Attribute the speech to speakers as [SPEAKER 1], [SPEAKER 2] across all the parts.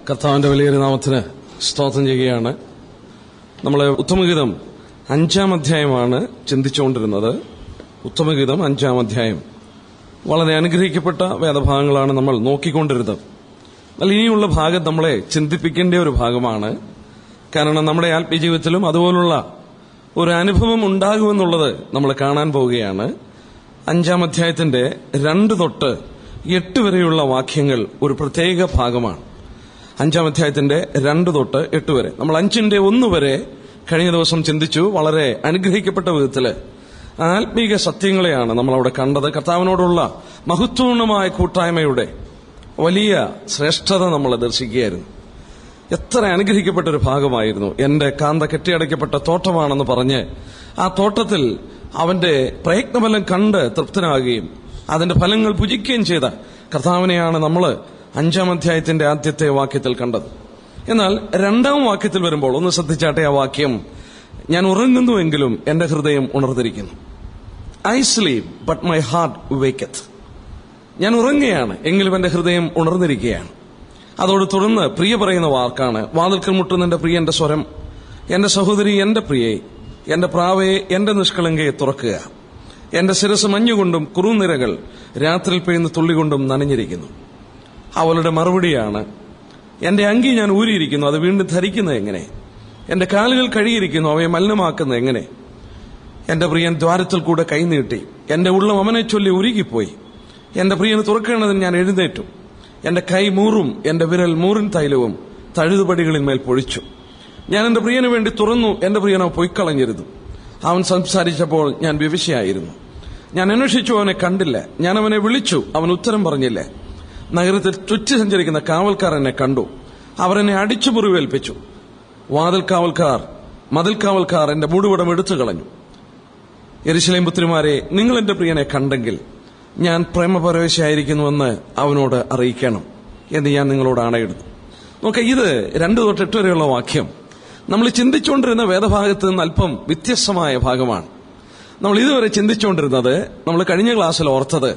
[SPEAKER 1] കർത്താവിന്റെ വലിയൊരു നാമത്തിന് സ്തോത്രം ചെയ്യുകയാണ്. നമ്മൾ ഉത്തമഗീതം 5-ാം അധ്യായമാണ് ചിന്തിച്ചുകൊണ്ടിരുന്നത്. ഉത്തമഗീതം 5-ാം അധ്യായം വളരെ അനുഗ്രഹിക്കപ്പെട്ട വേദഭാഗങ്ങളാണ് നമ്മൾ നോക്കിക്കൊണ്ടിരുന്നത്. എന്നാൽ ഇനിയുള്ള ഭാഗം നമ്മളെ ചിന്തിപ്പിക്കേണ്ട ഒരു ഭാഗമാണ്. കാരണം നമ്മുടെ ആത്മീയ ജീവിതത്തിലും അതുപോലുള്ള ഒരു അനുഭവം ഉണ്ടാകുമെന്നുള്ളത് നമ്മൾ കാണാൻ പോവുകയാണ്. 5-ാം അധ്യായത്തിന്റെ 2 തൊട്ട് 8 വരെയുള്ള വാക്യങ്ങൾ ഒരു പ്രത്യേക ഭാഗമാണ്. 5-ാം അധ്യായത്തിന്റെ 2 തൊട്ട് 8 വരെ. നമ്മൾ 5-ന്റെ 1 വരെ കഴിഞ്ഞ ദിവസം ചിന്തിച്ചു. വളരെ അനുഗ്രഹിക്കപ്പെട്ട വിധത്തില് ആത്മീക സത്യങ്ങളെയാണ് നമ്മൾ അവിടെ കണ്ടത്. കർത്താവിനോടുള്ള മഹത്വപൂർണമായ കൂട്ടായ്മയുടെ വലിയ ശ്രേഷ്ഠത നമ്മൾ ദർശിക്കുകയായിരുന്നു. എത്ര അനുഗ്രഹിക്കപ്പെട്ട ഒരു ഭാഗമായിരുന്നു. എന്റെ കാന്ത കെട്ടിയടയ്ക്കപ്പെട്ട തോട്ടമാണെന്ന് പറഞ്ഞ് ആ തോട്ടത്തിൽ അവന്റെ പ്രയത്നഫലം കണ്ട് തൃപ്തനാകുകയും അതിന്റെ ഫലങ്ങൾ ഭുജിക്കുകയും ചെയ്ത കർത്താവിനെയാണ് നമ്മൾ 5-ാം അധ്യായത്തിന്റെ ആദ്യത്തെ വാക്യത്തിൽ കണ്ടത്. എന്നാൽ 2-ാം വാക്യത്തിൽ വരുമ്പോൾ ഒന്ന് ശ്രദ്ധിച്ചാട്ടെ. ആ വാക്യം, ഞാൻ ഉറങ്ങുന്നുവെങ്കിലും എന്റെ ഹൃദയം ഉണർന്നിരിക്കുന്നു. I sleep but my heart waketh. ഞാൻ ഉറങ്ങുകയാണ് എങ്കിലും എന്റെ ഹൃദയം ഉണർന്നിരിക്കുകയാണ്. അതോട് തുടർന്ന് പ്രിയ പറയുന്ന വാക്കാണ്, വാതിൽക്കൽ മുട്ടുന്ന എന്റെ പ്രിയന്റെ സ്വരം, എന്റെ സഹോദരി, എന്റെ പ്രിയെ, എന്റെ പ്രാവയെ, എന്റെ നിഷ്കളങ്കയെ തുറക്കുക. എന്റെ ശിരസ് മഞ്ഞുകൊണ്ടും കുറുനിരകൾ രാത്രിയിൽ പെയ്യുന്ന തുള്ളികൊണ്ടും നനഞ്ഞിരിക്കുന്നു. അവളുടെ മറുപടിയാണ്, എന്റെ അങ്കി ഞാൻ ഊരിയിരിക്കുന്നു, അത് വീണ്ടും ധരിക്കുന്നത് എങ്ങനെ? എന്റെ കാലുകൾ കഴുകിയിരിക്കുന്നു, അവയെ മലിനമാക്കുന്നത് എങ്ങനെ? എന്റെ പ്രിയൻ ദ്വാരത്തിൽ കൂടെ കൈനീട്ടി, എന്റെ ഉള്ളം അവനെ ചൊല്ലി ഉരുകിപ്പോയി. എന്റെ പ്രിയന് തുറക്കേണ്ടതിന് ഞാൻ എഴുന്നേറ്റു. എന്റെ കൈ മൂറും എന്റെ വിരൽ മൂറിൻ തൈലവും തഴുതുപടികളിന്മേൽ പൊഴിച്ചു. ഞാൻ എന്റെ പ്രിയന് വേണ്ടി തുറന്നു, എന്റെ പ്രിയനോ പൊയ്ക്കളഞ്ഞിരുന്നു. അവൻ സംസാരിച്ചപ്പോൾ ഞാൻ വിവശയായിരുന്നു. ഞാൻ അന്വേഷിച്ചു, അവനെ കണ്ടില്ല. ഞാൻ അവനെ വിളിച്ചു, അവൻ ഉത്തരം പറഞ്ഞില്ല. നഗരത്തിൽ ചുറ്റി സഞ്ചരിക്കുന്ന കാവൽക്കാർ എന്നെ കണ്ടു, അവർ എന്നെ അടിച്ചു മുറിവേൽപ്പിച്ചു. മതിൽ കാവൽക്കാർ എന്റെ മൂടുപടം എടുത്തു കളഞ്ഞു. യെരുശലേം പുത്രിമാരെ, നിങ്ങൾ എന്റെ പ്രിയനെ കണ്ടെങ്കിൽ ഞാൻ പ്രേമപരവശയായിരിക്കുന്നുവെന്ന് അവനോട് അറിയിക്കണം എന്ന് ഞാൻ നിങ്ങളോട് ആണയിടുന്നു. നോക്കെ, ഇത് 2 തൊട്ട് 8 വരെയുള്ള വാക്യം നമ്മൾ ചിന്തിച്ചുകൊണ്ടിരുന്ന വേദഭാഗത്ത് നിന്ന് അല്പം വ്യത്യസ്തമായ ഭാഗമാണ്. നമ്മൾ ഇതുവരെ ചിന്തിച്ചുകൊണ്ടിരുന്നത്, നമ്മൾ കഴിഞ്ഞ ക്ലാസ്സിൽ ഓർത്തത്,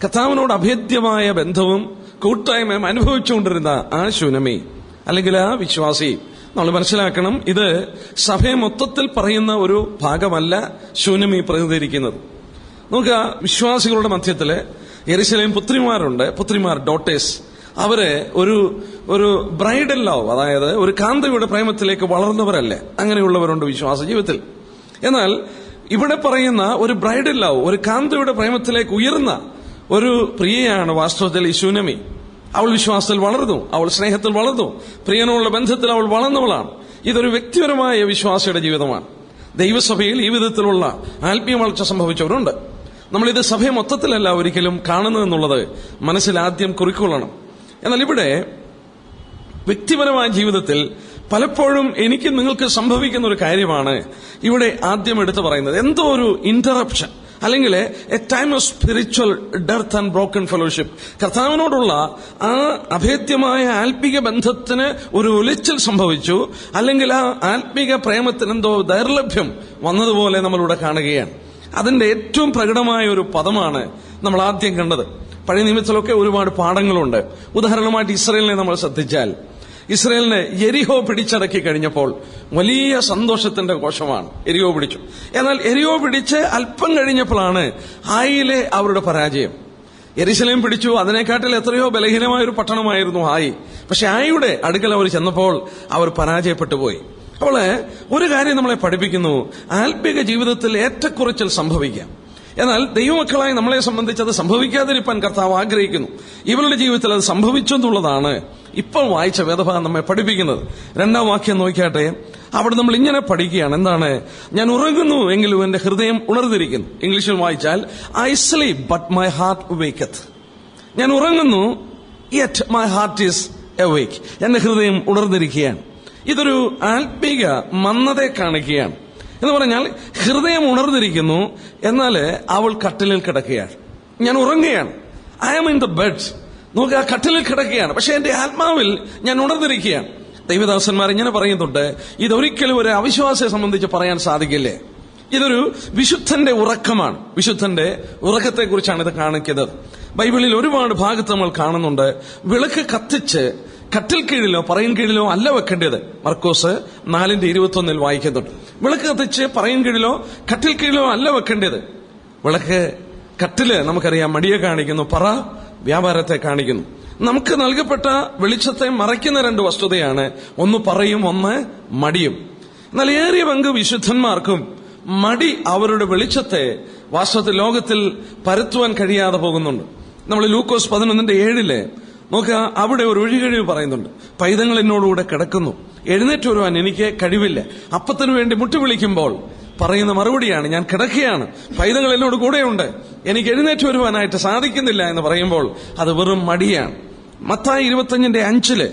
[SPEAKER 1] കർത്താവിനോട് അഭേദ്യമായ ബന്ധവും കൂട്ടായ്മയും അനുഭവിച്ചുകൊണ്ടിരുന്ന ആ ശൂനമി അല്ലെങ്കിൽ ആ വിശ്വാസി. നമ്മൾ മനസ്സിലാക്കണം, ഇത് സഭയെ മൊത്തത്തിൽ പറയുന്ന ഒരു ഭാഗമല്ല ശൂനമി പ്രതിനിധീകരിക്കുന്നത്. നമുക്ക് വിശ്വാസികളുടെ മധ്യത്തില് യെരുശലേം പുത്രിമാർ ഡോട്ടേഴ്സ്, അവര് ഒരു ബ്രൈഡൽ ലവ്, അതായത് ഒരു കാന്തയുടെ പ്രേമത്തിലേക്ക് വളർന്നവരല്ല. അങ്ങനെയുള്ളവരുണ്ട് വിശ്വാസ ജീവിതത്തിൽ. എന്നാൽ ഇവിടെ പറയുന്ന ഒരു ബ്രൈഡൽ ലവ്, ഒരു കാന്തയുടെ പ്രേമത്തിലേക്ക് ഉയർന്ന ഒരു പ്രിയയാണ് വാസ്തവത്തിൽ ഈ ശൂനമി. അവൾ വിശ്വാസത്തിൽ വളർന്നു, അവൾ സ്നേഹത്തിൽ വളർന്നു, പ്രിയനോടുള്ള ബന്ധത്തിൽ അവൾ വളർന്നവളാണ്. ഇതൊരു വ്യക്തിപരമായ വിശ്വാസിയുടെ ജീവിതമാണ്. ദൈവസഭയിൽ ഈ വിധത്തിലുള്ള ആത്മീയ വളർച്ച സംഭവിച്ചവരുണ്ട്. നമ്മളിത് സഭയെ മൊത്തത്തിലല്ല ഒരിക്കലും കാണുന്നതെന്നുള്ളത് മനസ്സിൽ ആദ്യം കുറിക്കൊള്ളണം. എന്നാൽ ഇവിടെ വ്യക്തിപരമായ ജീവിതത്തിൽ പലപ്പോഴും എനിക്ക് നിങ്ങൾക്ക് സംഭവിക്കുന്ന ഒരു കാര്യമാണ് ഇവിടെ ആദ്യം എടുത്തു പറയുന്നത്. എന്തോ ഒരു ഇന്ററപ്ഷൻ അല്ലെങ്കിൽ a time of spiritual dearth and broken fellowship. കർത്താവിനോടുള്ള ആ അഭേദ്യമായ ആത്മീക ബന്ധത്തിന് ഒരു ഉലച്ചിൽ സംഭവിച്ചു, അല്ലെങ്കിൽ ആ ആത്മീക പ്രേമത്തിന് എന്തോ ദൗർലഭ്യം വന്നതുപോലെ നമ്മളിവിടെ കാണുകയാണ്. അതിന്റെ ഏറ്റവും പ്രകടമായ ഒരു പദമാണ് നമ്മൾ ആദ്യം കണ്ടത്. പഴയ നിയമത്തിലൊക്കെ ഒരുപാട് പാഠങ്ങളുണ്ട്. ഉദാഹരണമായിട്ട് ഇസ്രായേലിനെ നമ്മൾ ശ്രദ്ധിച്ചാൽ, ഇസ്രായേലിനെ യെരിഹോ പിടിച്ചടക്കി കഴിഞ്ഞപ്പോൾ വലിയ സന്തോഷത്തിന്റെ ഘോഷമാണ്. യെരിഹോ പിടിച്ചു. എന്നാൽ യെരിഹോ പിടിച്ച് അല്പം കഴിഞ്ഞപ്പോഴാണ് ഹായിയിലെ അവരുടെ പരാജയം. യെരുശലേം പിടിച്ചു, അതിനെക്കാട്ടിൽ എത്രയോ ബലഹീനമായ ഒരു പട്ടണമായിരുന്നു ഹായി. പക്ഷെ ഹായിയുടെ അടുക്കൽ അവർ ചെന്നപ്പോൾ അവർ പരാജയപ്പെട്ടു പോയി. അപ്പോൾ ഒരു കാര്യം നമ്മളെ പഠിപ്പിക്കുന്നു, ആത്മീക ജീവിതത്തിൽ ഏറ്റക്കുറച്ചിൽ സംഭവിക്കാം. എന്നാൽ ദൈവമക്കളായി നമ്മളെ സംബന്ധിച്ച് അത് സംഭവിക്കാതിരിക്കാൻ കർത്താവ് ആഗ്രഹിക്കുന്നു. ഇവരുടെ ജീവിതത്തിൽ അത് സംഭവിച്ചു എന്നുള്ളതാണ് ഇപ്പോൾ വായിച്ച വേദഭാഗം നമ്മെ പഠിപ്പിക്കുന്നത്. 2-ാം വാക്യം നോക്കിയാട്ടെ. അവിടെ നമ്മൾ ഇങ്ങനെ പഠിക്കുകയാണ്. എന്താണ്? ഞാൻ ഉറങ്ങുന്നു എങ്കിലും എന്റെ ഹൃദയം ഉണർന്നിരിക്കുന്നു. ഇംഗ്ലീഷിൽ വായിച്ചാൽ, I sleep but my heart waketh. ഞാൻ ഉറങ്ങുന്നു, yet my heart is awake. എന്റെ ഹൃദയം ഉണർന്നിരിക്കുകയാണ്. ഇതൊരു ആത്മീക മന്ദതയെ കാണിക്കുകയാണ്. എന്ന് പറഞ്ഞാൽ ഹൃദയം ഉണർന്നിരിക്കുന്നു, എന്നാൽ അവൾ കട്ടിലിൽ കിടക്കുകയാണ്. ഞാൻ ഉറങ്ങുകയാണ്, I am in the bed. നോക്കുക, ആ കട്ടിലിൽ കിടക്കുകയാണ്, പക്ഷെ എന്റെ ആത്മാവിൽ ഞാൻ ഉണർന്നിരിക്കുകയാണ്. ദൈവദാസന്മാർ ഇങ്ങനെ പറയുന്നുണ്ട്, ഇതൊരിക്കലും ഒരു അവിശ്വാസിയെ സംബന്ധിച്ച് പറയാൻ സാധിക്കില്ലേ. ഇതൊരു വിശുദ്ധന്റെ ഉറക്കമാണ്. വിശുദ്ധന്റെ ഉറക്കത്തെക്കുറിച്ചാണ് ഇത് കാണിക്കുന്നത്. ബൈബിളിൽ ഒരുപാട് ഭാഗത്ത് നമ്മൾ കാണുന്നുണ്ട്. വിളക്ക് കത്തിച്ച് കട്ടിൽ കീഴിലോ പറയിൻ കീഴിലോ അല്ല വെക്കേണ്ടത്. മർക്കോസ് 4:21 വായിക്കുന്നുണ്ട്. വിളക്ക് കത്തിച്ച് പറയിൻ കീഴിലോ കട്ടിൽ കീഴിലോ അല്ല വെക്കേണ്ടത്. വിളക്ക്, കട്ടില് നമുക്കറിയാം മടിയെ കാണിക്കുന്നു, പറ വ്യാപാരത്തെ കാണിക്കുന്നു. നമുക്ക് നൽകപ്പെട്ട വെളിച്ചത്തെ മറയ്ക്കുന്ന രണ്ട് വസ്തുതയാണ്, ഒന്ന് പറയും, ഒന്ന് മടിയും. എന്നാൽ ഏറിയ പങ്ക് വിശുദ്ധന്മാർക്കും മടി അവരുടെ വെളിച്ചത്തെ വാസ്തവത്തിൽ ലോകത്തിൽ പരത്തുവാൻ കഴിയാതെ പോകുന്നുണ്ട്. നമ്മൾ ലൂക്കോസ് 11:7 നോക്കുക, അവിടെ ഒരു ഒഴികഴിവ് പറയുന്നുണ്ട്. പൈതങ്ങൾ എന്നോടുകൂടെ കിടക്കുന്നു, എഴുന്നേറ്റ് വരുവാൻ എനിക്ക് കഴിവില്ല. അപ്പത്തിനു വേണ്ടി മുട്ടുവിളിക്കുമ്പോൾ പറയുന്ന മറുപടിയാണ്, ഞാൻ കിടക്കുകയാണ്, പൈതങ്ങൾ എന്നോട് കൂടെയുണ്ട്, എനിക്ക് എഴുന്നേറ്റ് വരുവാനായിട്ട് സാധിക്കുന്നില്ല എന്ന് പറയുമ്പോൾ അത് വെറും മടിയാണ്. മത്തായി 25:5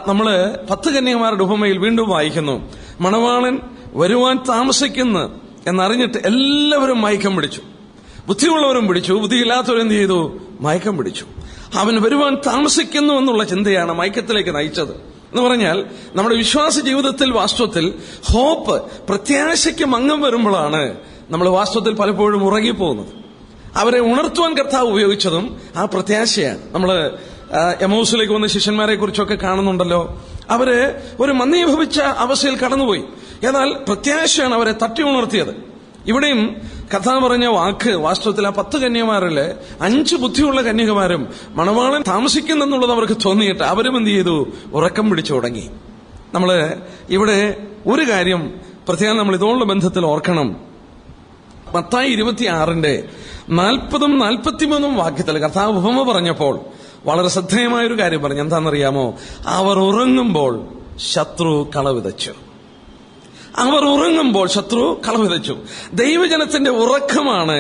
[SPEAKER 1] നമ്മള് 10 കന്യകമാരുടെ ഉപമയിൽ വീണ്ടും വായിക്കുന്നു, മണവാളൻ വരുവാൻ താമസിക്കുന്നു എന്നറിഞ്ഞിട്ട് എല്ലാവരും മയക്കം പിടിച്ചു. ബുദ്ധിയുള്ളവരും പിടിച്ചു, ബുദ്ധിയില്ലാത്തവരും എന്ത് ചെയ്തു? മയക്കം പിടിച്ചു. അവൻ വരുവാൻ താമസിക്കുന്നു എന്നുള്ള ചിന്തയാണ് മയക്കത്തിലേക്ക് നയിച്ചത്. എന്ന് പറഞ്ഞാൽ നമ്മുടെ വിശ്വാസ ജീവിതത്തിൽ വാസ്തവത്തിൽ ഹോപ്പ്, പ്രത്യാശയ്ക്ക് മങ്ങം വരുമ്പോഴാണ് നമ്മൾ വാസ്തവത്തിൽ പലപ്പോഴും ഉറങ്ങിപ്പോകുന്നത്. അവരെ ഉണർത്തുവാൻ കർത്താവ് ഉപയോഗിച്ചതും ആ പ്രത്യാശയാണ്. നമ്മള് എമൗസിലേക്ക് വന്ന ശിഷ്യന്മാരെ കുറിച്ചൊക്കെ കാണുന്നുണ്ടല്ലോ. അവര് ഒരു മന്ദീഭവിച്ച അവസ്ഥയിൽ കടന്നുപോയി. എന്നാൽ പ്രത്യാശയാണ് അവരെ തട്ടി ഉണർത്തിയത്. ഇവിടെയും കർത്താവ് പറഞ്ഞ വാക്ക് വാസ്തവത്തിൽ ആ 10 കന്യകമാരില് 5 ബുദ്ധിയുള്ള കന്യകമാരും മണവാളൻ താമസിക്കുന്നെന്നുള്ളത് അവർക്ക് തോന്നിയിട്ട് അവരും എന്ത് ചെയ്തു? ഉറക്കം പിടിച്ചു തുടങ്ങി. നമ്മള് ഇവിടെ ഒരു കാര്യം പ്രത്യേകം നമ്മൾ ഇതോടുള്ള ബന്ധത്തിൽ ഓർക്കണം. മത്തായി 26:40-43 വാക്യത്തിൽ കർത്താവ് ഉപമ പറഞ്ഞപ്പോൾ വളരെ ശ്രദ്ധേയമായൊരു കാര്യം പറഞ്ഞു. എന്താണെന്നറിയാമോ? അവർ ഉറങ്ങുമ്പോൾ ശത്രു കളവിതച്ചു. അവർ ഉറങ്ങുമ്പോൾ ശത്രു കളവിതച്ചു. ദൈവജനത്തിന്റെ ഉറക്കമാണ്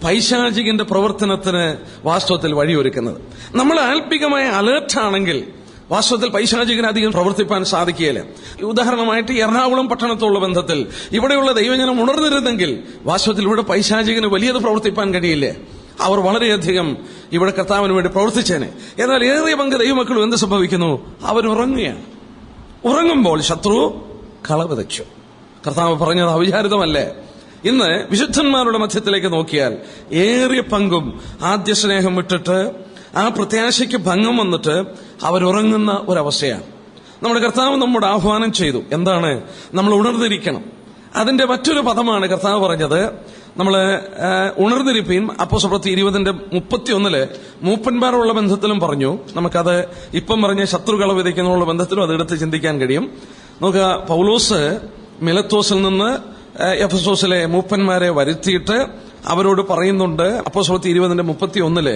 [SPEAKER 1] പൈശാചികന്റെ പ്രവർത്തനത്തിന് വാസ്തവത്തിൽ വഴിയൊരുക്കുന്നത്. നമ്മൾ ആത്മികമായ അലേർട്ടാണെങ്കിൽ വാസ്തവത്തിൽ പൈശാചികന് അധികം പ്രവർത്തിപ്പാൻ സാധിക്കുകയില്ല. ഉദാഹരണമായിട്ട് എറണാകുളം പട്ടണത്തോടുള്ള ബന്ധത്തിൽ ഇവിടെയുള്ള ദൈവജനം ഉണർന്നിരുന്നെങ്കിൽ വാസ്തവത്തിൽ ഇവിടെ പൈശാചികന് വലിയത് പ്രവർത്തിപ്പാൻ കഴിയില്ലേ? അവർ വളരെയധികം ഇവിടെ കർത്താവിന് വേണ്ടി പ്രവർത്തിച്ചേനെ. എന്നാൽ ഏറിയ പങ്ക് ദൈവമക്കളും എന്ത് സംഭവിക്കുന്നു? അവരുറങ്ങുകയാണ്. ഉറങ്ങുമ്പോൾ ശത്രു കളവിതച്ചു. കർത്താവ് പറഞ്ഞത് അവിചാരിതമല്ലേ? ഇന്ന് വിശുദ്ധന്മാരുടെ മധ്യത്തിലേക്ക് നോക്കിയാൽ ഏറിയ പങ്കും ആദ്യ സ്നേഹം വിട്ടിട്ട് ആ പ്രത്യാശയ്ക്ക് ഭംഗം വന്നിട്ട് അവരുറങ്ങുന്ന ഒരവസ്ഥയാണ്. നമ്മുടെ കർത്താവ് നമ്മോട് ആഹ്വാനം ചെയ്തു. എന്താണ്? നമ്മൾ ഉണർന്നിരിക്കണം. അതിന്റെ മറ്റൊരു പദമാണ് കർത്താവ് പറഞ്ഞത്, നമ്മള് ഉണർന്നിരിപ്പീൻ. അപ്പോസ്തലപ്രവൃത്തി 20:31 മൂപ്പന്മാരുള്ള ബന്ധത്തിലും പറഞ്ഞു. നമുക്കത് ഇപ്പം പറഞ്ഞ ശത്രുക്കളെ വിതയ്ക്കുന്നുള്ള ബന്ധത്തിലും അതെടുത്ത് ചിന്തിക്കാൻ കഴിയും. നമുക്ക് പൗലോസ് മിലത്തോസിൽ നിന്ന് എഫെസോസിലെ മൂപ്പന്മാരെ വരുത്തിയിട്ട് അവരോട് പറയുന്നുണ്ട്. അപ്പോസ്തലപ്രവൃത്തി 20:31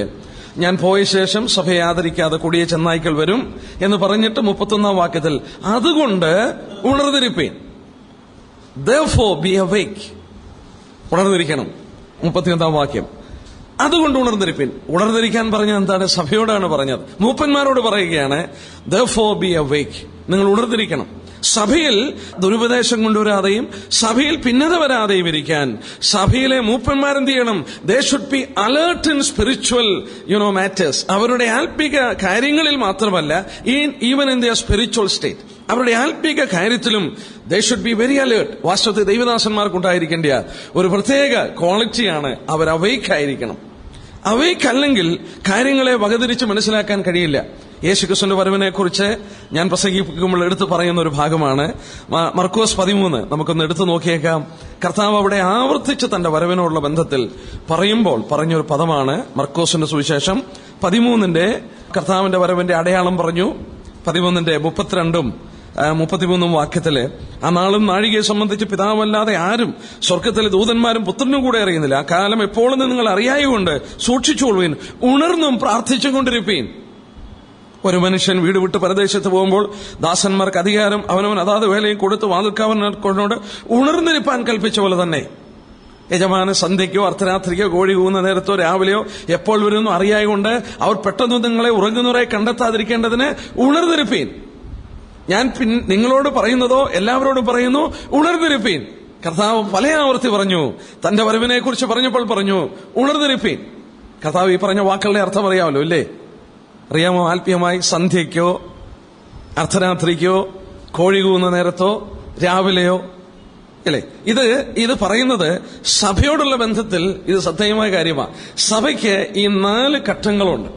[SPEAKER 1] ഞാൻ പോയ ശേഷം സഭയെ ആദരിക്കാതെ കൊടിയ ചെന്നായ്ക്കൾ വരും എന്ന് പറഞ്ഞിട്ട് 31 വാക്യത്തിൽ അതുകൊണ്ട് ഉണർന്നിരിപ്പീൻ. Therefore be awake. ഉണർന്നിരിക്കണം. 31 വാക്യം. അതുകൊണ്ട് ഉണർന്നിരിപ്പിൻ. ഉണർന്നിരിക്കാൻ പറഞ്ഞത് എന്താണ്? സഭയോടാണ് പറഞ്ഞത്. മൂപ്പന്മാരോട് പറയുകയാണ്, Therefore be awake. നിങ്ങൾ ഉണർന്നിരിക്കണം. സഭയിൽ ദുരുപദേശം കൊണ്ടുവരാതെയും സഭയിൽ ഭിന്നത വരാതെയും ഇരിക്കാൻ സഭയിലെ മൂപ്പന്മാരെന്ത് ചെയ്യണം? They should be alert in spiritual matters. അവരുടെ ആത്മിക കാര്യങ്ങളിൽ മാത്രമല്ല, even in their spiritual state. അവരുടെ ആത്മിക കാര്യത്തിലും they should be very alert. വാസ്തവത്തിൽ ദൈവദാസന്മാർക്കുണ്ടായിരിക്കേണ്ട ഒരു പ്രത്യേക ക്വാളിറ്റിയാണ് അവർ അവൈക്ക് ആയിരിക്കണം. അവൈക്ക് അല്ലെങ്കിൽ കാര്യങ്ങളെ വകതിരിച്ച് മനസ്സിലാക്കാൻ കഴിയില്ല. യേശുക്രിസ്തുവിന്റെ വരവിനെ കുറിച്ച് ഞാൻ പ്രസംഗിക്കുമ്പോൾ എടുത്തു പറയുന്ന ഒരു ഭാഗമാണ് മർക്കോസ് 13. നമുക്കൊന്ന് എടുത്തു നോക്കിയേക്കാം. കർത്താവ് അവിടെ ആവർത്തിച്ച് തന്റെ വരവിനോടുള്ള ബന്ധത്തിൽ പറയുമ്പോൾ പറഞ്ഞൊരു പദമാണ് മർക്കോസിന്റെ സുവിശേഷം 13 കർത്താവിന്റെ വരവിന്റെ അടയാളം പറഞ്ഞു. 13:32 33 വാക്യത്തില് ആ നാളും നാഴികയെ സംബന്ധിച്ച് പിതാവല്ലാതെ ആരും സ്വർഗത്തിലെ ദൂതന്മാരും പുത്രനും കൂടെ അറിയുന്നില്ല. ആ കാലം എപ്പോഴെന്ന് നിങ്ങൾ അറിയായുകൊണ്ട് സൂക്ഷിച്ചുകൊള്ളുവീൻ, ഉണർന്നും പ്രാർത്ഥിച്ചുകൊണ്ടിരിപ്പീൻ. ഒരു മനുഷ്യൻ വീട് വിട്ട് പരദേശത്ത് പോകുമ്പോൾ ദാസന്മാർക്ക് അധികാരം അവനവൻ അതാത് വേലയും കൊടുത്ത് വാതിൽക്കാവനോട് ഉണർന്നിരിപ്പാൻ കൽപ്പിച്ച പോലെ തന്നെ യജമാന സന്ധ്യയ്ക്കോ അർദ്ധരാത്രിക്കോ കോഴി കൂവുന്ന നേരത്തോ രാവിലെയോ എപ്പോൾ വരുന്നു അറിയായകൊണ്ട് അവർ പെട്ടെന്ന് നിങ്ങളെ ഉറങ്ങുന്നവരെ കണ്ടെത്താതിരിക്കേണ്ടതിന് ഉണർന്നിരിപ്പീൻ. ഞാൻ നിങ്ങളോട് പറയുന്നതോ എല്ലാവരോടും പറയുന്നു, ഉണർന്നിരിപ്പീൻ. കർത്താവ് പല ആവർത്തി പറഞ്ഞു. തന്റെ വരവിനെ കുറിച്ച് പറഞ്ഞപ്പോൾ പറഞ്ഞു ഉണർന്നിരിപ്പീൻ. കർത്താവ് ഈ പറഞ്ഞ വാക്കുകളുടെ അർത്ഥം അറിയാമല്ലോ, ഇല്ലേ? അറിയാമോ? ആത്മീയമായി സന്ധ്യയ്ക്കോ അർദ്ധരാത്രിക്കോ കോഴി കൂവുന്ന നേരത്തോ രാവിലെയോ, അല്ലേ? ഇത് പറയുന്നത് സഭയോടുള്ള ബന്ധത്തിൽ ഇത് ശ്രദ്ധേയമായ കാര്യമാണ്. സഭയ്ക്ക് ഈ 4 ഘട്ടങ്ങളുണ്ട്.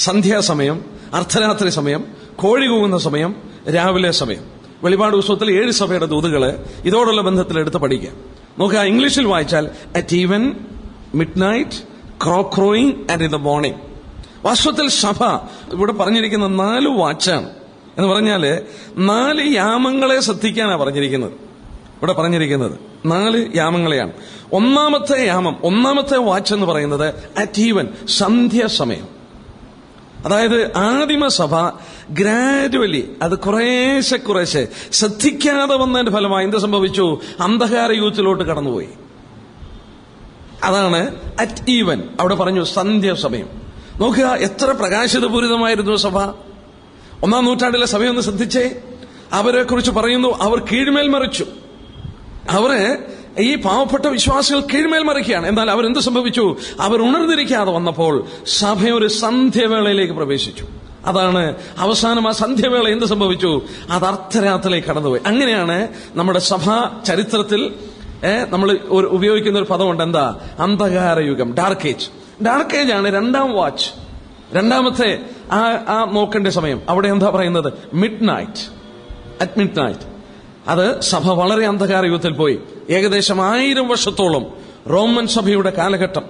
[SPEAKER 1] സന്ധ്യാസമയം, അർദ്ധരാത്രി സമയം, കോഴി കൂകുന്ന സമയം, രാവിലെ സമയം. വെളിപാട് പുസ്തകത്തിൽ 7 സഭയുടെ ദൂതുകള് ഇതോടുള്ള ബന്ധത്തിൽ എടുത്ത് പഠിക്കാം. നോക്കുക, ഇംഗ്ലീഷിൽ വായിച്ചാൽ at even, midnight, crowing and in the morning. വാസ്തവത്തിൽ സഭ ഇവിടെ പറഞ്ഞിരിക്കുന്ന 4 വാച്ചാണ്. എന്ന് പറഞ്ഞാല് 4 യാമങ്ങളെ ശ്രദ്ധിക്കാനാണ് പറഞ്ഞിരിക്കുന്നത്. ഇവിടെ പറഞ്ഞിരിക്കുന്നത് 4 യാമങ്ങളെയാണ്. ഒന്നാമത്തെ യാമം, ഒന്നാമത്തെ വാച്ച് എന്ന് പറയുന്നത് അറ്റ് ഈവൻ, സന്ധ്യാസമയം. അതായത് ആദിമസഭ ഗ്രാജുവലി അത് കുറേശ്ശെ ശ്രദ്ധിക്കാതെ വന്നതിന്റെ ഫലമായി എന്ത് സംഭവിച്ചു? അന്ധകാര യുഗത്തിലോട്ട് കടന്നുപോയി. അതാണ് അറ്റ് ഈവൻ. അവിടെ പറഞ്ഞു സന്ധ്യാസമയം. നോക്കുക, എത്ര പ്രകാശിതപൂരിതമായിരുന്നു സഭ. 1-ാം നൂറ്റാണ്ടിലെ സഭയൊന്ന് ശ്രദ്ധിച്ചേ. അവരെ കുറിച്ച് പറയുന്നു, അവർ കീഴ്മേൽ മറിച്ചു. അവര് ഈ പാവപ്പെട്ട വിശ്വാസികൾ കീഴ്മേൽ മറിക്കുകയാണ്. എന്നാൽ അവരെന്ത് സംഭവിച്ചു? അവർ ഉണർന്നിരിക്കാതെ വന്നപ്പോൾ സഭ ഒരു സന്ധ്യവേളയിലേക്ക് പ്രവേശിച്ചു. അതാണ് അവസാനം. ആ സന്ധ്യവേള എന്ത് സംഭവിച്ചു? അത് അർദ്ധരാത്രിയിലേക്ക് കടന്നുപോയി. അങ്ങനെയാണ് നമ്മുടെ സഭാ ചരിത്രത്തിൽ നമ്മൾ ഉപയോഗിക്കുന്ന ഒരു പദമുണ്ട്. എന്താ? അന്ധകാര യുഗം, ഡാർക്ക് ഏജ്. ഡാർക്ക് ഏജ് ആണ് 2-ാം വാച്ച്, രണ്ടാമത്തെ ആ നോക്കേണ്ട സമയം. അവിടെ എന്താ പറയുന്നത്? Mid night. At mid night. അത് സഭ വളരെ അന്ധകാര യുഗത്തിൽ പോയി. ഏകദേശം 1000 വർഷത്തോളം റോമൻ സഭയുടെ കാലഘട്ടം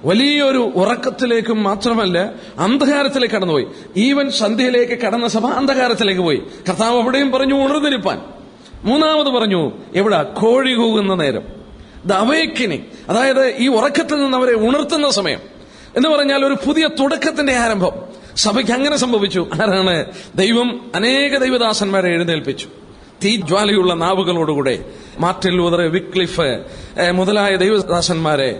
[SPEAKER 1] വലിയൊരു ഉറക്കത്തിലേക്കും മാത്രമല്ല അന്ധകാരത്തിലേക്ക് കടന്നുപോയി. ഈവൻ സന്ധ്യയിലേക്ക് കടന്ന സഭ അന്ധകാരത്തിലേക്ക് പോയി. കർത്താവ് അവിടെയും പറഞ്ഞു ഉണർന്നിരിപ്പാൻ. 3-ാമത് പറഞ്ഞു എവിടെ? കോഴി കൂകുന്ന നേരം, ദ അവേക്കനിങ്. അതായത് ഈ ഉറക്കത്തിൽ നിന്ന് അവരെ ഉണർത്തുന്ന സമയം എന്ന് പറഞ്ഞാൽ ഒരു പുതിയ തുടക്കത്തിന്റെ ആരംഭം. സഭയ്ക്ക് അങ്ങനെ സംഭവിച്ചു. ആരാണ്? ദൈവം അനേക ദൈവദാസന്മാരെ എഴുന്നേൽപ്പിച്ചു. തീജ്വാലയുള്ള നാവുകളോടുകൂടെ മാർട്ടിൻ ലൂതർ, വിക്ലിഫ് മുതലായ ദൈവദാസന്മാരെ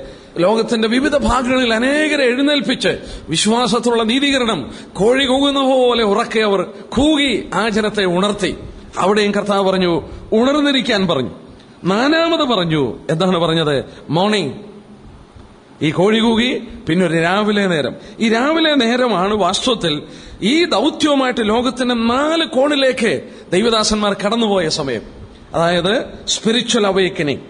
[SPEAKER 1] ലോകത്തിന്റെ വിവിധ ഭാഗങ്ങളിൽ അനേകരെ എഴുന്നേൽപ്പിച്ച് വിശ്വാസത്തിലുള്ള നീതീകരണം കോഴി കൂകുന്ന പോലെ ഉറക്കെ അവർ കൂകി ആ ജനത്തെ ഉണർത്തി. അവിടെയും കർത്താവ് പറഞ്ഞു ഉണർന്നിരിക്കാൻ പറഞ്ഞു. 4-ാമത് പറഞ്ഞു, എന്താണ് പറഞ്ഞത്? മോർണിംഗ്. ഈ കോഴി കൂകി, പിന്നെ ഒരു രാവിലെ നേരം. ഈ രാവിലെ നേരമാണ് വാസ്തവത്തിൽ ഈ ദൗത്യവുമായിട്ട് ലോകത്തിന്റെ 4 കോണിലേക്ക് ദൈവദാസന്മാർ കടന്നുപോയ സമയം. അതായത് സ്പിരിച്വൽ അവേക്കനിങ്.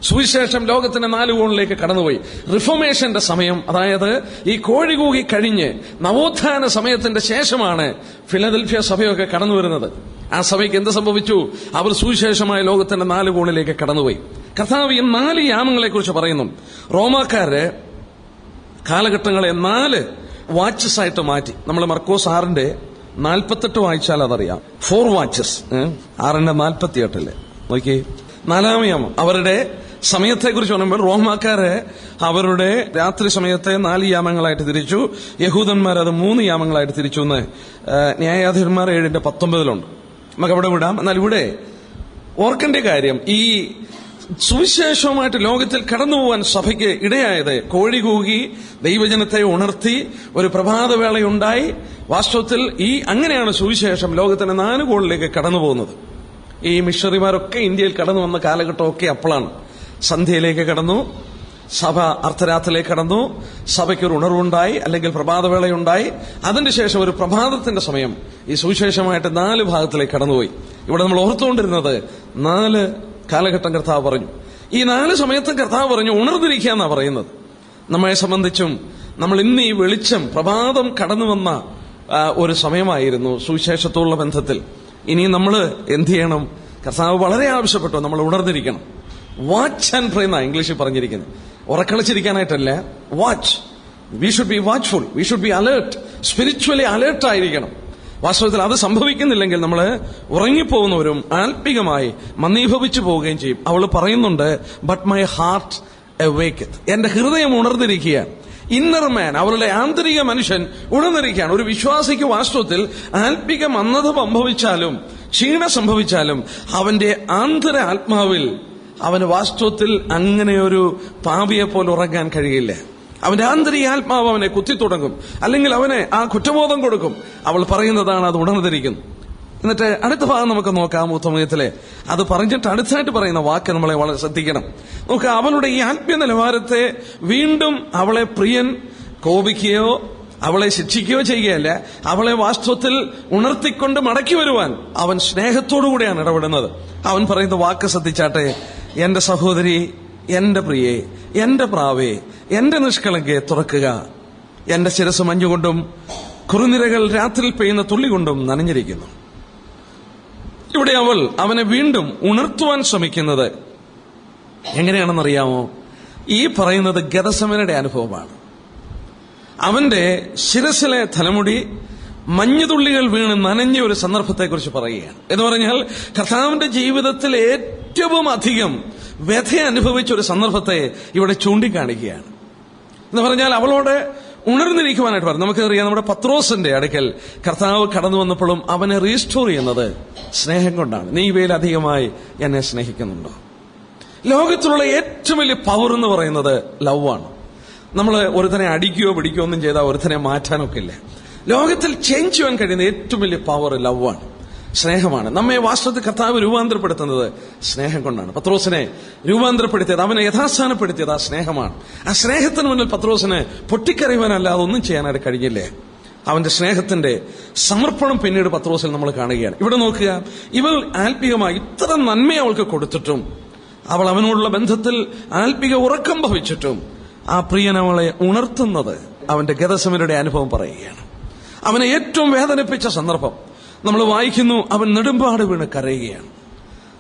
[SPEAKER 1] സുവിശേഷം ലോകത്തിന്റെ 4 കോണിലേക്ക് കടന്നുപോയി. റിഫോർമേഷന്റെ സമയം, അതായത് ഈ കോഴി കൂകി കഴിഞ്ഞ് നവോത്ഥാന സമയത്തിന്റെ ശേഷമാണ് ഫിലദൽഫിയ സഭയൊക്കെ കടന്നു വരുന്നത്. ആ സഭയ്ക്ക് എന്ത് സംഭവിച്ചു? അവർ സുവിശേഷമായ ലോകത്തിന്റെ 4 കോണിലേക്ക് കടന്നുപോയി. കർത്താവ് ഈ 4 യാമങ്ങളെ കുറിച്ച് പറയുന്നു. റോമാക്കാര് കാലഘട്ടങ്ങളെ 4 വാച്ചസ് ആയിട്ട് മാറ്റി. നമ്മൾ മർക്കോസ് 6-ന്റെ 48 വായിച്ചാൽ അതറിയാം. 4 വാച്ചസ്. 6-ന്റെ 48 നോക്കി. 4-ാം യാമം അവരുടെ സമയത്തെക്കുറിച്ച് പറയുമ്പോൾ റോമാക്കാര് അവരുടെ രാത്രി സമയത്തെ 4 യാമങ്ങളായിട്ട് തിരിച്ചു. യഹൂദന്മാർ അത് 3 യാമങ്ങളായിട്ട് തിരിച്ചു എന്ന് ന്യായാധിപന്മാർ 7-ന്റെ 19 നമുക്ക് അവിടെ വിടാം. എന്നാൽ ഇവിടെ ഓർക്കേണ്ട കാര്യം, ഈ സുവിശേഷവുമായിട്ട് ലോകത്തിൽ കടന്നുപോകാൻ സഭയ്ക്ക് ഇടയായത് കോഴി കൂകി ദൈവജനത്തെ ഉണർത്തി ഒരു പ്രഭാതവേളയുണ്ടായി. വാസ്തവത്തിൽ അങ്ങനെയാണ് സുവിശേഷം ലോകത്തിന്റെ 4 കോണിലേക്ക് കടന്നു പോകുന്നത്. ഈ മിഷണറിമാരൊക്കെ ഇന്ത്യയിൽ കടന്നു വന്ന കാലഘട്ടമൊക്കെ അപ്പോഴാണ്. സന്ധ്യയിലേക്ക് കടന്നു, സഭ അർദ്ധരാത്രിയിലേക്ക് കടന്നു, സഭയ്ക്കൊരു ഉണർവുണ്ടായി, അല്ലെങ്കിൽ പ്രഭാതവേളയുണ്ടായി. അതിന്റെ ശേഷം ഒരു പ്രഭാതത്തിന്റെ സമയം ഈ സുവിശേഷമായിട്ട് 4 ഭാഗത്തിലേക്ക് കടന്നുപോയി. ഇവിടെ നമ്മൾ ഓർത്തുകൊണ്ടിരുന്നത് 4 കാലഘട്ടം കർത്താവ് പറഞ്ഞു. ഈ 4 സമയത്തും കർത്താവ് പറഞ്ഞു ഉണർന്നിരിക്കുക എന്നാ പറയുന്നത്. നമ്മെ സംബന്ധിച്ചും നമ്മൾ ഇന്ന് ഈ വെളിച്ചം പ്രഭാതം കടന്നു വന്ന ഒരു സമയമായിരുന്നു സുവിശേഷത്തോടുള്ള ബന്ധത്തിൽ. ഇനി നമ്മൾ എന്ത് ചെയ്യണം? കർത്താവ് വളരെ ആവശ്യപ്പെട്ടു നമ്മൾ ഉണർന്നിരിക്കണം. വാച്ച് ആൻഡ് പ്രേ എന്നാ ഇംഗ്ലീഷിൽ പറഞ്ഞിരിക്കുന്നത്. ഉറക്കളിച്ചിരിക്കാനായിട്ടല്ല, watch. We should be watchful, we should be alert, spiritually alert ആയിരിക്കണം. വാസ്തവത്തിൽ അത് സംഭവിക്കുന്നില്ലെങ്കിൽ നമ്മൾ ഉറങ്ങിപ്പോകുന്നവരും ആത്മികമായി മന്ദീഭവിച്ചു പോവുകയും ചെയ്യും. അവൾ പറയുന്നുണ്ട്, ബട്ട് മൈ ഹാർട്ട് awaketh. എന്റെ ഹൃദയം ഉണർന്നിരിക്കുകയാണ്. ഇന്നർ മാൻ, അവരുടെ ആന്തരിക മനുഷ്യൻ ഉണർന്നിരിക്കുകയാണ്. ഒരു വിശ്വാസിക്ക് വാസ്തവത്തിൽ ആത്മിക മന്ദത സംഭവിച്ചാലും ക്ഷീണം സംഭവിച്ചാലും അവന്റെ ആന്തര ആത്മാവിൽ അവന് വാസ്തവത്തിൽ അങ്ങനെ ഒരു പാപിയെ പോലെ ഉറങ്ങാൻ കഴിയില്ല. അവന്റെ ആന്തരിക ആത്മാവ് അവനെ കുത്തിത്തുടങ്ങും, അല്ലെങ്കിൽ അവനെ ആ കുറ്റബോധം കൊടുക്കും. അവൾ പറയുന്നതാണ് അത് ഉണർന്നിരിക്കുന്നു. എന്നിട്ട് അടുത്ത ഭാഗം നമുക്ക് നോക്കാം. ഉത്തമയത്തിലെ അത് പറഞ്ഞിട്ട് അടുത്തായിട്ട് പറയുന്ന വാക്ക് നമ്മളെ വളരെ ശ്രദ്ധിക്കണം. നോക്കുക, അവളുടെ ഈ ആത്മീയ നിലവാരത്തെ വീണ്ടും അവളെ പ്രിയൻ കോപിക്കുകയോ അവളെ ശിക്ഷിക്കുകയോ ചെയ്യുകയല്ല, അവളെ വാസ്തവത്തിൽ ഉണർത്തിക്കൊണ്ട് മടക്കി വരുവാൻ അവൻ സ്നേഹത്തോടുകൂടിയാണ് ഇടപെടുന്നത്. അവൻ പറയുന്ന വാക്ക് ശ്രദ്ധിച്ചാട്ടെ. എന്റെ സഹോദരി, എന്റെ പ്രിയേ, എന്റെ പ്രാവേ, എന്റെ നിഷ്കളങ്കയെ തുറക്കുക. എന്റെ ശിരസ് മഞ്ഞുകൊണ്ടും കുറുനിരകൾ രാത്രിയിൽ പെയ്യുന്ന തുള്ളി കൊണ്ടും നനഞ്ഞിരിക്കുന്നു. ഇവിടെ അവൾ അവനെ വീണ്ടും ഉണർത്തുവാൻ ശ്രമിക്കുന്നത് എങ്ങനെയാണെന്നറിയാമോ? ഈ പറയുന്നത് ഗെത്സമനയുടെ അനുഭവമാണ്. അവന്റെ ശിരസിലെ തലമുടി മഞ്ഞുതുള്ളികൾ വീണ് നനഞ്ഞ ഒരു സന്ദർഭത്തെക്കുറിച്ച് പറയുകയാണ്. എന്ന് പറഞ്ഞാൽ കർത്താവിന്റെ ജീവിതത്തിൽ ഏറ്റവും അധികം വ്യഥ അനുഭവിച്ച ഒരു സന്ദർഭത്തെ ഇവിടെ ചൂണ്ടിക്കാണിക്കുകയാണ്. എന്ന് പറഞ്ഞാൽ അവളോട് ഉണർന്നിരിക്കുവാനായിട്ട് പറഞ്ഞു. നമുക്കറിയാം, നമ്മുടെ പത്രോസിന്റെ അടുക്കൽ കർത്താവ് കടന്നു വന്നപ്പോഴും അവനെ റീസ്റ്റോർ ചെയ്യുന്നത് സ്നേഹം കൊണ്ടാണ്. നീ ഇവയിലധികമായി എന്നെ സ്നേഹിക്കുന്നുണ്ടോ? ലോകത്തിലുള്ള ഏറ്റവും വലിയ പവർ എന്ന് പറയുന്നത് ലവാണ്. നമ്മൾ ഒരുത്തനെ അടിക്കുകയോ പിടിക്കുകയോ ഒന്നും ചെയ്താൽ ഒരുത്തനെ മാറ്റാനൊക്കെ ഇല്ല. ലോകത്തിൽ ചേഞ്ച് ചെയ്യാൻ കഴിയുന്ന ഏറ്റവും വലിയ പവർ ലവാണ്, സ്നേഹമാണ്. നമ്മെ വാസ്തവത്തിൽ കർത്താവ് രൂപാന്തരപ്പെടുത്തുന്നത് സ്നേഹം കൊണ്ടാണ്. പത്രോസിനെ രൂപാന്തരപ്പെടുത്തിയത്, അവനെ യഥാസ്ഥാനപ്പെടുത്തിയത് ആ സ്നേഹമാണ്. ആ സ്നേഹത്തിന് മുന്നിൽ പത്രോസിന് പൊട്ടിക്കറിയുവാനല്ലാതെ ഒന്നും ചെയ്യാനായിട്ട് കഴിഞ്ഞില്ലേ. അവന്റെ സ്നേഹത്തിന്റെ സമർപ്പണം പിന്നീട് പത്രോസിൽ നമ്മൾ കാണുകയാണ്. ഇവിടെ നോക്കുക, ഇവൾ ആത്മീയമായി ഇത്ര നന്മ അവൾക്ക് കൊടുത്തിട്ടും, അവൾ അവനോടുള്ള ബന്ധത്തിൽ ആത്മീയ ഉറക്കം ഭവിച്ചിട്ടും ആ പ്രിയൻ അവളെ ഉണർത്തുന്നത് അവന്റെ ഗെത്സമനയുടെ അനുഭവം പറയുകയാണ്. അവനെ ഏറ്റവും വേദനിപ്പിച്ച സന്ദർഭം നമ്മൾ വായിക്കുന്നു, അവൻ നെടുമ്പാട് വീണ് കരയുകയാണ്.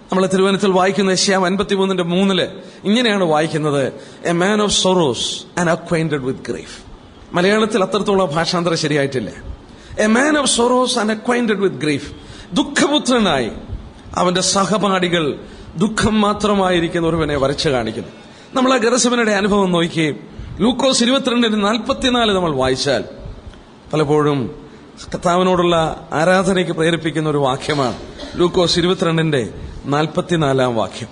[SPEAKER 1] നമ്മൾ തിരുവനന്തപുരത്തിൽ വായിക്കുന്ന യെശയ്യാവ് 53:3 ഇങ്ങനെയാണ് വായിക്കുന്നത്, a man of sorrows and acquainted with grief. മലയാളത്തിൽ അത്രത്തോളം ഭാഷാന്തരം ശരിയായിട്ടില്ല. A man of sorrows and acquainted with grief. ദുഃഖപുത്രനായി അവന്റെ സഹപാഠികൾ ദുഃഖം മാത്രമായിരിക്കുന്ന ഒരുവനെ വരച്ചു കാണിക്കുന്നു. നമ്മൾ ആ ഗെത്സമനയുടെ അനുഭവം നോക്കിയേ. ലൂക്കോസ് 22:44 നമ്മൾ വായിച്ചാൽ പലപ്പോഴും കർത്താവിനോടുള്ള ആരാധനയ്ക്ക് പ്രേരിപ്പിക്കുന്ന ഒരു വാക്യമാണ്. ലൂക്കോസ് 22:44 വാക്യം,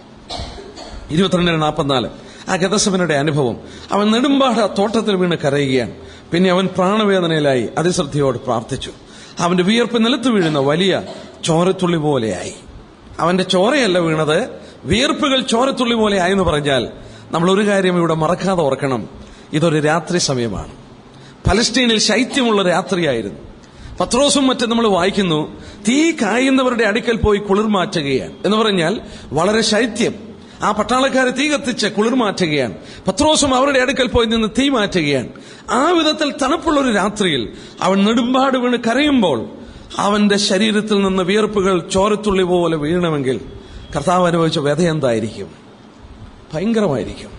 [SPEAKER 1] 22:44. ആ ഗെത്സമനയുടെ അനുഭവം. അവൻ നെടുമ്പാട് ആ തോട്ടത്തിൽ വീണ് കരയുകയാണ്. പിന്നെ അവൻ പ്രാണവേദനയിലായി അതിശ്രദ്ധയോട് പ്രാർത്ഥിച്ചു. അവന്റെ വിയർപ്പ് നിലത്ത് വീഴുന്ന വലിയ ചോരത്തുള്ളി പോലെയായി. അവന്റെ ചോരയല്ല വീണത്, വിയർപ്പുകൾ ചോരത്തുള്ളി പോലെ ആയെന്ന് പറഞ്ഞാൽ നമ്മൾ ഒരു കാര്യം ഇവിടെ മറക്കാതെ ഓർക്കണം. ഇതൊരു രാത്രി സമയമാണ്. പലസ്തീനിൽ ശൈത്യമുള്ള രാത്രിയായിരുന്നു. പത്രോസും മറ്റും നമ്മൾ വായിക്കുന്നു, തീ കായുന്നവരുടെ അടുക്കൽ പോയി കുളിർ മാറ്റുകയാണ്. എന്ന് പറഞ്ഞാൽ വളരെ ശൈത്യം. ആ പട്ടാളക്കാരെ തീ കത്തിച്ച് കുളിർ മാറ്റുകയാണ്. പത്രോസും അവരുടെ അടുക്കൽ പോയി നിന്ന് തീ മാറ്റുകയാണ്. ആ വിധത്തിൽ തണുപ്പുള്ളൊരു രാത്രിയിൽ അവൻ നെടുമ്പാട് വീണ് കരയുമ്പോൾ അവന്റെ ശരീരത്തിൽ നിന്ന് വിയർപ്പുകൾ ചോരത്തുള്ളി പോലെ വീഴണമെങ്കിൽ കർത്താവ് അനുഭവിച്ച വ്യഥ എന്തായിരിക്കും? ഭയങ്കരമായിരിക്കും.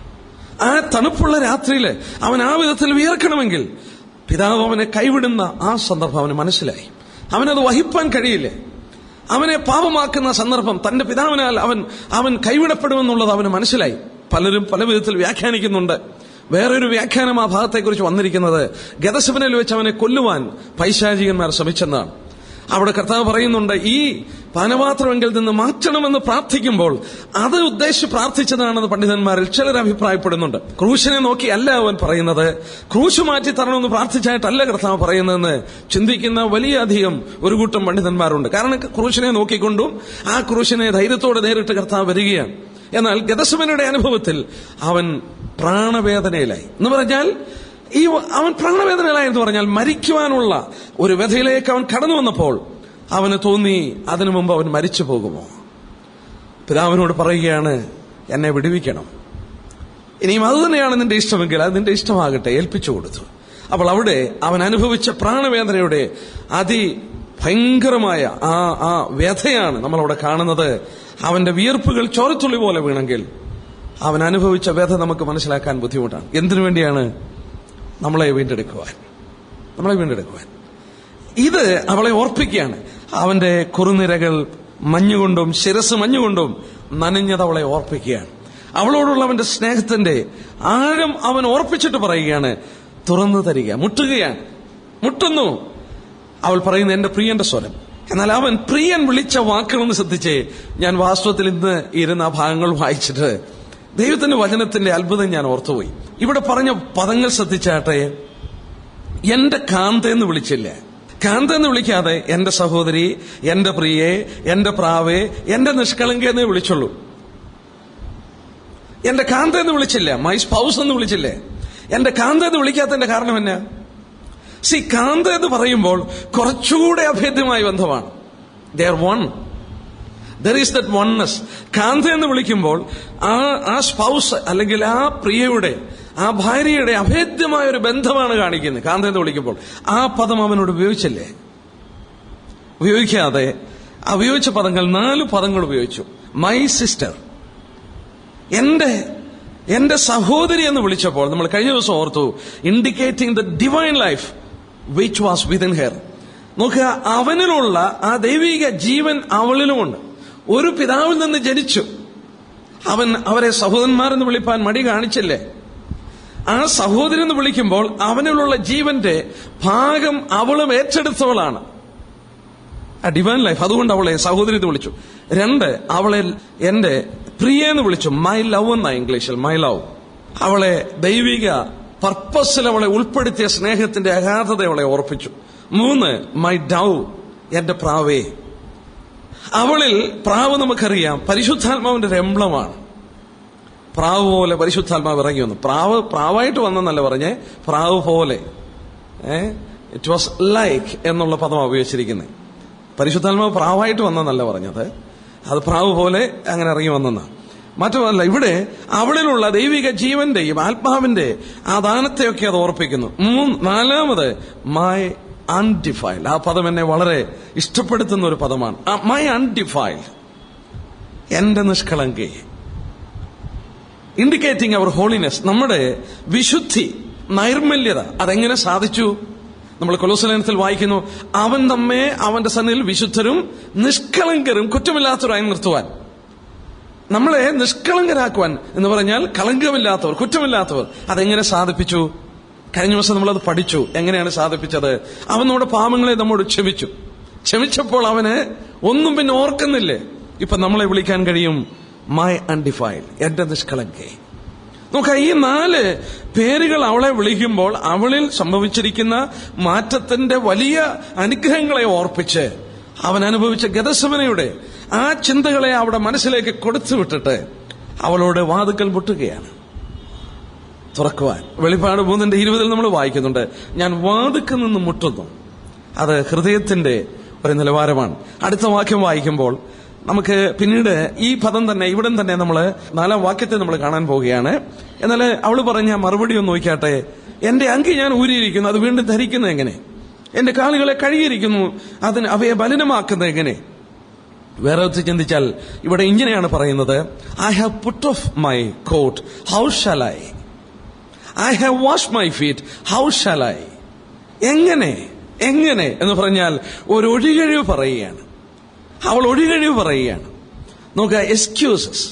[SPEAKER 1] ആ തണുപ്പുള്ള രാത്രിയിൽ അവൻ ആ വിധത്തിൽ വിയർക്കണമെങ്കിൽ പിതാവ് അവനെ കൈവിടുന്ന ആ സന്ദർഭം അവന് മനസ്സിലായി. അവനത് വഹിപ്പാൻ കഴിയില്ല. അവനെ പാപമാക്കുന്ന സന്ദർഭം തന്റെ പിതാവിനാൽ അവൻ കൈവിടപ്പെടുമെന്നുള്ളത് അവന് മനസ്സിലായി. പലരും പല വിധത്തിൽ വ്യാഖ്യാനിക്കുന്നുണ്ട്. വേറൊരു വ്യാഖ്യാനം ആ ഭാഗത്തെക്കുറിച്ച് വന്നിരിക്കുന്നത്, ഗെത്സമനയിൽ വെച്ച് അവനെ കൊല്ലുവാൻ പൈശാചികന്മാർ ശ്രമിച്ചെന്നാണ്. അവിടെ കർത്താവ് പറയുന്നുണ്ട്, ഈ പാനപാത്രമെങ്കിൽ നിന്ന് മാറ്റണമെന്ന് പ്രാർത്ഥിക്കുമ്പോൾ അത് ഉദ്ദേശിച്ച് പ്രാർത്ഥിച്ചതാണെന്ന് പണ്ഡിതന്മാരിൽ ചിലർ അഭിപ്രായപ്പെടുന്നുണ്ട്. ക്രൂശിനെ നോക്കി അല്ല അവൻ പറയുന്നത്, ക്രൂശ് മാറ്റി തരണമെന്ന് പ്രാർത്ഥിച്ചായിട്ടല്ല കർത്താവ് പറയുന്നതെന്ന് ചിന്തിക്കുന്ന വലിയധികം ഒരു കൂട്ടം പണ്ഡിതന്മാരുണ്ട്. കാരണം ക്രൂശിനെ നോക്കിക്കൊണ്ടും ആ ക്രൂശിനെ ധൈര്യത്തോടെ നേരിട്ട് കർത്താവ് വരികയാണ്. എന്നാൽ ഗെത്സമനയുടെ അനുഭവത്തിൽ അവൻ പ്രാണവേദനയിലായി. എന്ന് പറഞ്ഞാൽ അവൻ പ്രാണവേദനയിലായെന്ന് പറഞ്ഞാൽ മരിക്കുവാനുള്ള ഒരു വ്യഥയിലേക്ക് അവൻ കടന്നു വന്നപ്പോൾ അവന് തോന്നി അതിനു മുമ്പ് അവൻ മരിച്ചു പോകുമോ. പിതാവിനോട് പറയുകയാണ്, എന്നെ വിടുവിക്കണം. ഇനിയും അത് തന്നെയാണ് നിന്റെ ഇഷ്ടമെങ്കിൽ അത് നിന്റെ ഇഷ്ടമാകട്ടെ, ഏൽപ്പിച്ചു കൊടുത്തു. അപ്പോൾ അവിടെ അവൻ അനുഭവിച്ച പ്രാണവേദനയുടെ അതിഭയങ്കരമായ ആ വ്യഥയാണ് നമ്മളവിടെ കാണുന്നത്. അവന്റെ വിയർപ്പുകൾ ചോരത്തുള്ളി പോലെ വീണെങ്കിൽ അവൻ അനുഭവിച്ച വ്യഥ നമുക്ക് മനസ്സിലാക്കാൻ ബുദ്ധിമുട്ടാണ്. എന്തിനു വേണ്ടിയാണ്? നമ്മളെ വീണ്ടെടുക്കുവാൻ. ഇത് അവളെ ഓർപ്പിക്കുകയാണ്. അവന്റെ കുറുനിരകൾ മഞ്ഞുകൊണ്ടും ശിരസ് മഞ്ഞുകൊണ്ടും നനഞ്ഞത് അവളെ ഓർപ്പിക്കുകയാണ്. അവളോടുള്ള അവന്റെ സ്നേഹത്തിന്റെ ആഴം അവൻ ഓർപ്പിച്ചിട്ട് പറയുകയാണ്, തുറന്നു തരിക. മുട്ടുന്നു. അവൾ പറയുന്ന എന്റെ പ്രിയന്റെ സ്വരം. എന്നാൽ അവൻ പ്രിയൻ വിളിച്ച വാക്കുകളൊന്ന് ശ്രദ്ധിച്ചേ. ഞാൻ വാസ്തവത്തിൽ ഇന്ന് ഇരുന്ന ആ ഭാഗങ്ങൾ വായിച്ചിട്ട് ദൈവത്തിന്റെ വചനത്തിന്റെ അത്ഭുതം ഞാൻ ഓർത്തുപോയി. ഇവിടെ പറഞ്ഞ പദങ്ങൾ ശ്രദ്ധിച്ചാട്ടെ. എന്റെ കാന്തയെന്ന് വിളിച്ചില്ല. കാന്തയെന്ന് വിളിക്കാതെ എന്റെ സഹോദരി, എന്റെ പ്രിയെ, എന്റെ പ്രാവേ, എന്റെ നിഷ്കളങ്കയെന്നേ വിളിച്ചുള്ളൂ. എന്റെ കാന്തയെന്ന് വിളിച്ചില്ല. മൈ സ്പൗസ് എന്ന് വിളിച്ചില്ലേ. എന്റെ കാന്തയെന്ന് വിളിക്കാത്തതിന്റെ കാരണം എന്നാ? കാന്ത എന്ന് പറയുമ്പോൾ കുറച്ചുകൂടെ അഭേദ്യമായ ബന്ധമാണ്. They are one. There is that oneness. കാന്ത എന്ന് വിളിക്കുമ്പോൾ ആ സ്പൗസ് അല്ലെങ്കിൽ ആ പ്രിയയുടെ ആ ഭാര്യയുടെ അഭേദ്യമായ ഒരു ബന്ധമാണ് കാണിക്കുന്നത്. കാന്തയെന്ന് വിളിക്കുമ്പോൾ ആ പദം അവനോട് ഉപയോഗിച്ചില്ലേ? ഉപയോഗിക്കാതെ ഉപയോഗിച്ച പദങ്ങൾ 4 പദങ്ങൾ ഉപയോഗിച്ചു. മൈ സിസ്റ്റർ, എന്റെ സഹോദരി എന്ന് വിളിച്ചപ്പോൾ നമ്മൾ കഴിഞ്ഞ ദിവസം ഓർത്തു, indicating the divine life which was within her. നോക്കുക, അവനിലുള്ള ആ ദൈവിക ജീവൻ അവളിലുമുണ്ട്. ഒരു പിതാവിൽ നിന്ന് ജനിച്ചു. അവരെ സഹോദരന്മാരെന്ന് വിളിപ്പാൻ മടി കാണിച്ചില്ലേ? ആ സഹോദരി എന്ന് വിളിക്കുമ്പോൾ അവനിലുള്ള ജീവന്റെ ഭാഗം അവളും ഏറ്റെടുത്തവളാണ്, ആ ഡിവൈൻ ലൈഫ്. അതുകൊണ്ട് അവളെ സഹോദരി എന്ന് വിളിച്ചു. 2, അവളെ എന്റെ പ്രിയ എന്ന് വിളിച്ചു. മൈ ലവ് എന്നാ ഇംഗ്ലീഷിൽ, മൈ ലവ്. അവളെ ദൈവിക പർപ്പസിൽ അവളെ ഉൾപ്പെടുത്തിയ സ്നേഹത്തിന്റെ അഗാധത അവളെ ഓർപ്പിച്ചു. 3, മൈ ഡൗ, എന്റെ പ്രാവേ. അവളിൽ പ്രാവ് നമുക്കറിയാം പരിശുദ്ധാത്മാവിന്റെ ഒരു എംബ്ലമാണ്. പ്രാവ് പോലെ പരിശുദ്ധാത്മാവ് ഇറങ്ങി വന്നു. പ്രാവായിട്ട് വന്നെന്നല്ല പറഞ്ഞേ, പ്രാവ് പോലെ. ഇറ്റ് വാസ് ലൈക്ക് എന്നുള്ള പദം ഉപയോഗിച്ചിരിക്കുന്നത്. പരിശുദ്ധാത്മാവ് പ്രാവായിട്ട് വന്നെന്നല്ല പറഞ്ഞത്, അത് പ്രാവ് പോലെ അങ്ങനെ ഇറങ്ങി വന്നെന്നാണ്. മാത്രമല്ല, ഇവിടെ അവളിലുള്ള ദൈവിക ജീവന്റെയും ആത്മാവിന്റെ ആ ദാനത്തെയൊക്കെ അത് ഓർപ്പിക്കുന്നു. 4, മൈ അൺഡിഫൈൽഡ്. ആ പദം എന്നെ വളരെ ഇഷ്ടപ്പെടുത്തുന്ന ഒരു പദമാണ്. മൈ അൺഡിഫൈൽഡ്, എന്റെ നിഷ്കളങ്കേ. ഇൻഡിക്കേറ്റിംഗ് അവർ ഹോളിനെസ്, നമ്മുടെ വിശുദ്ധി, നൈർമല്യത. അതെങ്ങനെ സാധിച്ചു? നമ്മൾ കൊലോസ്യലേഖനത്തിൽ വായിക്കുന്നു, അവൻ നമ്മെ അവന്റെ സന്നിധിയിൽ വിശുദ്ധരും നിഷ്കളങ്കരും കുറ്റമില്ലാത്തവരായി നിർത്തുവാൻ. നമ്മളെ നിഷ്കളങ്കരാക്കുവാൻ എന്ന് പറഞ്ഞാൽ കളങ്കമില്ലാത്തവർ, കുറ്റമില്ലാത്തവർ. അതെങ്ങനെ സാധിപ്പിച്ചു? കഴിഞ്ഞ ദിവസം നമ്മളത് പഠിച്ചു. എങ്ങനെയാണ് സാധിപ്പിച്ചത്? അവൻ നമ്മുടെ പാപങ്ങളെ നമ്മോട് ക്ഷമിച്ചപ്പോൾ അവന് ഒന്നും പിന്നെ ഓർക്കുന്നില്ലേ? ഇപ്പൊ നമ്മളെ വിളിക്കാൻ കഴിയും മൈ അൺഡിഫൈൽഡ്, എന്റെ നിഷ്കളങ്കേ. നോക്ക, ഈ 4 പേരുകൾ അവളെ വിളിക്കുമ്പോൾ അവളിൽ സംഭവിച്ചിരിക്കുന്ന മാറ്റത്തിന്റെ വലിയ അനുഗ്രഹങ്ങളെ ഓർപ്പിച്ച് അവൻ അനുഭവിച്ച ഗതസമനയുടെ ആ ചിന്തകളെ അവിടെ മനസ്സിലേക്ക് കൊടുത്തു വിട്ടിട്ട് അവളോട് വാതിക്കൽ മുട്ടുകയാണ്, തുറക്കുവാൻ. വെളിപ്പാട് 3:20 നമ്മൾ വായിക്കുന്നുണ്ട്, ഞാൻ വാതിക്കൽ നിന്ന് മുട്ടുന്നു. അത് ഹൃദയത്തിന്റെ ഒരു നിലവാരമാണ്. അടുത്ത വാക്യം വായിക്കുമ്പോൾ നമുക്ക് പിന്നീട് ഈ പദം തന്നെ ഇവിടം തന്നെ നമ്മൾ 4-ാം വാക്യത്തെ നമ്മൾ കാണാൻ പോവുകയാണ്. എന്നാൽ അവള് പറഞ്ഞ മറുപടി ഒന്ന് നോക്കിയാട്ടെ. എന്റെ അങ്കി ഞാൻ ഊരിയിരിക്കുന്നു, അത് വീണ്ടും ധരിക്കുന്നത് എങ്ങനെ? എന്റെ കാലുകളെ കഴുകിയിരിക്കുന്നു, അവയെ മലിനമാക്കുന്നത് എങ്ങനെ? വേറെ വെച്ച് ചിന്തിച്ചാൽ ഇവിടെ ഇങ്ങനെയാണ് പറയുന്നത്, I have put off my coat, how shall I have wash my feet, how shall I. എങ്ങനെ എന്ന് പറഞ്ഞാൽ ഒരു ഒഴികഴിവ് പറയുകയാണ്. അവൾ ഒഴികഴിവ് പറയുകയാണ്. നോക്കുക, എക്സ്ക്യൂസസ്.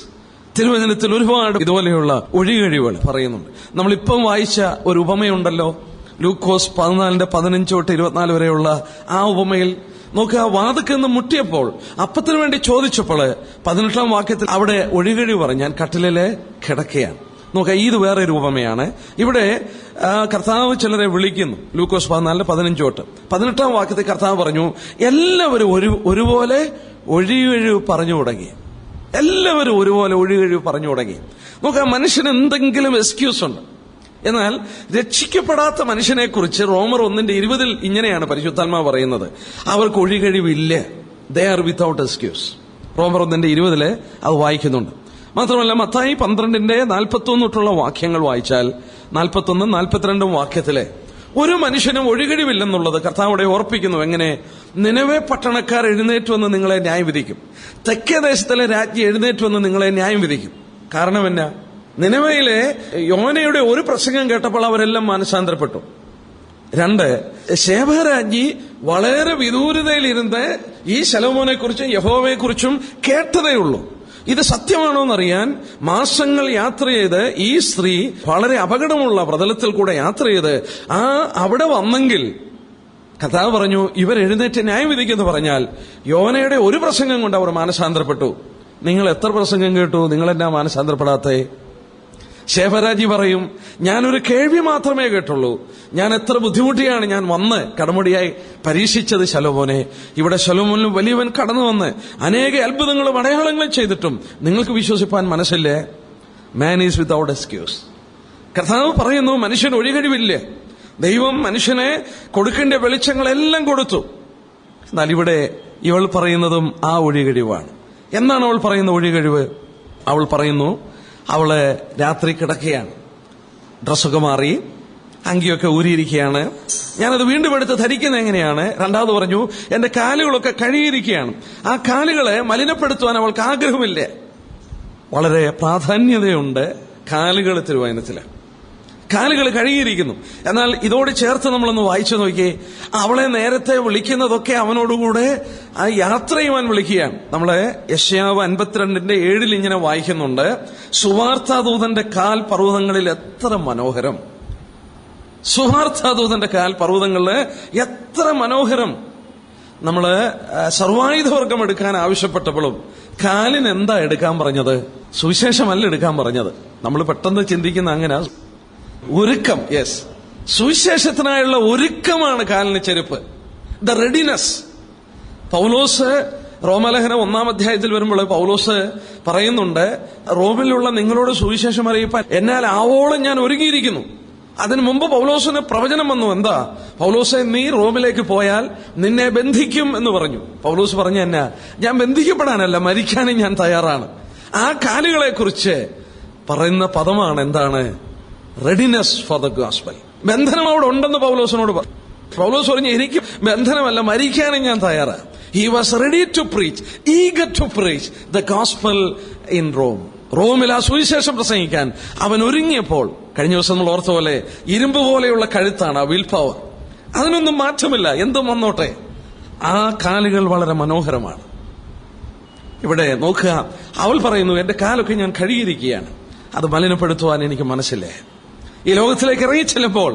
[SPEAKER 1] തിരുവചനത്തിൽ ഒരുപാട് ഇതുപോലെയുള്ള ഒഴികഴിവുകൾ പറയുന്നുണ്ട്. നമ്മളിപ്പം വായിച്ച ഒരു ഉപമയുണ്ടല്ലോ, ലൂക്കോസ് 14:15-24 വരെയുള്ള ആ ഉപമയിൽ നോക്കുക, വാതിക്കെന്ന് മുട്ടിയപ്പോൾ അപ്പത്തിന് വേണ്ടി ചോദിച്ചപ്പോൾ 18-ാം വാക്യത്തിൽ അവിടെ ഒഴികഴിവ് പറഞ്ഞു, ഞാൻ കട്ടിലില് കിടക്കുകയാണ്. നോക്കുക, ഇത് വേറെ ഒരു ഉപമയാണ്. ഇവിടെ കർത്താവ് ചിലരെ വിളിക്കുന്നു. ലൂക്കോസ് 14:15 18-ാം വാക്യത്തിൽ കർത്താവ് പറഞ്ഞു, എല്ലാവരും ഒരുപോലെ ഒഴികഴിവ് പറഞ്ഞു തുടങ്ങി. എല്ലാവരും ഒരുപോലെ ഒഴികഴിവ് പറഞ്ഞു തുടങ്ങി. നോക്കുക, മനുഷ്യന് എന്തെങ്കിലും എക്സ്ക്യൂസ് ഉണ്ട്. എന്നാൽ രക്ഷിക്കപ്പെടാത്ത മനുഷ്യനെ കുറിച്ച് റോമർ 1:20 ഇങ്ങനെയാണ് പരിശുദ്ധാത്മാവ് പറയുന്നത്, അവർക്ക് ഒഴികഴിവില്ല. They are without excuse. റോമർ 1:20 അത് വായിക്കുന്നുണ്ട്. മാത്രമല്ല, മത്തായി 12:41 വാക്യങ്ങൾ വായിച്ചാൽ 41, 42 വാക്യത്തിലെ ഒരു മനുഷ്യനും ഒഴികഴിവില്ലെന്നുള്ളത് കർത്താവിടെ ഓർപ്പിക്കുന്നു. എങ്ങനെ? നിനവെ പട്ടണക്കാർ എഴുന്നേറ്റുവെന്ന് നിങ്ങളെ ന്യായം വിധിക്കും, തെക്കേ ദേശത്തിലെ രാജ്ഞി എഴുന്നേറ്റുവെന്ന് നിങ്ങളെ ന്യായം വിധിക്കും. കാരണം എന്നാ? നിനവയിലെ യോനയുടെ ഒരു പ്രസംഗം കേട്ടപ്പോൾ അവരെല്ലാം മാനസാന്തരപ്പെട്ടു. 2, ശേബരാജ്ഞി വളരെ വിദൂരതയിലിരുന്ന് ഈ ശലോമോനെ കുറിച്ചും യഹോവയെ കുറിച്ചും കേട്ടതേയുള്ളൂ. ഇത് സത്യമാണോ എന്നറിയാൻ മാസങ്ങൾ യാത്ര ചെയ്ത് ഈ സ്ത്രീ വളരെ അപകടമുള്ള പ്രതലത്തിൽ കൂടെ യാത്ര ചെയ്ത് അവിടെ വന്നെങ്കിൽ കർത്താവ് പറഞ്ഞു, ഇവർ എഴുന്നേറ്റ് ന്യായം വിധിക്കുമെന്ന് പറഞ്ഞാൽ യോനയുടെ ഒരു പ്രസംഗം കൊണ്ട് അവർ മാനസാന്തരപ്പെട്ടു. നിങ്ങൾ എത്ര പ്രസംഗം കേട്ടു, നിങ്ങളെന്നാ മാനസാന്തരപ്പെടാത്തേ? ശേഫരാജി പറയും, ഞാനൊരു കേൾവി മാത്രമേ കേട്ടുള്ളൂ, ഞാൻ എത്ര ബുദ്ധിമുട്ടിയാണ് ഞാൻ വന്ന് കടമുടിയായി പരീക്ഷിച്ചത് ശലോമോനെ. ഇവിടെ ശലോമോനിലും വലിയവൻ കടന്നു വന്ന് അനേക അത്ഭുതങ്ങളും അടയാളങ്ങളും ചെയ്തിട്ടും നിങ്ങൾക്ക് വിശ്വസിപ്പാൻ മനസ്സില്ലേ? Man is without excuse. കർത്താവ് പറയുന്നു, മനുഷ്യൻ ഒഴികഴിവില്ല. ദൈവം മനുഷ്യനെ കൊടുക്കേണ്ട വെളിച്ചങ്ങളെല്ലാം കൊടുത്തു. എന്നാൽ ഇവിടെ ഇവൾ പറയുന്നതും ആ ഒഴികഴിവാണ്. എന്താണ് അവൾ പറയുന്ന ഒഴികഴിവ്? അവൾ പറയുന്നു, അവള് രാത്രി കിടക്കുകയാണ്. ഡ്രസ്സൊക്കെ മാറി, അങ്കിയൊക്കെ ഊരിയിരിക്കുകയാണ്. ഞാനത് വീണ്ടും എടുത്ത് ധരിക്കുന്നത് എങ്ങനെയാണ്? രണ്ടാമത് പറഞ്ഞു, എന്റെ കാലുകളൊക്കെ കഴുകിയിരിക്കുകയാണ്. ആ കാലുകളെ മലിനപ്പെടുത്തുവാൻ അവൾക്ക് ആഗ്രഹമില്ല. വളരെ പ്രാധാന്യതയുണ്ട് കാലുകൾ തിരുവചനത്തില്. കാലുകൾ കഴുകിയിരിക്കുന്നു. എന്നാൽ ഇതോട് ചേർത്ത് നമ്മളൊന്ന് വായിച്ചു നോക്കിയേ. അവളെ നേരത്തെ വിളിക്കുന്നതൊക്കെ അവനോടുകൂടെ ആ യാത്ര ചെയ്യുവാൻ വിളിക്കുകയാണ്. നമ്മള് യെശയ്യാവ് 52:7 ഇങ്ങനെ വായിക്കുന്നുണ്ട്, സുവാർത്താദൂതന്റെ കാൽ പർവ്വതങ്ങളിൽ എത്ര മനോഹരം. സുവാർത്താദൂതന്റെ കാൽ പർവ്വതങ്ങളില് എത്ര മനോഹരം. നമ്മള് സർവായുധവർഗം എടുക്കാൻ ആവശ്യപ്പെട്ടപ്പോഴും കാലിന് എന്താ എടുക്കാൻ പറഞ്ഞത്? സുവിശേഷമല്ല എടുക്കാൻ പറഞ്ഞത്. നമ്മൾ പെട്ടെന്ന് ചിന്തിക്കുന്ന അങ്ങനെ ഒരുക്കം. യെസ്, സുവിശേഷത്തിനായുള്ള ഒരുക്കമാണ് കാലിന് ചെരുപ്പ്. The readiness. പൗലോസ് റോമലേഖനം 1-ാം അധ്യായത്തിൽ വരുമ്പോൾ പൗലോസ് പറയുന്നുണ്ട്, റോമിലുള്ള നിങ്ങളോട് സുവിശേഷം അറിയിപ്പാൻ എന്നാൽ ആവോളം ഞാൻ ഒരുങ്ങിയിരിക്കുന്നു. അതിനു മുമ്പ് പൗലോസിന് പ്രവചനം വന്നു. എന്താ? പൗലോസെ, നീ റോമിലേക്ക് പോയാൽ നിന്നെ ബന്ധിക്കും എന്ന് പറഞ്ഞു. പൗലോസ് പറഞ്ഞു, എന്നാ? ഞാൻ ബന്ധിക്കപ്പെടാനല്ല, മരിക്കാനും ഞാൻ തയ്യാറാണ്. ആ കാലുകളെ കുറിച്ച് പറയുന്ന പദമാണ് എന്താണ്? Readiness for the gospel. ബന്ധനം അവിടെ ഉണ്ടെന്ന് പൗലോസിനോട് പറഞ്ഞു. പൗലോസ് പറഞ്ഞു, എനിക്ക് ബന്ധനമല്ല, മരിക്കാനും ഞാൻ തയ്യാറാണ്. He was ready to preach, eager to preach the gospel in Rome. റോമിൽ ആ സുവിശേഷം പ്രസംഗിക്കാൻ അവൻ ഒരുങ്ങിയപ്പോൾ, കഴിഞ്ഞ ദിവസം നമ്മൾ ഓർത്ത പോലെ ഇരുമ്പ് പോലെയുള്ള കഴുത്താണ് ആ വിൽ പവർ. അതിനൊന്നും മാറ്റമില്ല, എന്തും വന്നോട്ടെ. ആ കാലുകൾ വളരെ മനോഹരമാണ്. ഇവിടെ നോക്കുക, അവൾ പറയുന്നു, എന്റെ കാലൊക്കെ ഞാൻ കഴുകിയിരിക്കുകയാണ്, അത് മലിനപ്പെടുത്തുവാൻ എനിക്ക് മനസ്സില്ലേ. ഈ ലോകത്തിലേക്ക് ഇറങ്ങിച്ചെല്ലുമ്പോൾ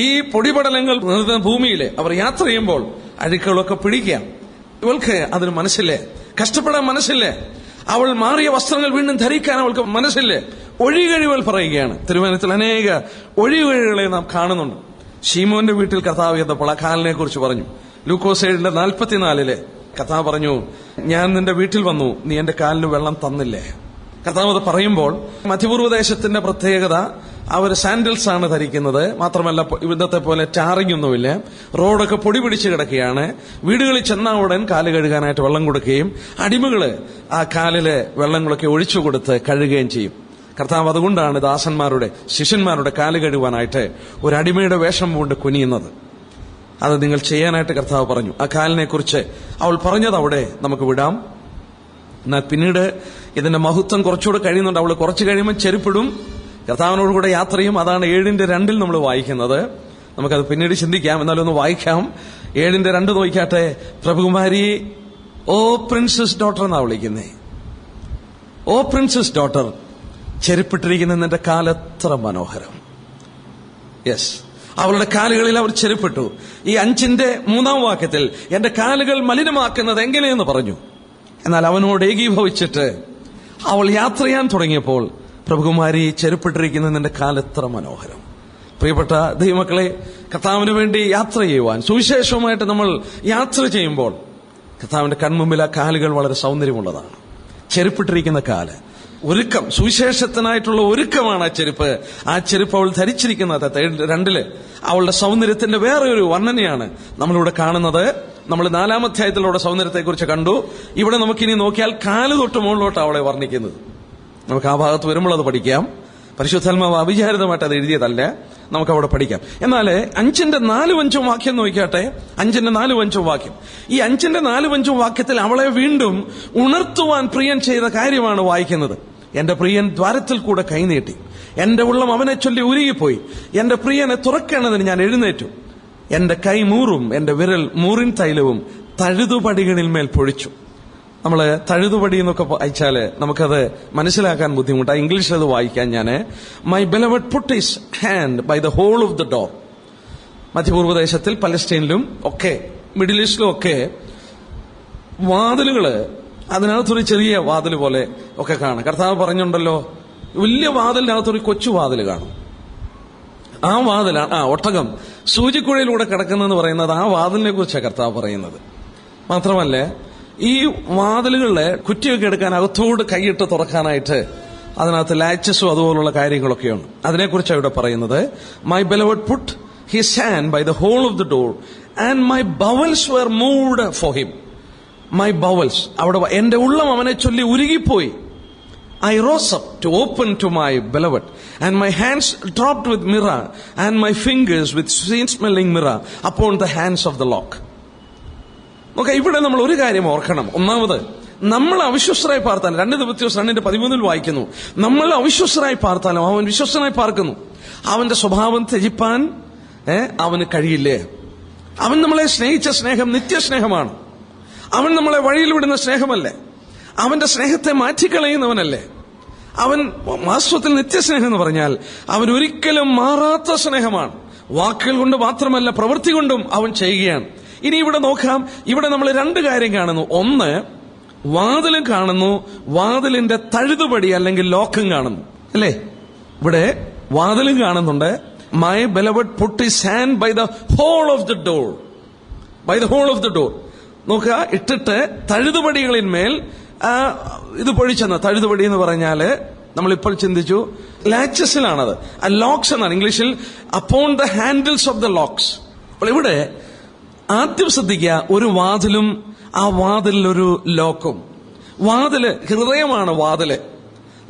[SPEAKER 1] ഈ പൊടിപടലങ്ങൾ നിറഞ്ഞ ഭൂമിയിലെ അവർ യാത്ര ചെയ്യുമ്പോൾ അഴുക്കുകളൊക്കെ പിടിക്കാം. ഇവൾക്ക് അതിന് മനസ്സില്ലേ, കഷ്ടപ്പെടാൻ മനസ്സില്ലേ, അവൾ മാറിയ വസ്ത്രങ്ങൾ വീണ്ടും ധരിക്കാൻ അവൾക്ക് മനസ്സില്ലേ. ഒഴികഴിവുകൾ പറയുകയാണ്. തിരുവചനത്തിൽ അനേക ഒഴികഴിവുകളെ നാം കാണുന്നുണ്ട്. ശീമോന്റെ വീട്ടിൽ കർത്താവ് എത്തപ്പോൾ ആ കാലിനെ കുറിച്ച് പറഞ്ഞു. ലൂക്കോസ് 7:44 കർത്താവ് പറഞ്ഞു, ഞാൻ നിന്റെ വീട്ടിൽ വന്നു, നീ എന്റെ കാലിന് വെള്ളം തന്നില്ലേ. കർത്താവ് അത് പറയുമ്പോൾ മധ്യപൂർവ്വദേശത്തിന്റെ പ്രത്യേകത, അവർ സാൻഡൽസ് ആണ് ധരിക്കുന്നത്. മാത്രമല്ല ഇവിടത്തെ പോലെ ടാറിംഗ് ഒന്നുമില്ല. റോഡൊക്കെ പൊടി പിടിച്ച് കിടക്കുകയാണ്. വീടുകളിൽ ചെന്ന ഉടൻ കാല് കഴുകാനായിട്ട് വെള്ളം കൊടുക്കുകയും അടിമകള് ആ കാലില് വെള്ളങ്ങളൊക്കെ ഒഴിച്ചു കൊടുത്ത് കഴുകുകയും ചെയ്യും. കർത്താവ് അതുകൊണ്ടാണ് ദാസന്മാരുടെ ശിഷ്യന്മാരുടെ കാല് കഴുകുവാനായിട്ട് ഒരു അടിമയുടെ വേഷം കൊണ്ട് കുനിയുന്നത്. അത് നിങ്ങൾ ചെയ്യാനായിട്ട് കർത്താവ് പറഞ്ഞു. ആ കാലിനെ കുറിച്ച് അവൾ പറഞ്ഞത് അവിടെ നമുക്ക് വിടാം. എന്നാൽ പിന്നീട് ഇതിന്റെ മഹത്വം കുറച്ചുകൂടെ കഴിയുന്നുണ്ട്. അവൾ കുറച്ച് കഴിയുമ്പോൾ ചെരുപ്പിടും, കർത്താവിനോട് കൂടെ യാത്ര ചെയ്യും. അതാണ് 7:2 നമ്മൾ വായിക്കുന്നത്. നമുക്കത് പിന്നീട് ചിന്തിക്കാം. എന്നാലും ഒന്ന് വായിക്കാം. 7:2 നോക്കിയാട്ടെ. പ്രഭുകുമാരി, ഓ പ്രിൻസസ് ഡോട്ടർ എന്നാ വിളിക്കുന്നേ. ഓ പ്രിൻസസ് ഡോട്ടർ, ചെരുപ്പിട്ടിരിക്കുന്ന നിന്റെ കാലെത്ര മനോഹരം. യെസ്, അവളുടെ കാലുകളിൽ അവർ ചെരുപ്പിട്ടു. ഈ 5:3 വാക്യത്തിൽ എന്റെ കാലുകൾ മലിനമാക്കുന്നത് എങ്ങനെയെന്ന് പറഞ്ഞു. എന്നാൽ അവനോട് ഏകീഭവിച്ചിട്ട് അവൾ യാത്ര ചെയ്യാൻ തുടങ്ങിയപ്പോൾ, പ്രഭുകുമാരി, ചെരുപ്പിട്ടിരിക്കുന്ന നിന്റെ കാലെത്ര മനോഹരം. പ്രിയപ്പെട്ട ദൈവമക്കളെ, കർത്താവിന് വേണ്ടി യാത്ര ചെയ്യുവാൻ, സുവിശേഷവുമായിട്ട് നമ്മൾ യാത്ര ചെയ്യുമ്പോൾ കർത്താവിന്റെ കൺമുമ്പിൽ ആ കാലുകൾ വളരെ സൗന്ദര്യമുള്ളതാണ്. ചെരുപ്പിട്ടിരിക്കുന്ന കാല്, ഒരുക്കം, സുവിശേഷത്തിനായിട്ടുള്ള ഒരുക്കമാണ് ആ ചെരുപ്പ്. ആ ചെരുപ്പ് അവൾ ധരിച്ചിരിക്കുന്നത് 2 അവളുടെ സൗന്ദര്യത്തിന്റെ വേറെ ഒരു വർണ്ണനയാണ് നമ്മളിവിടെ കാണുന്നത്. നമ്മൾ 4-ാം അധ്യായത്തിലൂടെ സൗന്ദര്യത്തെക്കുറിച്ച് കണ്ടു. ഇവിടെ നമുക്കിനി നോക്കിയാൽ കാല് തൊട്ട് മുകളിലോട്ട് അവളെ വർണ്ണിക്കുന്നത്. നമുക്ക് ആ ഭാഗത്ത് വരുമ്പോൾ അത് പഠിക്കാം. പരിശുദ്ധാത്മാവ് അവിചാരിതമായിട്ട് അത് എഴുതിയതല്ല, നമുക്കവിടെ പഠിക്കാം. എന്നാൽ 5:4-5 വാക്യം നോക്കിയാട്ടെ. 5:4-5 വാക്യം. ഈ 5:4-5 വാക്യത്തിൽ അവളെ വീണ്ടും ഉണർത്തുവാൻ പ്രിയൻ ചെയ്ത കാര്യമാണ് വായിക്കുന്നത്. എന്റെ പ്രിയൻ ദ്വാരത്തിൽ കൂടെ കൈനീട്ടി, എന്റെ ഉള്ളം അവനെ ചൊല്ലി ഉരുകിപ്പോയി. എന്റെ പ്രിയനെ തുറക്കേണ്ടതിന് ഞാൻ എഴുന്നേറ്റു. എന്റെ കൈ മൂറും, എന്റെ വിരൽ മൂറിൻ തൈലവും തഴുതുപടികളിന്മേൽ പൊഴിച്ചു. നമ്മള് തഴുതുപടി എന്നൊക്കെ വായിച്ചാല് നമുക്കത് മനസ്സിലാക്കാൻ ബുദ്ധിമുട്ടാണ്. ഇംഗ്ലീഷിൽ അത് വായിക്കാൻ ഞാൻ, my beloved put his hand by the hole of the door. മധ്യപൂർവ്വദേശത്തിൽ പലസ്തീനിലും ഒക്കെ മിഡിൽ ഈസ്റ്റിലും ഒക്കെ വാതിലുകള്, അതിനകത്തൊരു ചെറിയ വാതിൽ പോലെ ഒക്കെ കാണാം. കർത്താവ് പറഞ്ഞുണ്ടല്ലോ, വലിയ വാതിലിനകത്തൊരു കൊച്ചു വാതിൽ കാണും. ആ വാതിലാണ് ഒട്ടകം സൂചിക്കുഴയിലൂടെ കിടക്കുന്നതെന്ന് പറയുന്നത്. ആ വാതിലിനെ കുറിച്ചാണ് കർത്താവ് പറയുന്നത്. മാത്രമല്ല, ഈ വാതിലുകളിലെ കുറ്റിയൊക്കെ എടുക്കാൻ അകത്തോട് കൈയിട്ട് തുറക്കാനായിട്ട് അതിനകത്ത് ലാച്ചസും അതുപോലുള്ള കാര്യങ്ങളൊക്കെയുണ്ട്. അതിനെക്കുറിച്ചാണ് ഇവിടെ പറയുന്നത്. My beloved put his hand by the hole of the door and my bowels were moved for him. My bowels, അവിടെ എന്റെ ഉള്ളം അവനെ ചൊല്ലി ഉരുകിപ്പോയി. I rose up to open to my beloved, and my hands dropped with myrrh, and my fingers with sweet-smelling myrrh upon the hands of the lock. Okay, ഇവിടെ നമ്മൾ ഒരു കാര്യം ഓർക്കണം. ഒന്നാമത്, നമ്മൾ അവിശ്വസ്തരായി പാർത്താലും, 2 തിമോഥെയോസ് 2:13 വായിക്കുന്നു, നമ്മൾ അവിശ്വസ്തരായി പാർത്താലും അവൻ വിശ്വസ്തനായി പാർക്കുന്നു. അവന്റെ സ്വഭാവം ത്യജിപ്പാൻ അവന് കഴിയില്ലേ? അവൻ നമ്മളെ സ്നേഹിച്ച സ്നേഹം നിത്യസ്നേഹമാണ്. അവൻ നമ്മളെ വഴിയിൽ വിടുന്ന സ്നേഹമല്ലേ? അവന്റെ സ്നേഹത്തെ മാറ്റിക്കളയുന്നവനല്ലേ? അവൻ വാസ്തവത്തിൽ നിത്യസ്നേഹം എന്ന് പറഞ്ഞാൽ അവൻ ഒരിക്കലും മാറാത്ത സ്നേഹമാണ്. വാക്കുകൾ കൊണ്ട് മാത്രമല്ല, പ്രവൃത്തി കൊണ്ടും അവൻ ചെയ്യുകയാണ്. ഇനി ഇവിടെ നോക്കാം. ഇവിടെ നമ്മൾ 2 കാര്യം കാണുന്നു. ഒന്ന്, വാതിലും കാണുന്നു, വാതിലിന്റെ തഴുതുപടി അല്ലെങ്കിൽ ലോക്കും കാണുന്നു, അല്ലേ? ഇവിടെ വാതിലും കാണുന്നുണ്ട്. My beloved put his hand by the hole of the door. By the hole of the door. നോക്കുക, ഇട്ടിട്ട് തഴുതുപടികളിന്മേൽ ഇത് പൊഴിച്ചെന്ന്. തഴുതുപടി എന്ന് പറഞ്ഞാല് നമ്മളിപ്പോൾ ചിന്തിച്ചു ലാച്ചസിലാണത്. ലോക്സ് എന്നാണ് ഇംഗ്ലീഷിൽ. Upon the handles of the locks. അപ്പോൾ ഇവിടെ ആദ്യം ശ്രദ്ധിക്കുക, ഒരു വാതിലും ആ വാതിലൊരു ലോക്കും. വാതില് ഹൃദയമാണ്. വാതില്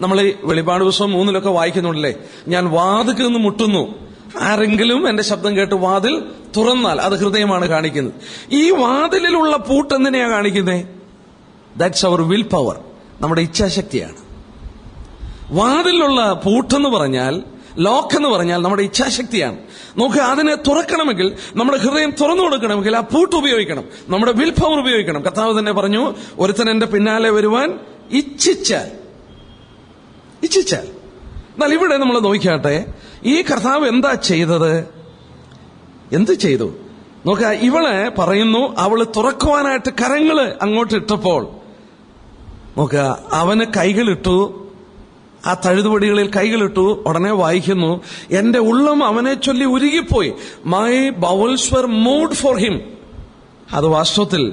[SPEAKER 1] നമ്മൾ ഈ വെളിപ്പാട് പുസ്തകം 3 വായിക്കുന്നുണ്ടല്ലേ, ഞാൻ വാതിൽക്കൽ നിന്ന് മുട്ടുന്നു, ആരെങ്കിലും എന്റെ ശബ്ദം കേട്ട് വാതിൽ തുറന്നാൽ, അത് ഹൃദയമാണ് കാണിക്കുന്നത്. ഈ വാതിലിലുള്ള പൂട്ട് എന്തിനെയാ കാണിക്കുന്നത്? ദാറ്റ്സ് അവർ വിൽ പവർ, നമ്മുടെ ഇച്ഛാശക്തിയാണ്. വാതിലുള്ള പൂട്ടെന്ന് പറഞ്ഞാൽ, ലോക്ക് എന്ന് പറഞ്ഞാൽ നമ്മുടെ ഇച്ഛാശക്തിയാണ്. നോക്കുക, അതിനെ തുറക്കണമെങ്കിൽ, നമ്മുടെ ഹൃദയം തുറന്നു കൊടുക്കണമെങ്കിൽ ആ പൂട്ട് ഉപയോഗിക്കണം, നമ്മുടെ വിൽ പവർ ഉപയോഗിക്കണം. കർത്താവ് തന്നെ പറഞ്ഞു, ഒരുത്തൻ എന്റെ പിന്നാലെ വരുവാൻ ഇച്ഛിച്ചാൽ. എന്നാൽ ഇവിടെ നമ്മൾ നോക്കിയാട്ടെ, ഈ കർത്താവ് എന്താ ചെയ്തത്? എന്ത് ചെയ്തു? നോക്കുക, ഇവളെ പറയുന്നു, അവള് തുറക്കുവാനായിട്ട് കരങ്ങള് അങ്ങോട്ട് ഇട്ടപ്പോൾ നോക്കുക, അവന് കൈകളിട്ടു, ആ തഴുതുപടികളിൽ കൈകളിട്ടു. ഉടനെ വായിക്കുന്നു, എന്റെ ഉള്ളം അവനെ ചൊല്ലി ഉരുകിപ്പോയി. My bowels were moved for him. അത് വാസ്തവത്തിൽ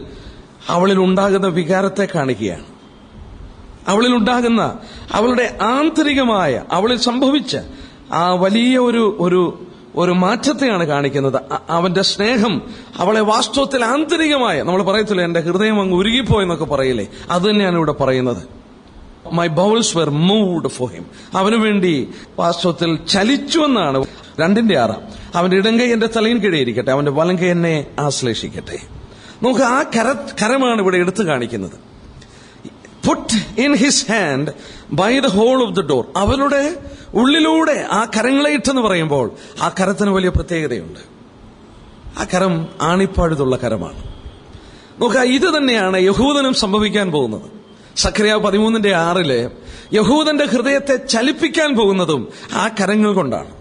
[SPEAKER 1] അവളിൽ ഉണ്ടാകുന്ന വികാരത്തെ കാണിക്കുകയാണ്. അവളിൽ ഉണ്ടാകുന്ന, അവളുടെ ആന്തരികമായ, അവളിൽ സംഭവിച്ച ആ വലിയ ഒരു മാറ്റത്തെയാണ് കാണിക്കുന്നത്. അവന്റെ സ്നേഹം അവളെ വാസ്തവത്തിൽ ആന്തരികമായ, നമ്മൾ പറയത്തില്ല എന്റെ ഹൃദയം അങ്ങ് ഉരുകിപ്പോയെന്നൊക്കെ പറയില്ലേ, അത് തന്നെയാണ് ഇവിടെ പറയുന്നത്. My bowels were moved for him. അവന് വേണ്ടി വാസ്തവത്തിൽ ചലിച്ചു എന്നാണ്. 2:6. അവന്റെ ഇടങ്കൈ എന്റെ തലയിൽ കീഴിയിരിക്കട്ടെ, അവന്റെ വലങ്കൈ എന്നെ ആശ്ലേഷിക്കട്ടെ. നമുക്ക് ആ കരമാണ് ഇവിടെ എടുത്തു കാണിക്കുന്നത്. Put in his hand by the hole of the door. അവരുടെ ഉള്ളിലൂടെ ആ കരങ്ങളെ ഇട്ടെന്ന് പറയുമ്പോൾ ആ കരത്തിന് വലിയ പ്രത്യേകതയുണ്ട്. ആ കരം ആണിപ്പാഴുതുള്ള കരമാണ്. നോക്കുക, ഇത് തന്നെയാണ് യഹൂദനും സംഭവിക്കാൻ പോകുന്നത്. സഖറിയാവ് 13:6 യഹൂദന്റെ ഹൃദയത്തെ ചലിപ്പിക്കാൻ പോകുന്നതും ആ കരങ്ങൾ കൊണ്ടാണ്.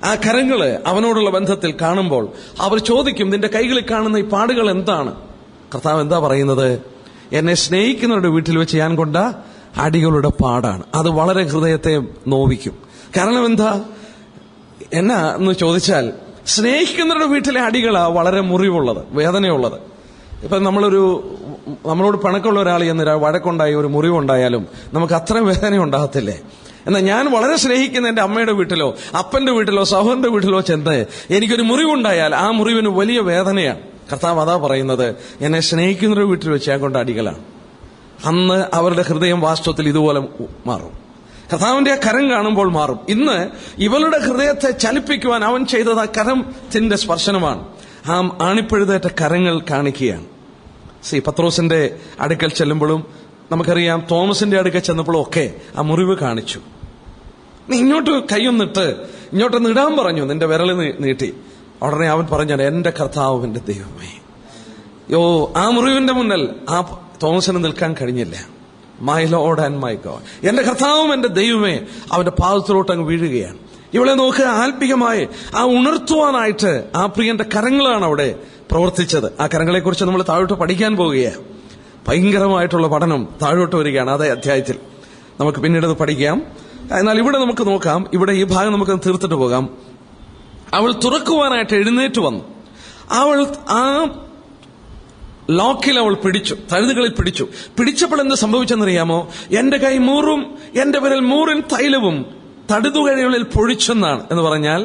[SPEAKER 1] ആ കരങ്ങള് അവനോടുള്ള ബന്ധത്തിൽ കാണുമ്പോൾ അവർ ചോദിക്കും, നിന്റെ കൈകളിൽ കാണുന്ന ഈ പാടുകൾ എന്താണ്? കർത്താവ് എന്താ പറയുന്നത്? എന്നെ സ്നേഹിക്കുന്നവരുടെ വീട്ടിൽ വെച്ച് ഞാൻ കൊണ്ട അടികളുടെ പാടാണ്. അത് വളരെ ഹൃദയത്തെ നോവിക്കും. കാരണം എന്താ എന്നാ എന്ന് ചോദിച്ചാൽ, സ്നേഹിക്കുന്നവരുടെ വീട്ടിലെ അടികളാ വളരെ മുറിവുള്ളത്, വേദനയുള്ളത്. ഇപ്പൊ നമ്മളോട് പണക്കുള്ള ഒരാൾ എന്ന് വഴക്കുണ്ടായി ഒരു മുറിവുണ്ടായാലും നമുക്ക് അത്രയും വേദന ഉണ്ടാകത്തില്ലേ? എന്നാൽ ഞാൻ വളരെ സ്നേഹിക്കുന്ന എന്റെ അമ്മയുടെ വീട്ടിലോ അപ്പന്റെ വീട്ടിലോ സഹോദരന്റെ വീട്ടിലോ ചെന്ന് എനിക്കൊരു മുറിവുണ്ടായാൽ ആ മുറിവിന് വലിയ വേദനയാണ്. കർത്താവ് അതാ പറയുന്നത്, എന്നെ സ്നേഹിക്കുന്നവരുടെ വീട്ടിൽ വെച്ച് ഞാൻ കൊണ്ട അടികളാണ്. അന്ന് അവരുടെ ഹൃദയം വാസ്തവത്തിൽ ഇതുപോലെ മാറും. കർത്താവിന്റെ ആ കരം കാണുമ്പോൾ മാറും. ഇന്ന് ഇവളുടെ ഹൃദയത്തെ ചലിപ്പിക്കുവാൻ അവൻ ചെയ്തത് ആ കരത്തിന്റെ സ്പർശനമാണ്. ആ ആണിപ്പഴുതേറ്റ കരങ്ങൾ കാണിക്കുകയാണ്. പത്രോസിന്റെ അടുക്കൽ ചെല്ലുമ്പോഴും നമുക്കറിയാം, തോമസിന്റെ അടുക്കൽ ചെന്നപ്പോഴും ഒക്കെ ആ മുറിവ് കാണിച്ചു. നീ ഇങ്ങോട്ട് കൈയൊന്നിട്ട് ഇങ്ങോട്ടൊന്ന് ഇടാൻ പറഞ്ഞു, നിന്റെ വിരല് നീട്ടി. ഉടനെ അവൻ പറഞ്ഞു, എന്റെ കർത്താവ് എന്റെ ദൈവമേ. ആ മുറിവിന്റെ മുന്നിൽ ആ തോമസിന് നിൽക്കാൻ കഴിഞ്ഞില്ല. My Lord and my God, എന്റെ കർത്താവും എന്റെ ദൈവമേ. അവന്റെ പാദത്തിലോട്ട് അങ്ങ് വീഴുകയാണ്. ഇവളെ നോക്കുക, ആത്മീകമായി ആ ഉണർത്തുവാനായിട്ട് ആ പ്രിയന്റെ കരങ്ങളാണ് അവിടെ പ്രവർത്തിച്ചത്. ആ കരങ്ങളെ കുറിച്ച് നമ്മൾ താഴോട്ട് പഠിക്കാൻ പോവുകയാണ്. ഭയങ്കരമായിട്ടുള്ള പഠനം താഴോട്ട് വരികയാണ്. അതേ അധ്യായത്തിൽ നമുക്ക് പിന്നീട് അത് പഠിക്കാം. എന്നാൽ ഇവിടെ നമുക്ക് നോക്കാം, ഇവിടെ ഈ ഭാഗം നമുക്ക് തീർത്തിട്ട് പോകാം. അവൾ തുറക്കുവാനായിട്ട് എഴുന്നേറ്റ് വന്നു. അവൾ ആ ലോക്കിൽ അവൾ പിടിച്ചു, തഴുതുകളിൽ പിടിച്ചു. പിടിച്ചപ്പോൾ എന്ത് സംഭവിച്ചെന്നറിയാമോ? എന്റെ കൈ മൂറും എന്റെ വിരൽ മൂറിൻ തൈലവും തടുതുകഴികളിൽ പൊഴിച്ചെന്നാണ് എന്ന് പറഞ്ഞാൽ,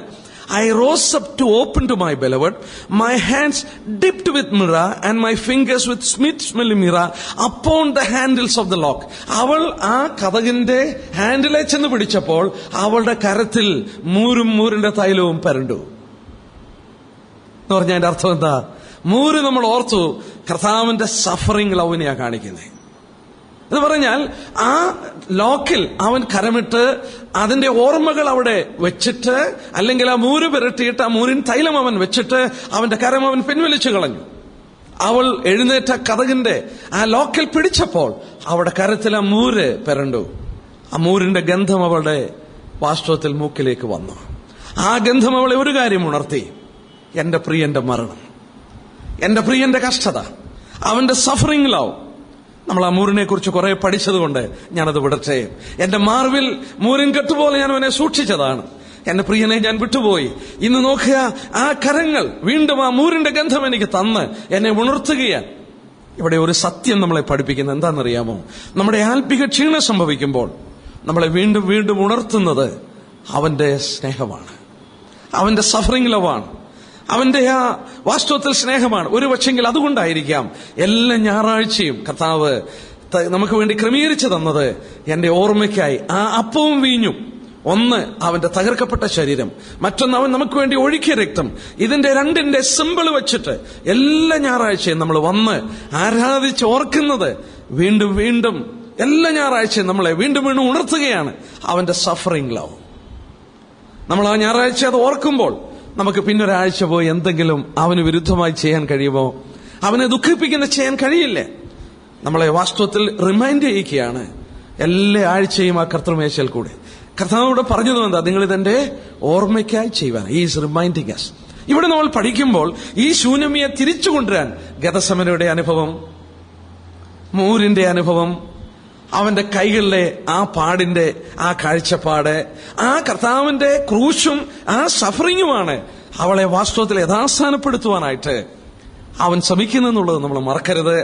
[SPEAKER 1] I rose up to open to my beloved, my hands dipped with myrrh and my fingers with sweet-smelling myrrh upon the handles of the lock. അവൾ ആ കതകിന്റെ ഹാൻഡിലെ ചെന്ന് പിടിച്ചപ്പോൾ അവളുടെ കരത്തിൽ മൂരിന്റെ തൈലവും പരണ്ടു എന്ന് പറഞ്ഞ അതിന്റെ അർത്ഥം എന്താ? മൂര് നമ്മൾ ഓർത്തു കർത്താവിന്റെ സഫറിംഗ് ലവിനെയാ കാണിക്കുന്നത് എന്ന് പറഞ്ഞാൽ ആ ലോക്കിൽ അവൻ കരമിട്ട് അതിന്റെ ഓർമ്മകൾ അവിടെ വെച്ചിട്ട്, അല്ലെങ്കിൽ ആ മൂര് പുരട്ടിയിട്ട് ആ മൂരിൻ തൈലം അവൻ വെച്ചിട്ട് അവന്റെ കരം അവൻ പിൻവലിച്ചു കളഞ്ഞു. അവൾ എഴുന്നേറ്റ കതകിന്റെ ആ ലോക്കിൽ പിടിച്ചപ്പോൾ അവളുടെ കരത്തിൽ ആ മൂര് പെരണ്ടു. ആ മൂരിന്റെ ഗന്ധം അവളുടെ വാസ്തവത്തിൽ മൂക്കിലേക്ക് വന്നു. ആ ഗന്ധം അവളെ ഒരു കാര്യം ഉണർത്തി: എന്റെ പ്രിയന്റെ മരണം, എന്റെ പ്രിയന്റെ കഷ്ടത, അവന്റെ സഫറിംഗ് ലവ്. നമ്മൾ ആ മൂരിനെ കുറിച്ച് കുറെ പഠിച്ചതുകൊണ്ട് ഞാനത് വിടട്ടെ. എന്റെ മാർവിൽ മൂരിൻ കെട്ടുപോലെ ഞാൻ അവനെ സൂക്ഷിച്ചതാണ്. എന്റെ പ്രിയനെ ഞാൻ വിട്ടുപോയി. ഇന്ന് നോക്കുക, ആ കരങ്ങൾ വീണ്ടും ആ മൂരിന്റെ ഗന്ധം എനിക്ക് തന്ന് എന്നെ ഉണർത്തുകയാണ്. ഇവിടെ ഒരു സത്യം നമ്മളെ പഠിപ്പിക്കുന്നത് എന്താണെന്നറിയാമോ? നമ്മുടെ ആത്മിക ക്ഷീണം സംഭവിക്കുമ്പോൾ നമ്മളെ വീണ്ടും വീണ്ടും ഉണർത്തുന്നത് അവന്റെ സ്നേഹമാണ്, അവന്റെ സഫറിംഗ് ലവാണ്, അവന്റെ ആ വാസ്തവത്തിൽ സ്നേഹമാണ്. ഒരു പക്ഷെങ്കിൽ അതുകൊണ്ടായിരിക്കാം എല്ലാ ഞായറാഴ്ചയും കർത്താവ് നമുക്ക് വേണ്ടി ക്രമീകരിച്ചു തന്നത് എന്റെ ഓർമ്മയ്ക്കായി ആ അപ്പവും വീഞ്ഞും. ഒന്ന് അവന്റെ തകർക്കപ്പെട്ട ശരീരം, മറ്റൊന്ന് അവൻ നമുക്ക് വേണ്ടി ഒഴുക്കിയ രക്തം. ഇതിന്റെ രണ്ടിന്റെ സിമ്പിൾ വെച്ചിട്ട് എല്ലാ ഞായറാഴ്ചയും നമ്മൾ വന്ന് ആരാധിച്ച് ഓർക്കുന്നത് വീണ്ടും വീണ്ടും എല്ലാ ഞായറാഴ്ചയും നമ്മളെ വീണ്ടും വീണ്ടും ഉണർത്തുകയാണ് അവന്റെ സഫറിംഗ് ലവ്. നമ്മൾ ആ ഞായറാഴ്ച അത് ഓർക്കുമ്പോൾ നമുക്ക് പിന്നൊരാഴ്ച പോയി എന്തെങ്കിലും അവന് വിരുദ്ധമായി ചെയ്യാൻ കഴിയുമോ? അവനെ ദുഃഖിപ്പിക്കുന്ന ചെയ്യാൻ കഴിയില്ലേ? നമ്മളെ വാസ്തവത്തിൽ റിമൈൻഡ് ചെയ്യിക്കുകയാണ് എല്ലാ ആഴ്ചയും ആ കർത്തൃമേശയിൽ കൂടെ. കർത്താവോട് പറഞ്ഞത് എന്താ? നിങ്ങൾ ഇതെന്റെ ഓർമ്മയ്ക്കായി ചെയ്യുവാൻ. He is reminding us. ഇവിടെ നമ്മൾ പഠിക്കുമ്പോൾ ഈ ശൂന്യമിയെ തിരിച്ചു കൊണ്ടുവരാൻ ഗതസമനയുടെ അനുഭവം, മൂരിന്റെ അനുഭവം, അവന്റെ കൈകളിലെ ആ പാടിന്റെ ആ കാഴ്ചപ്പാട്, ആ കർത്താവിന്റെ ക്രൂശും ആ സഫറിങ്ങുമാണ് അവളെ വാസ്തവത്തിൽ യഥാസ്ഥാനപ്പെടുത്തുവാനായിട്ട് അവൻ ശ്രമിക്കുന്നെന്നുള്ളത് നമ്മൾ മറക്കരുത്.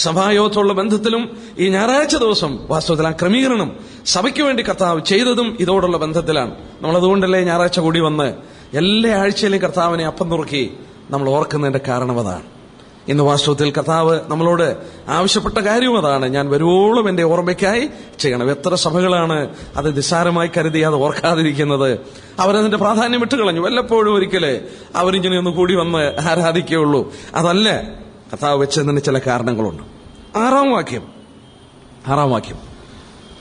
[SPEAKER 1] സഭായോഗത്തുള്ള ബന്ധത്തിലും ഈ ഞായറാഴ്ച ദിവസം വാസ്തവത്തിൽ ആ ക്രമീകരണം സഭയ്ക്ക് വേണ്ടി കർത്താവ് ചെയ്തതും ഇതോടുള്ള ബന്ധത്തിലാണ്. നമ്മളതുകൊണ്ടല്ലേ ഞായറാഴ്ച കൂടി വന്ന് എല്ലാ ആഴ്ചയിലും കർത്താവിനെ അപ്പം നുറുക്കി നമ്മൾ ഓർക്കുന്നതിന്റെ കാരണം അതാണ്. ഇന്ന് വാസ്തവത്തിൽ കർത്താവ് നമ്മളോട് ആവശ്യപ്പെട്ട കാര്യവും അതാണ്. ഞാൻ വരുവോളം എന്റെ ഓർമ്മയ്ക്കായി ചെയ്യണം. എത്ര സഭകളാണ് അത് നിസ്സാരമായി കരുതി അത് ഓർക്കാതിരിക്കുന്നത്? അവരതിന്റെ പ്രാധാന്യം വിട്ടുകളഞ്ഞു. വല്ലപ്പോഴും ഒരിക്കലേ അവരിങ്ങനെ ഒന്ന് കൂടി വന്ന് ആരാധിക്കുകയുള്ളൂ. അതല്ല കർത്താവ് വെച്ചതിന് ചില കാരണങ്ങളുണ്ട്. ആറാം വാക്യം,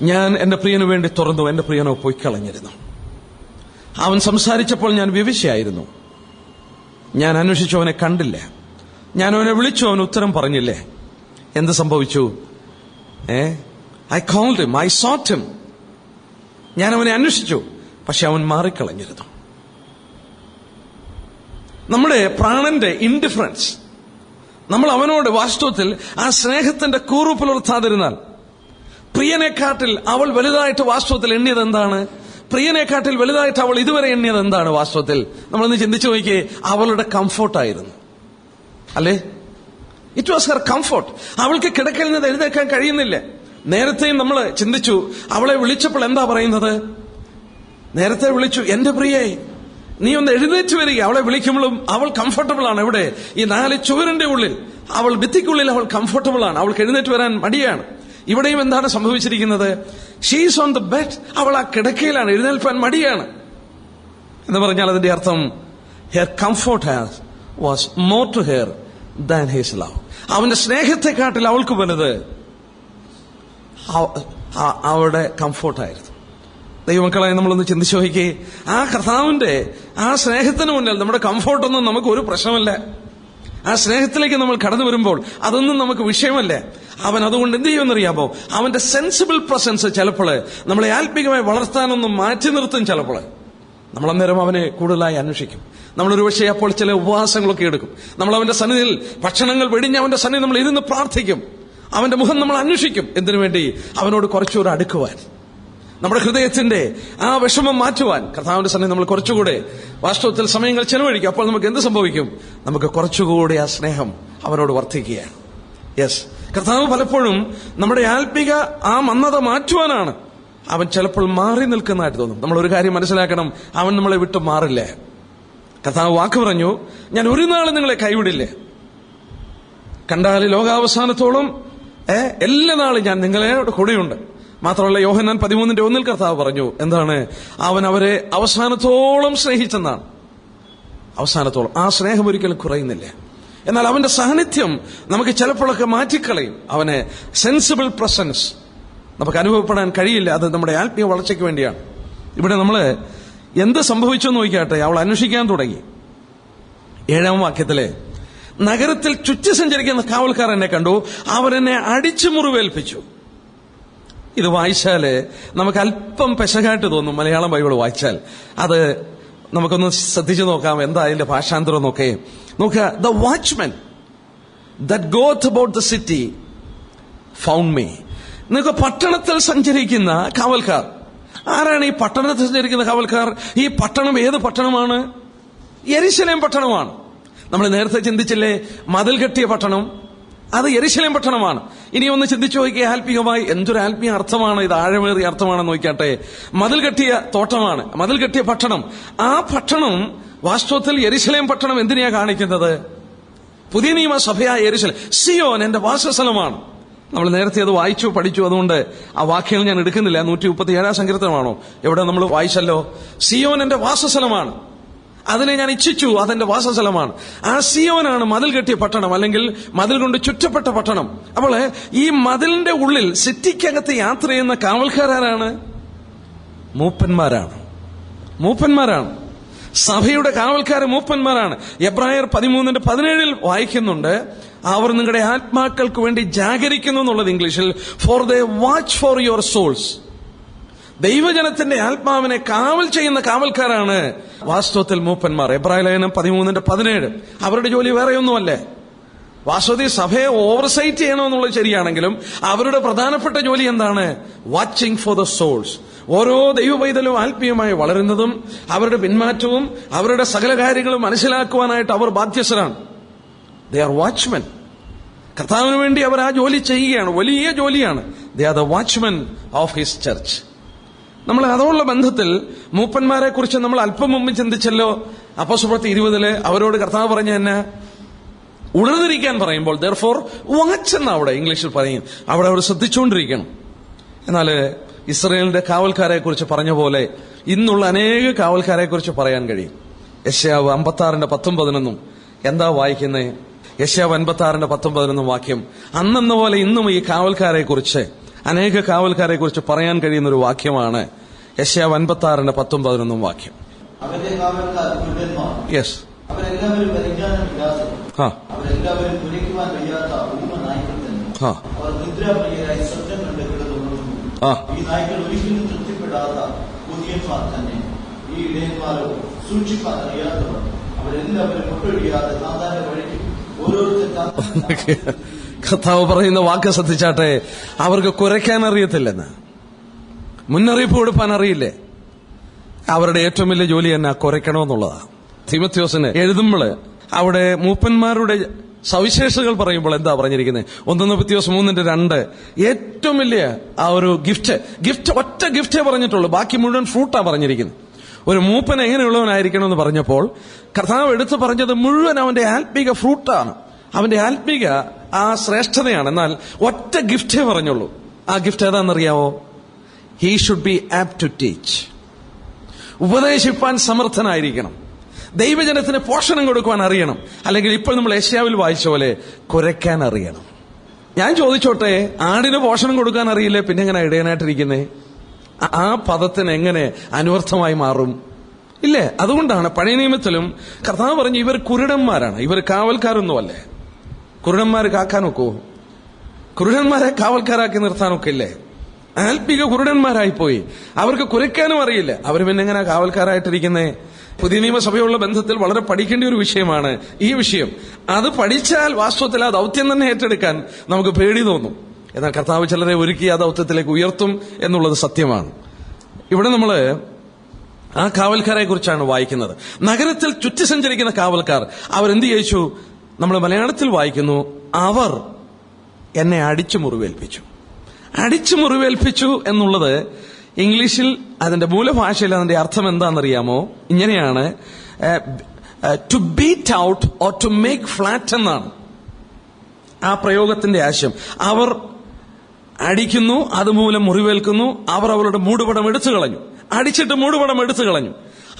[SPEAKER 1] ഞാൻ എന്റെ പ്രിയനു വേണ്ടി തുറന്നു, എന്റെ പ്രിയനോ പൊയ്ക്കളഞ്ഞിരുന്നു. അവൻ സംസാരിച്ചപ്പോൾ ഞാൻ വിവശയായിരുന്നു. ഞാൻ അന്വേഷിച്ചു, അവനെ കണ്ടില്ല. ഞാൻ അവനെ വിളിച്ചു, അവൻ ഉത്തരം പറഞ്ഞില്ലേ. എന്ത് സംഭവിച്ചു? I called him, I sought him. ഞാൻ അവനെ അന്വേഷിച്ചു, പക്ഷെ അവൻ മാറിക്കളഞ്ഞിരുന്നു. നമ്മുടെ പ്രാണന്റെ ഇൻഡിഫറൻസ്, നമ്മൾ അവനോട് വാസ്തവത്തിൽ ആ സ്നേഹത്തിന്റെ കൂറു പുലർത്താതിരുന്നാൽ, പ്രിയനെക്കാട്ടിൽ അവൾ വലുതായിട്ട് വാസ്തവത്തിൽ എണ്ണിയത് എന്താണ്? പ്രിയനെക്കാട്ടിൽ വലുതായിട്ട് അവൾ ഇതുവരെ എണ്ണിയത് എന്താണ്? വാസ്തവത്തിൽ നമ്മളൊന്ന് ചിന്തിച്ചു നോക്കിയേ. അവളുടെ കംഫോർട്ടായിരുന്നു, അല്ലേ? It was her comfort. അവൾക്ക് കിടക്കയിൽ നിന്ന് എഴുന്നേക്കാൻ കഴിയുന്നില്ല. നേരത്തെയും നമ്മൾ ചിന്തിച്ചു, അവളെ വിളിച്ചപ്പോൾ എന്താ പറയുന്നത്? നേരത്തെ വിളിച്ചു, എന്റെ പ്രിയേ നീ ഒന്ന് എഴുന്നേറ്റ് വരിക. അവളെ വിളിക്കുമ്പോഴും അവൾ കംഫർട്ടബിൾ ആണ്. ഇവിടെ ഈ 4 ചുവരിന്റെ ഉള്ളിൽ, അവൾ ഭിത്തിക്കുള്ളിൽ അവൾ കംഫർട്ടബിൾ ആണ്. അവൾക്ക് എഴുന്നേറ്റ് വരാൻ മടിയാണ്. ഇവിടെയും എന്താണ് സംഭവിച്ചിരിക്കുന്നത്? She's on the bed. അവൾ ആ കിടക്കയിലാണ്, എഴുന്നേൽപ്പാൻ മടിയാണ്. എന്ന് പറഞ്ഞാൽ അതിന്റെ അർത്ഥം her comfort was more to her than his love. അവന്റെ സ്നേഹത്തെക്കാട്ടിൽ അവൾക്ക് വലുത് അവളുടെ കംഫോർട്ടായിരുന്നു. ദൈവമക്കളെ, നമ്മളൊന്ന് ചിന്തിച്ചു നോക്കിയേ. ആ കർത്താവിന്റെ ആ സ്നേഹത്തിന് മുന്നിൽ നമ്മുടെ കംഫോർട്ടൊന്നും നമുക്ക് ഒരു പ്രശ്നമല്ല. ആ സ്നേഹത്തിലേക്ക് നമ്മൾ കടന്നു വരുമ്പോൾ അതൊന്നും നമുക്ക് വിഷയമല്ല. അവൻ അതുകൊണ്ട് എന്ത് ചെയ്യുമെന്നറിയാമോ? അവന്റെ സെൻസിബിൾ പ്രസൻസ് ചിലപ്പോൾ നമ്മളെ ആത്മീകമായി വളർത്താനൊന്നും മാറ്റി നിർത്തും. ചിലപ്പോൾ നമ്മൾ അന്നേരം അവനെ കൂടുതലായി അന്വേഷിക്കും. നമ്മളൊരു പക്ഷേ അപ്പോൾ ചില ഉപവാസങ്ങളൊക്കെ എടുക്കും. നമ്മൾ അവന്റെ സന്നിധിയിൽ ഭക്ഷണങ്ങൾ വെടിഞ്ഞ് അവന്റെ സന്നിധി നമ്മൾ ഇരുന്ന് പ്രാർത്ഥിക്കും. അവന്റെ മുഖം നമ്മൾ അന്വേഷിക്കും. എന്തിനു വേണ്ടി? അവനോട് കുറച്ചുകൂടെ അടുക്കുവാൻ, നമ്മുടെ ഹൃദയത്തിന്റെ ആ വിഷമം മാറ്റുവാൻ. കർത്താവിന്റെ സന്നിധി നമ്മൾ കുറച്ചുകൂടെ വാസ്തവത്തിൽ സമയങ്ങൾ ചെലവഴിക്കും. അപ്പോൾ നമുക്ക് എന്ത് സംഭവിക്കും? നമുക്ക് കുറച്ചുകൂടി ആ സ്നേഹം അവനോട് വർദ്ധിക്കുകയാണ്. യെസ്, കർത്താവ് പലപ്പോഴും നമ്മുടെ ആത്മിക ആ മന്ദത മാറ്റുവാനാണ് അവൻ ചിലപ്പോൾ മാറി നിൽക്കുന്നതായിട്ട് തോന്നും. നമ്മളൊരു കാര്യം മനസ്സിലാക്കണം, അവൻ നമ്മളെ വിട്ടു മാറില്ല. കർത്താവ് വാക്ക് പറഞ്ഞു, ഞാൻ ഒരു നാളും നിങ്ങളെ കൈവിടില്ലേ. കണ്ടാൽ ലോകാവസാനത്തോളം എല്ലാ നാളും ഞാൻ നിങ്ങളോട് കൂടെയുണ്ട്. മാത്രമല്ല യോഹന്നാൻ 13:1 കർത്താവ് പറഞ്ഞു, എന്താണ്? അവൻ അവരെ അവസാനത്തോളം സ്നേഹിച്ചെന്നാണ്. അവസാനത്തോളം. ആ സ്നേഹം ഒരിക്കലും കുറയുന്നില്ല. എന്നാൽ അവന്റെ സാന്നിധ്യം നമുക്ക് ചിലപ്പോഴൊക്കെ മാറ്റിക്കളയും. അവന് സെൻസിബിൾ പ്രസൻസ് നമുക്ക് അനുഭവപ്പെടാൻ കഴിയില്ല. അത് നമ്മുടെ ആത്മീയ വളർച്ചയ്ക്ക് വേണ്ടിയാണ്. ഇവിടെ നമ്മള് എന്ത് സംഭവിച്ചു എന്ന് നോക്കിയാട്ടെ. അവൾ അന്വേഷിക്കാൻ തുടങ്ങി. 7-ാം വാക്യത്തിലെ, നഗരത്തിൽ ചുറ്റി സഞ്ചരിക്കുന്ന കാവൽക്കാർ എന്നെ കണ്ടു, അവരെന്നെ അടിച്ചു മുറിവേൽപ്പിച്ചു. ഇത് വായിച്ചാല് നമുക്ക് അല്പം പെശകായിട്ട് തോന്നും. മലയാളം ബൈബിൾ വായിച്ചാൽ അത് നമുക്കൊന്ന് ശ്രദ്ധിച്ചു നോക്കാം. എന്താ അതിന്റെ ഭാഷാന്തരം നോക്കേ. നോക്കുക. The watchmen that goeth about the city found me. നിങ്ങൾക്ക് പട്ടണത്തിൽ സഞ്ചരിക്കുന്ന കാവൽക്കാർ. ആരാണ് ഈ പട്ടണത്തിൽ സഞ്ചരിക്കുന്ന കാവൽക്കാർ? ഈ പട്ടണം ഏത് പട്ടണമാണ്? യെരുശലേം പട്ടണമാണ്. നമ്മൾ നേരത്തെ ചിന്തിച്ചില്ലേ, മതിൽ കെട്ടിയ പട്ടണം, അത് യെരുശലേം പട്ടണമാണ്. ഇനി ഒന്ന് ചിന്തിച്ചു നോക്കിയ ആത്മീയമായി എന്തൊരു ആത്മീയ അർത്ഥമാണ് ഇത്, ആഴമേറിയ അർത്ഥമാണെന്ന് നോക്കിയാട്ടെ. മതിൽ കെട്ടിയ തോട്ടമാണ്, മതിൽ കെട്ടിയ പട്ടണം. ആ പട്ടണം വാസ്തവത്തിൽ യെരുശലേം പട്ടണം എന്തിനെയാ കാണിക്കുന്നത്? പുതിയ നിയമ സഭയായ യെരുശലേം, സിയോൻ എന്റെ വാസസ്ഥലമാണ്. നമ്മൾ നേരത്തെ അത് വായിച്ചു പഠിച്ചു. അതുകൊണ്ട് ആ വാക്യങ്ങൾ ഞാൻ എടുക്കുന്നില്ല. 137-ാം സങ്കീർത്തനമാണോ എവിടെ നമ്മൾ വായിച്ചല്ലോ, സിയോൻ എന്റെ വാസസ്ഥലമാണ്, അതിനെ ഞാൻ ഇച്ഛിച്ചു, അതെന്റെ വാസസ്ഥലമാണ്. ആ സിയോനാണ് മതിൽ കെട്ടിയ പട്ടണം, അല്ലെങ്കിൽ മതിൽ കൊണ്ട് ചുറ്റപ്പെട്ട പട്ടണം. അപ്പോൾ ഈ മതിലിന്റെ ഉള്ളിൽ സിറ്റിക്കകത്ത് യാത്ര ചെയ്യുന്ന കാവൽക്കാരാണ്? മൂപ്പന്മാരാണ്. മൂപ്പന്മാരാണ്. സഭയുടെ കാവൽക്കാർ മൂപ്പന്മാരാണ്. എബ്രായർ 13:17 വായിക്കുന്നുണ്ട്, അവർ നിങ്ങളുടെ ആത്മാക്കൾക്ക് വേണ്ടി ജാഗരിക്കുന്നു എന്നുള്ളത് ഇംഗ്ലീഷിൽ. For they watch for your souls. ദൈവജനത്തിന്റെ ആത്മാവിനെ കാവൽ ചെയ്യുന്ന കാവൽക്കാരാണ് വാസ്തവത്തിൽ മൂപ്പന്മാർ. എബ്രായ ലേഖനം 13:17. അവരുടെ ജോലി വേറെയൊന്നുമല്ലേ. വാസ്തവത്തിൽ സഭയെ ഓവർസൈറ്റ് ചെയ്യണമെന്നുള്ളത് ശരിയാണെങ്കിലും അവരുടെ പ്രധാനപ്പെട്ട ജോലി എന്താണ്? Watching for the souls. ഓരോ ദൈവപൈതലും ആത്മീയമായി വളരുന്നതും അവരുടെ പിന്മാറ്റവും അവരുടെ സകല കാര്യങ്ങളും മനസ്സിലാക്കുവാനായിട്ട് അവർ ബാധ്യസ്ഥരാണ്. They are watchmen. കർത്താവിന് വേണ്ടി അവർ ആ ജോലി ചെയ്യുകയാണ്. വലിയ ജോലിയാണ്. They are the watchmen of his church. നമ്മൾ അതോടുള്ള ബന്ധത്തിൽ മൂപ്പന്മാരെ കുറിച്ച് നമ്മൾ അല്പം മുമ്പ് ചിന്തിച്ചല്ലോ. അപ്പോസ്തലപ്രവൃത്തി 20 അവരോട് കർത്താവ് പറഞ്ഞ തന്നെ ഉണർന്നിരിക്കാൻ പറയുമ്പോൾ therefore വാച്ച് എന്നാ അവിടെ ഇംഗ്ലീഷിൽ പറയും. അവിടെ അവർ ശ്രദ്ധിച്ചുകൊണ്ടിരിക്കണം. എന്നാൽ ഇസ്രായേലിന്റെ കാവൽക്കാരെ കുറിച്ച് പറഞ്ഞ പോലെ ഇന്നുള്ള അനേക കാവൽക്കാരെ കുറിച്ച് പറയാൻ കഴിയും. യെശയ്യാവ് 56:10-11 എന്താ വായിക്കുന്നത്? യെശയ്യാവ് 56:10-11 വാക്യം. അന്നെന്ന പോലെ ഇന്നും ഈ കാവൽക്കാരെ കുറിച്ച്, അനേക കാവൽക്കാരെ കുറിച്ച് പറയാൻ കഴിയുന്ന ഒരു വാക്യമാണ് യെശയ്യാവ് 56:10-11 വാക്യം. യെസ്.
[SPEAKER 2] അവരെല്ലാവരും പരിജ്ഞാനമില്ലാത്തവർ, അവരെല്ലാവരും തുലയ്ക്കുവാൻ കഴിയാത്ത ഊമനായ്ക്കൾ തന്നെ. അവർ നിദ്രാപ്രിയരായി സ്വപ്നം കണ്ട് കിടന്നുറങ്ങുന്നു. ഈ നായ്ക്കൾ ഒരിക്കലും തൃപ്തിപ്പെടാത്ത പുതിയന്മാർ തന്നെ. ഈ ഇടയന്മാരോ സൂക്ഷിപ്പാൻ അറിയാത്തവർ. അവരെല്ലാവരും മുട്ടൊഴിയാതെ സാധാരണ വഴിക്കും ഓരോരുത്തർ.
[SPEAKER 1] കർത്താവ് പറയുന്ന വാക്ക് ശ്രദ്ധിച്ചാട്ടെ. അവർക്ക് കുരയ്ക്കാൻ അറിയത്തില്ലെന്ന്, മുന്നറിയിപ്പ് കൊടുക്കാൻ അറിയില്ലേ. അവരുടെ ഏറ്റവും വലിയ ജോലി തന്നെ കുരയ്ക്കണമെന്നുള്ളതാണ്. തീമോഥെയോസിന് എഴുതുമ്പോൾ അവിടെ മൂപ്പന്മാരുടെ സവിശേഷതകൾ പറയുമ്പോൾ എന്താ പറഞ്ഞിരിക്കുന്നത്? 1 തീമോഥെയോസ് 3:2 ഏറ്റവും വലിയ ആ ഒരു ഗിഫ്റ്റ് ഒറ്റ ഗിഫ്റ്റേ പറഞ്ഞിട്ടുള്ളൂ. ബാക്കി മുഴുവൻ ഫ്രൂട്ടാ പറഞ്ഞിരിക്കുന്നത്. ഒരു മൂപ്പൻ എങ്ങനെയുള്ളവനായിരിക്കണം എന്ന് പറഞ്ഞപ്പോൾ കർത്താവ് എടുത്തു പറഞ്ഞത് മുഴുവൻ അവന്റെ ആത്മീക ഫ്രൂട്ടാണ്, അവന്റെ ആത്മീക ആ ശ്രേഷ്ഠതയാണ്. എന്നാൽ ഒറ്റ ഗിഫ്റ്റേ പറഞ്ഞുള്ളൂ. ആ ഗിഫ്റ്റ് ഏതാണെന്നറിയാവോ? He should be apt to teach. ഉപദേശിപ്പാൻ സമർത്ഥനായിരിക്കണം. ദൈവജനത്തിന് പോഷണം കൊടുക്കുവാൻ അറിയണം. അല്ലെങ്കിൽ ഇപ്പോൾ നമ്മൾ യെശയ്യാവിൽ വായിച്ച പോലെ കുരയ്ക്കാൻ അറിയണം. ഞാൻ ചോദിച്ചോട്ടെ, ആടിന് പോഷണം കൊടുക്കാൻ അറിയില്ലേ, പിന്നെ എങ്ങനെ ഇടയനായിട്ടിരിക്കുന്നേ? ആ പദത്തിന് എങ്ങനെ അനുവർത്ഥമായി മാറും? ഇല്ലേ? അതുകൊണ്ടാണ് പഴയ നിയമത്തിലും കർത്താവ് പറഞ്ഞു ഇവർ കുരുടന്മാരാണ്, ഇവർ കാവൽക്കാരൊന്നുമല്ലേ. കുരുടന്മാർ കാക്കാൻ ഒക്കുവോ? കുരുടന്മാരെ കാവൽക്കാരാക്കി നിർത്താനൊക്കെ ഇല്ലേ? ആത്മീക കുരുടന്മാരായിപ്പോയി. അവർക്ക് കുരയ്ക്കാനും അറിയില്ല. അവർ പിന്നെ എങ്ങനെ കാവൽക്കാരായിട്ടിരിക്കുന്നേ? പുതിയ നിയമസഭയുള്ള ബന്ധത്തിൽ വളരെ പഠിക്കേണ്ട ഒരു വിഷയമാണ് ഈ വിഷയം. അത് പഠിച്ചാൽ വാസ്തവത്തിൽ ആ ദൗത്യം തന്നെ ഏറ്റെടുക്കാൻ നമുക്ക് പേടി തോന്നും. എന്നാൽ കർത്താവ് ചിലരെ ഒരുക്കി ആ ദൗത്യത്തിലേക്ക് ഉയർത്തും എന്നുള്ളത് സത്യമാണ്. ഇവിടെ നമ്മൾ ആ കാവൽക്കാരെ കുറിച്ചാണ് വായിക്കുന്നത്. നഗരത്തിൽ ചുറ്റി സഞ്ചരിക്കുന്ന കാവൽക്കാർ അവരെന്ത് ചെയ്യിച്ചു? നമ്മൾ മലയാളത്തിൽ വായിക്കുന്നു, അവർ എന്നെ അടിച്ചു മുറിവേൽപ്പിച്ചു. അടിച്ചു മുറിവേൽപ്പിച്ചു എന്നുള്ളത് ഇംഗ്ലീഷിൽ അതിന്റെ മൂലഭാഷയിൽ അതിന്റെ അർത്ഥം എന്താണെന്നറിയാമോ? ഇങ്ങനെയാണ്, to beat out or to make flat എന്നാണ് ആ പ്രയോഗത്തിന്റെ ആശയം. അവർ അടിക്കുന്നു, അതുമൂലം മുറിവേൽക്കുന്നു. അവർ അവരുടെ മൂടുപടം എടുത്തു കളഞ്ഞു. അടിച്ചിട്ട് മൂടുപടം എടുത്തു കളഞ്ഞു.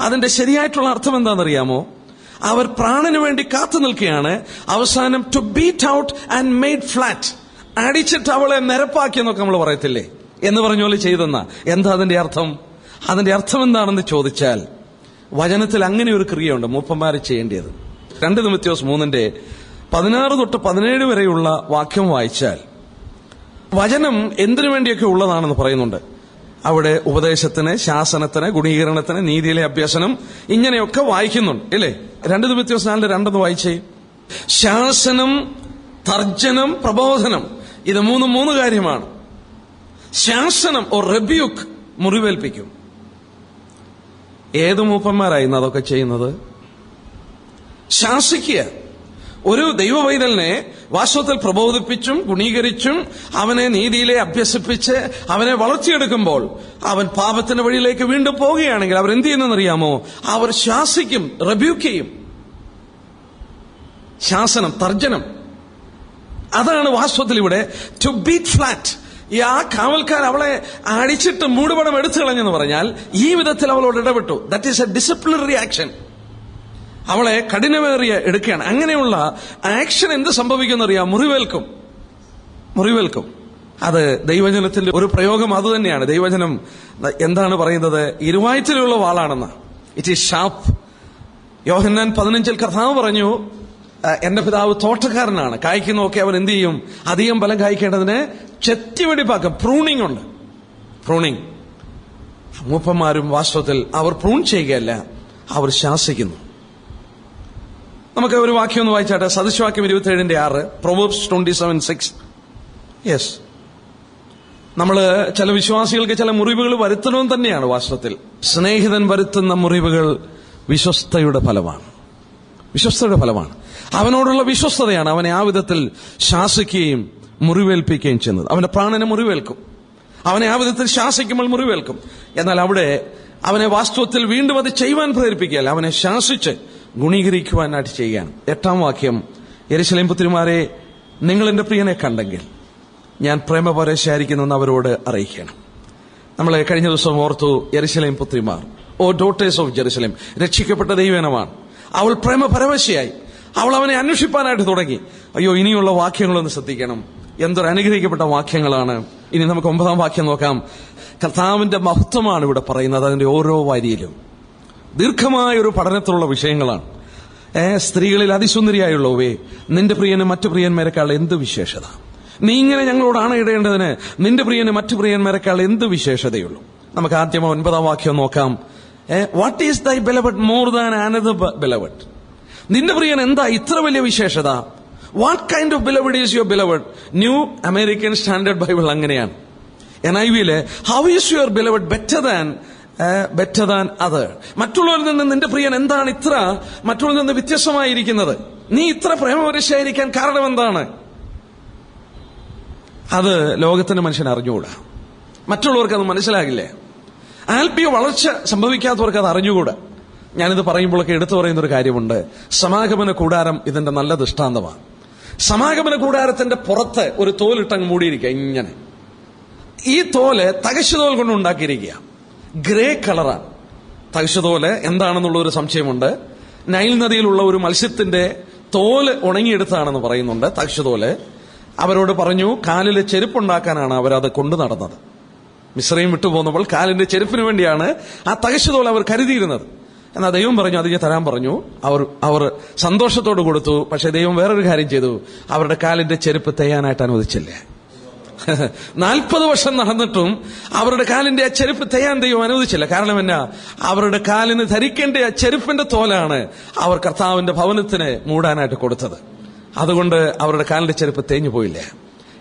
[SPEAKER 1] അതിന്റെ ശരിയായിട്ടുള്ള അർത്ഥം എന്താണെന്നറിയാമോ? അവർ പ്രാണന് വേണ്ടി കാത്തു നിൽക്കുകയാണ്. അവസാനം to beat out and made flat, അടിച്ചിട്ട് അവളെ നിരപ്പാക്കിയെന്നൊക്കെ നമ്മൾ പറയത്തില്ലേ, എന്ന് പറഞ്ഞ പോലെ ചെയ്തെന്ന. എന്താ അതിന്റെ അർത്ഥം? അതിന്റെ അർത്ഥം എന്താണെന്ന് ചോദിച്ചാൽ, വചനത്തിൽ അങ്ങനെ ഒരു ക്രിയയുണ്ട് മൂപ്പന്മാർ ചെയ്യേണ്ടത്. 2 തിമോഥെയോസ് 3:16 തൊട്ട് 17 വരെയുള്ള വാക്യം വായിച്ചാൽ വചനം എന്തിനു വേണ്ടിയൊക്കെ ഉള്ളതാണെന്ന് പറയുന്നുണ്ട്. അവിടെ ഉപദേശത്തിന്, ശാസനത്തിന്, ഗുണീകരണത്തിന്, നീതിയിലെ അഭ്യസനം, ഇങ്ങനെയൊക്കെ വായിക്കുന്നുണ്ട് ഇല്ലേ? 2 തിമോഥെയോസ് 4:2 വായിച്ചേ. ശാസനം, തർജ്ജനം, പ്രബോധനം, ഇത് മൂന്ന് കാര്യമാണ്. ശാസനം ഓർ റെബ്യൂക്ക്, മുറിവേൽപ്പിക്കും. ഏത് മൂപ്പന്മാരായിരുന്നു അതൊക്കെ ചെയ്യുന്നത്? ശാസിക്കുക. ഒരു ദൈവവൈതലിനെ വാസ്തവത്തിൽ പ്രബോധിപ്പിച്ചും ഗുണീകരിച്ചും അവനെ നീതിയിലെ അഭ്യസിപ്പിച്ച് അവനെ വളർത്തിയെടുക്കുമ്പോൾ അവൻ പാപത്തിന്റെ വഴിയിലേക്ക് വീണ്ടും പോവുകയാണെങ്കിൽ അവർ എന്ത് ചെയ്യുന്നറിയാമോ? അവർ ശാസിക്കും, റെബ്യൂക്ക് ചെയ്യും. ശാസനം, തർജ്ജനം, അതാണ് വാസ്തവത്തിൽ ഇവിടെ ടു ബീറ്റ് ഫ്ലാറ്റ്. ആ കാവൽക്കാർ അവളെ അടിച്ചിട്ട് മൂടുപടം എടുത്തു കളഞ്ഞെന്ന് പറഞ്ഞാൽ ഈ വിധത്തിൽ അവളോട് ഇടപെട്ടു. That is A disciplinary action. അവളെ കഠിനമേറിയ എടുക്കുകയാണ്. അങ്ങനെയുള്ള ആക്ഷൻ എന്ത് സംഭവിക്കുമെന്നറിയാം? മുറിവേൽക്കും. അത് ദൈവജനത്തിന്റെ ഒരു പ്രയോഗം അത് തന്നെയാണ്. ദൈവജനം എന്താണ് പറയുന്നത്? ഇരുവായ്ത്തിലുള്ള വാളാണെന്ന്. It is sharp. യോഹന്നാൻ 15 കർത്താവ് പറഞ്ഞു, എന്റെ പിതാവ് തോട്ടക്കാരനാണ്, കായ്ക്കുന്നൊക്കെ അവൻ എന്ത് ചെയ്യും? അധികം ഫലം കായ്ക്കേണ്ടതിന് ചെത്തിവെടിപ്പാക്കും. പ്രൂണിംഗ് ഉണ്ട്. പ്രൂണിംഗ്. മൂപ്പന്മാരും വാസ്തവത്തിൽ അവർ പ്രൂൺ ചെയ്യുകയല്ല, അവർ ശാസിക്കുന്നു. നമുക്ക് ഒരു വാക്യം ഒന്ന് വായിച്ചാട്ടെ. സദൃശവാക്യം 27:6, പ്രൊവേർബ്സ് 27:6. യെസ്, നമ്മള് ചില വിശ്വാസികൾക്ക് ചില മുറിവുകൾ വരുത്തണമെന്ന് തന്നെയാണ് വാസ്തവത്തിൽ. സ്നേഹിതൻ വരുത്തുന്ന മുറിവുകൾ വിശ്വസ്തയുടെ ഫലമാണ്. അവനോടുള്ള വിശ്വസ്തതയാണ് അവനെ ആ വിധത്തിൽ ശാസിക്കുകയും മുറിവേൽപ്പിക്കുകയും ചെയ്യുന്നത്. അവന്റെ പ്രാണനെ മുറിവേൽക്കും. അവനെ ആ വിധത്തിൽ ശാസിക്കുമ്പോൾ മുറിവേൽക്കും. എന്നാൽ അവിടെ അവനെ വാസ്തവത്തിൽ വീണ്ടും അത് ചെയ്യുവാൻ പ്രേരിപ്പിക്കുകയല്ല, അവനെ ശാസിച്ച് ഗുണീകരിക്കുവാനായിട്ട് ചെയ്യുകയാണ്. 8-ാം വാക്യം, യെരൂശലേം പുത്രിമാരെ, നിങ്ങൾ എന്റെ പ്രിയനെ കണ്ടെങ്കിൽ ഞാൻ പ്രേമപരവശയായിരിക്കുന്നെന്ന് അവരോട് അറിയിക്കണം. നമ്മളെ കഴിഞ്ഞ ദിവസം ഓർത്തു, യെരൂശലേം പുത്രിമാർ, ഓ ഡോട്ടേഴ്സ് ഓഫ് ജെറുസലേം, രക്ഷിക്കപ്പെട്ട ദൈവജനമാണ്. അവൾ പ്രേമപരവശയായി. അവൾ അവനെ അന്വേഷിപ്പാനായിട്ട് തുടങ്ങി. അയ്യോ, ഇനിയുള്ള വാക്യങ്ങളൊന്ന് ശ്രദ്ധിക്കണം. എന്തൊരു അനുഗ്രഹിക്കപ്പെട്ട വാക്യങ്ങളാണ്. ഇനി നമുക്ക് 9-ാം വാക്യം നോക്കാം. കർത്താവിന്റെ മഹത്വമാണ് ഇവിടെ പറയുന്നത്. അതിന്റെ ഓരോ വരിയിലും ദീർഘമായ ഒരു പഠനത്തിലുള്ള വിഷയങ്ങളാണ്. സ്ത്രീകളിൽ അതിസുന്ദരിയായുള്ളവേ, നിന്റെ പ്രിയന് മറ്റു പ്രിയന്മാരെക്കാൾ എന്ത് വിശേഷത? നീ ഇങ്ങനെ ഞങ്ങളോട് ആണയിടേണ്ടതിന് നിന്റെ പ്രിയന് മറ്റു പ്രിയന്മാരെക്കാൾ എന്ത് വിശേഷതയുള്ളൂ? നമുക്ക് ആദ്യം 9-ാം വാക്യം നോക്കാം. What is thy beloved more than another beloved? നിന്റെ പ്രിയൻ എന്താ ഇത്ര വലിയ വിശേഷത? What kind of beloved is your beloved? New American standard Bible അങ്ങനെയാണ്. NIV-യില് how is your beloved better than other? മറ്റുള്ളവരിൽ നിന്ന് നിന്റെ പ്രിയൻ എന്താണ് ഇത്ര മറ്റുള്ളവരിൽ നിന്ന് വ്യത്യസ്തമായിരിക്കുന്നത്? നീ ഇത്ര പ്രേമപരവശയായിരിക്കാൻ കാരണം എന്താണ്? അത് ലോകത്തിന്റെ മനുഷ്യൻ അറിഞ്ഞുകൂടാ. മറ്റുള്ളവർക്ക് അത് മനസ്സിലാകില്ലേ? ആത്മീയ വളർച്ച സംഭവിക്കാത്തവർക്ക് അത് അറിഞ്ഞുകൂടാ. ഞാനിത് പറയുമ്പോഴൊക്കെ എടുത്തു പറയുന്ന ഒരു കാര്യമുണ്ട്. സമാഗമന കൂടാരം ഇതിന്റെ നല്ല ദൃഷ്ടാന്തമാണ്. സമാഗമന കൂടാരത്തിന്റെ പുറത്ത് ഒരു തോലിട്ടങ്ങ് മൂടിയിരിക്കുക. ഇങ്ങനെ ഈ തോല് തകശുതോൽ കൊണ്ട് ഉണ്ടാക്കിയിരിക്കുക. ഗ്രേ കളറാണ് തകശുതോല്. എന്താണെന്നുള്ള ഒരു സംശയമുണ്ട്. നൈൽ നദിയിലുള്ള ഒരു മത്സ്യത്തിന്റെ തോല് ഉണങ്ങിയെടുത്താണെന്ന് പറയുന്നുണ്ട് തകശുതോല്. അവരോട് പറഞ്ഞു, കാലിലെ ചെരുപ്പുണ്ടാക്കാനാണ് അവരത് കൊണ്ടു നടന്നത്. മിസ്രൈം വിട്ടുപോകുമ്പോൾ കാലിന്റെ ചെരുപ്പിന് വേണ്ടിയാണ് ആ തകശുതോൽ അവർ കരുതിയിരുന്നത്. എന്നാൽ ദൈവം പറഞ്ഞു, അത് ഞാൻ തരാൻ പറഞ്ഞു. അവർ സന്തോഷത്തോട് കൊടുത്തു. പക്ഷെ ദൈവം വേറൊരു കാര്യം ചെയ്തു. അവരുടെ കാലിന്റെ ചെരുപ്പ് തേയാനായിട്ട് അനുവദിച്ചില്ല. 40 വർഷം നടന്നിട്ടും അവരുടെ കാലിന്റെ ആ ചെരുപ്പ് തേയാൻ ദൈവം അനുവദിച്ചില്ല. കാരണം എന്നാ? അവരുടെ കാലിന് ധരിക്കേണ്ട ആ ചെരുപ്പിന്റെ തോലാണ് അവർ കർത്താവിന്റെ ഭവനത്തിന് മൂടാനായിട്ട് കൊടുത്തത്. അതുകൊണ്ട് അവരുടെ കാലിന്റെ ചെരുപ്പ് തേഞ്ഞു പോയില്ല.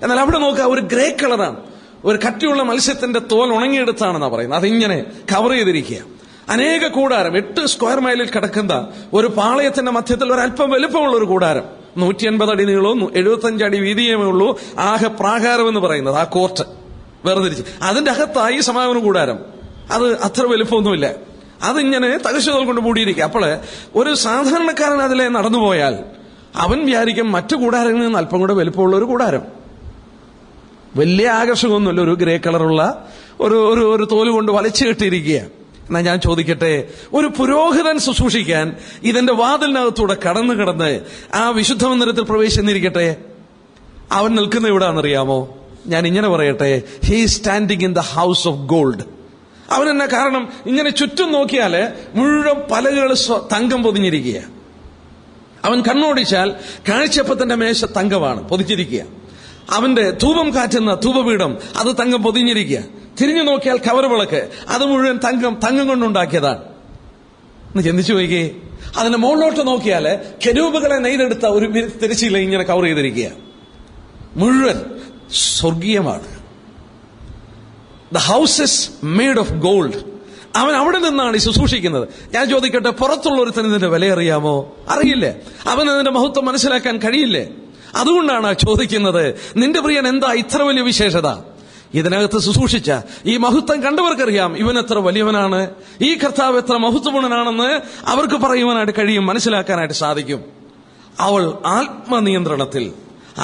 [SPEAKER 1] എന്നാൽ അവിടെ നോക്കുക, ഒരു ഗ്രേ കളറാണ്. ഒരു കട്ടിയുള്ള മത്സ്യത്തിന്റെ തോൽ ഉണങ്ങിയെടുത്താണെന്നാണ് പറയുന്നത്. അതിങ്ങനെ കവർ ചെയ്തിരിക്കുക. അനേക കൂടാരം, 8 സ്ക്വയർ മൈലിൽ കിടക്കുന്ന ഒരു പാളയത്തിന്റെ മധ്യത്തിൽ ഒരല്പം വലുപ്പമുള്ള ഒരു കൂടാരം. 150 അടി നീളവും 75 അടി വീതിയമേ ഉള്ളൂ. ആകെ പ്രാകാരം എന്ന് പറയുന്നത് ആ കോർട്ട് വേർതിരിച്ച് അതിന്റെ അകത്തായി സമാഗമന കൂടാരം. അത് അത്ര വലുപ്പമൊന്നുമില്ല. അതിങ്ങനെ തകശതൽ കൊണ്ട് മൂടിയിരിക്കുക. അപ്പോൾ ഒരു സാധാരണക്കാരൻ അതിലെ നടന്നുപോയാൽ അവൻ വിചാരിക്കും മറ്റു കൂടാരങ്ങളിൽ നിന്ന് അല്പം കൂടെ വലുപ്പമുള്ള ഒരു കൂടാരം. വലിയ ആകർഷകമൊന്നുമില്ല, ഒരു ഗ്രേ കളറുള്ള ഒരു തോല് കൊണ്ട് വലിച്ചു കെട്ടിയിരിക്കുക. എന്നാ ഞാൻ ചോദിക്കട്ടെ, ഒരു പുരോഹിതൻ ശുശ്രൂഷിക്കാൻ ഇതിന്റെ വാതിലിനകത്തൂടെ കടന്ന് ആ വിശുദ്ധ മന്ദിരത്തിൽ പ്രവേശിച്ചിരിക്കട്ടെ, അവൻ നിൽക്കുന്ന എവിടാണെന്നറിയാമോ? ഞാൻ ഇങ്ങനെ പറയട്ടെ, he standing in the house of gold. അവൻ എന്നാ കാരണം? ഇങ്ങനെ ചുറ്റും നോക്കിയാല് മുഴുവൻ പലകൾ തങ്കം പൊതിഞ്ഞിരിക്കുക. അവൻ കണ്ണോടിച്ചാൽ കാഴ്ചപ്പത്തിന്റെ മേശ തങ്കമാണ്, പൊതിച്ചിരിക്കുക. അവന്റെ ധൂപം കാറ്റുന്ന ധൂപപീഠം അത് തങ്കം പൊതിഞ്ഞിരിക്കുക. തിരിഞ്ഞു നോക്കിയാൽ കവറുവിളക്ക് അത് മുഴുവൻ തങ്കം കൊണ്ടുണ്ടാക്കിയതാണ്. എന്ന് ചിന്തിച്ചു നോക്കിയേ. അതിന്റെ മുകളിലോട്ട് നോക്കിയാല് കെരൂബുകളെ നെയ്തെടുത്ത ഒരു തിരശ്ശീല ഇങ്ങനെ കവർ ചെയ്തിരിക്കുക. മുഴുവൻ സ്വർഗീയമാണ്. The house is made of gold. അവൻ അവിടെ നിന്നാണ് ഈ ശുശ്രൂഷിക്കുന്നത്. ഞാൻ ചോദിക്കട്ടെ, പുറത്തുള്ള ഒരുത്തന് ഇതിന്റെ വില അറിയാമോ? അറിയില്ലേ. അവൻ അതിന്റെ മഹത്വം മനസ്സിലാക്കാൻ കഴിയില്ലേ. അതുകൊണ്ടാണ് ചോദിക്കുന്നത്, നിന്റെ പ്രിയൻ എന്താ ഇത്ര വലിയ വിശേഷത? ഇതിനകത്ത് ശുശ്രൂഷിച്ച ഈ മഹത്വം കണ്ടവർക്കറിയാം ഇവൻ എത്ര വലിയവനാണ്, ഈ കർത്താവ് എത്ര മഹത്വപൂർണനാണെന്ന് അവർക്ക് പറയുവാനായിട്ട് കഴിയും, മനസ്സിലാക്കാനായിട്ട് സാധിക്കും. അവൾ ആത്മനിയന്ത്രണത്തിൽ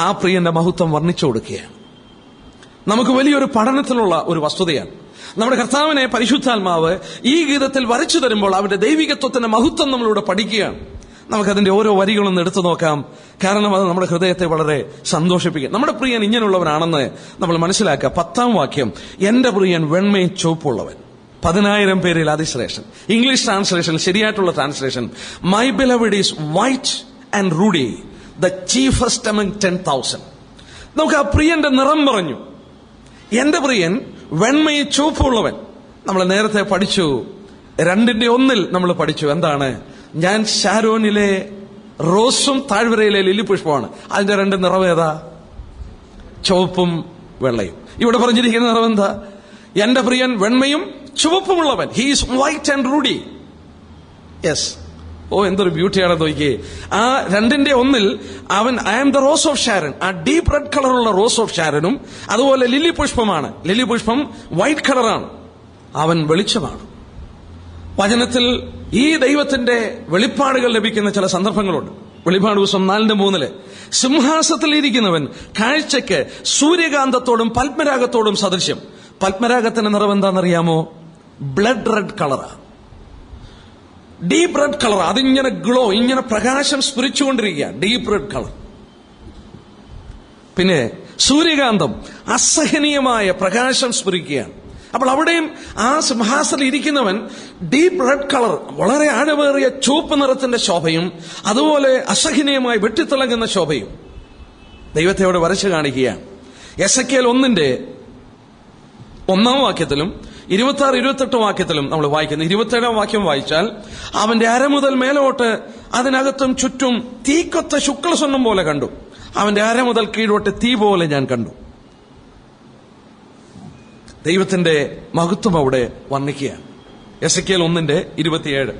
[SPEAKER 1] ആ പ്രിയന്റെ മഹത്വം വർണ്ണിച്ചു കൊടുക്കുകയാണ്. നമുക്ക് വലിയൊരു പഠനത്തിലുള്ള ഒരു വസ്തുതയാണ്. നമ്മുടെ കർത്താവിനെ പരിശുദ്ധാത്മാവ് ഈ ഗീതത്തിൽ വരച്ചു തരുമ്പോൾ അവന്റെ ദൈവികത്വത്തിന്റെ മഹത്വം നമ്മളിവിടെ പഠിക്കുകയാണ്. നമുക്കതിന്റെ ഓരോ വരികളൊന്ന് എടുത്തു നോക്കാം. കാരണം അത് നമ്മുടെ ഹൃദയത്തെ വളരെ സന്തോഷിപ്പിക്കും. നമ്മുടെ പ്രിയൻ ഇങ്ങനെയുള്ളവനാണെന്ന് നമ്മൾ മനസ്സിലാക്കുക. 10ാം വാക്യം, എന്റെ പ്രിയൻ വെണ്മയും ചുവപ്പുള്ളവൻ. 10,000 പേരിൽ അതിശ്രേഷ്ഠൻ. ഇംഗ്ലീഷ് ട്രാൻസ്ലേഷൻ, ശരിയായിട്ടുള്ള translation, my beloved is white and ruddy, the chiefest among 10,000. നമുക്ക് ആ പ്രിയന്റെ നിറം പറഞ്ഞു. എന്റെ പ്രിയൻ വെണ്മയും ചുവപ്പുള്ളവൻ. നമ്മൾ നേരത്തെ പഠിച്ചു, 2:1 നമ്മൾ പഠിച്ചു. എന്താണ്? ഞാൻ ഷാരോനിലെ റോസും താഴ്വരയിലെ ലില്ലി പുഷ്പമാണ്. അതിന്റെ 2 നിറം ഏതാ? ചുവപ്പും വെള്ളയും. ഇവിടെ പറഞ്ഞിരിക്കുന്ന നിറം എന്താ? എന്റെ പ്രിയൻ വെണ്മയും ചുവപ്പുമുള്ളവൻ. He's white and ruddy. Yes. ഓ, എന്തൊരു ബ്യൂട്ടിയാണെന്ന് നോക്കിയേ. ആ 2:1 അവൻ I am the rose of Sharon, ആ ഡീപ് റെഡ് കളറുള്ള റോസ് ഓഫ് ഷാരനും അതുപോലെ ലില്ലി പുഷ്പമാണ്. ലില്ലി പുഷ്പം വൈറ്റ് കളറാണ്. അവൻ വെളിച്ചമാണ്. വചനത്തിൽ ഈ ദൈവത്തിന്റെ വെളിപ്പാടുകൾ ലഭിക്കുന്ന ചില സന്ദർഭങ്ങളുണ്ട്. വെളിപ്പാട് ദിവസം 4:3 സിംഹാസനത്തിൽ ഇരിക്കുന്നവൻ കാഴ്ചയ്ക്ക് സൂര്യകാന്തത്തോടും പത്മരാഗത്തോടും സദൃശ്യം. പത്മരാഗത്തിന്റെ നിറം എന്താണെന്നറിയാമോ? ബ്ലഡ് റെഡ് കളറാ, ഡീപ് റെഡ് കളർ. അതിങ്ങനെ ഗ്ലോ, ഇങ്ങനെ പ്രകാശം സ്ഫുരിച്ചുകൊണ്ടിരിക്കുക, ഡീപ് റെഡ് കളർ. പിന്നെ സൂര്യകാന്തം അസഹനീയമായ പ്രകാശം സ്ഫുരിക്കുകയാണ്. അപ്പോൾ അവിടെയും ആ സിംഹാസനത്തിൽ ഇരിക്കുന്നവൻ ഡീപ് റെഡ് കളർ, വളരെ ആഴമേറിയ ചുവപ്പ് നിറത്തിന്റെ ശോഭയും അതുപോലെ അസഹനീയമായി വെട്ടിത്തിളങ്ങുന്ന ശോഭയും ദൈവത്തെ അവിടെ വരച്ചു കാണിക്കുകയാണ്. എസെക്കിയേൽ 1:1 വാക്യത്തിലും 26-28 വാക്യത്തിലും നമ്മൾ വായിക്കുന്നു. 27-ാം വാക്യം വായിച്ചാൽ, അവന്റെ അര മുതൽ മേലോട്ട് അതിനകത്തും ചുറ്റും തീക്കൊത്ത ശുക്ലസ്വർണ്ണം പോലെ കണ്ടു. അവന്റെ അര മുതൽ കീഴോട്ട് തീ പോലെ ഞാൻ കണ്ടു. ദൈവത്തിന്റെ മഹത്വം അവിടെ വർണ്ണിക്കുകയാണ്. എസെക്കിയേൽ 1:27.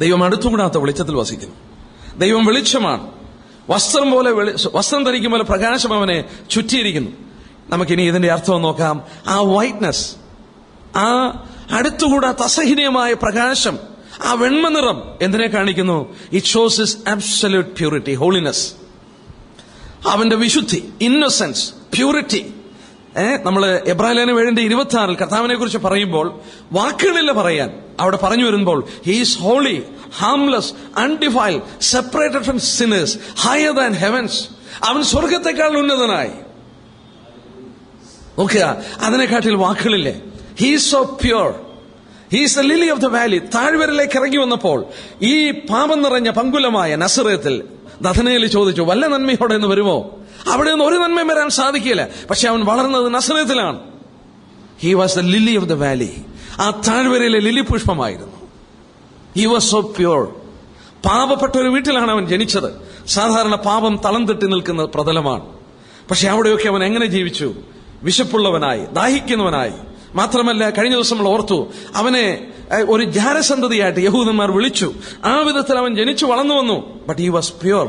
[SPEAKER 1] ദൈവം അടുത്തുകൂടാത്ത വെളിച്ചത്തിൽ വസിക്കുന്നു. ദൈവം വെളിച്ചമാണ്. വസ്ത്രം ധരിക്കും പോലെ പ്രകാശം അവനെ ചുറ്റിയിരിക്കുന്നു. നമുക്കിനി ഇതിന്റെ അർത്ഥം നോക്കാം. ആ വൈറ്റ്നസ്, ആ അടുത്തുകൂടാത്ത അസഹനീയമായ പ്രകാശം, ആ വെണ്മ നിറം എന്തിനെ കാണിക്കുന്നു? It shows his absolute purity, holiness. അവന്റെ വിശുദ്ധി, ഇന്നസെൻസ്, പ്യൂരിറ്റി. നമ്മള് എബ്രായലേഖനം 7:26 കർത്താവിനെ കുറിച്ച് പറയുമ്പോൾ വാക്കുകളില്ല പറയാൻ. അവിടെ പറഞ്ഞു വരുമ്പോൾ he's holy, harmless, undefiled, separated from sinners, higher than heavens. അവൻ സ്വർഗത്തെക്കാൾ ഉന്നതനായി. നോക്കുക, അതിനെക്കാട്ടിൽ വാക്കുകളില്ലേ. He's so pure, he's the lily of the valley. താഴ്വരയിലേക്ക് ഇറങ്ങി വന്നപ്പോൾ ഈ പാപം നിറഞ്ഞ പങ്കുലമായ നസറേത്തിൽ നഥനയേൽ ചോദിച്ചു, വല്ല നന്മയോടെ എന്ന് വരുമോ? അവിടെ നിന്ന് ഒരു നന്മയും വരാൻ സാധിക്കില്ല. പക്ഷെ അവൻ വളർന്നത് നസറേത്തിലാണ്. He was the lily of the valley. ആ താഴ്വരയിലെ ലിലി പുഷ്പമായിരുന്നു. He was so pure. പാപപ്പെട്ട ഒരു വീട്ടിലാണ് അവൻ ജനിച്ചത്. സാധാരണ പാപം തളം തെറ്റി നിൽക്കുന്ന പ്രതലമാണ്. പക്ഷെ അവിടെയൊക്കെ അവൻ എങ്ങനെ ജീവിച്ചു? വിശപ്പുള്ളവനായി, ദാഹിക്കുന്നവനായി. മാത്രമല്ല, കഴിഞ്ഞ ദിവസം നമ്മൾ ഓർത്തു, അവനെ ഒരു ജാരസന്തതിയായിട്ട് യഹൂദന്മാർ വിളിച്ചു. ആ വിധത്തിൽ അവൻ ജനിച്ചു വളർന്നു വന്നു. But he was pure.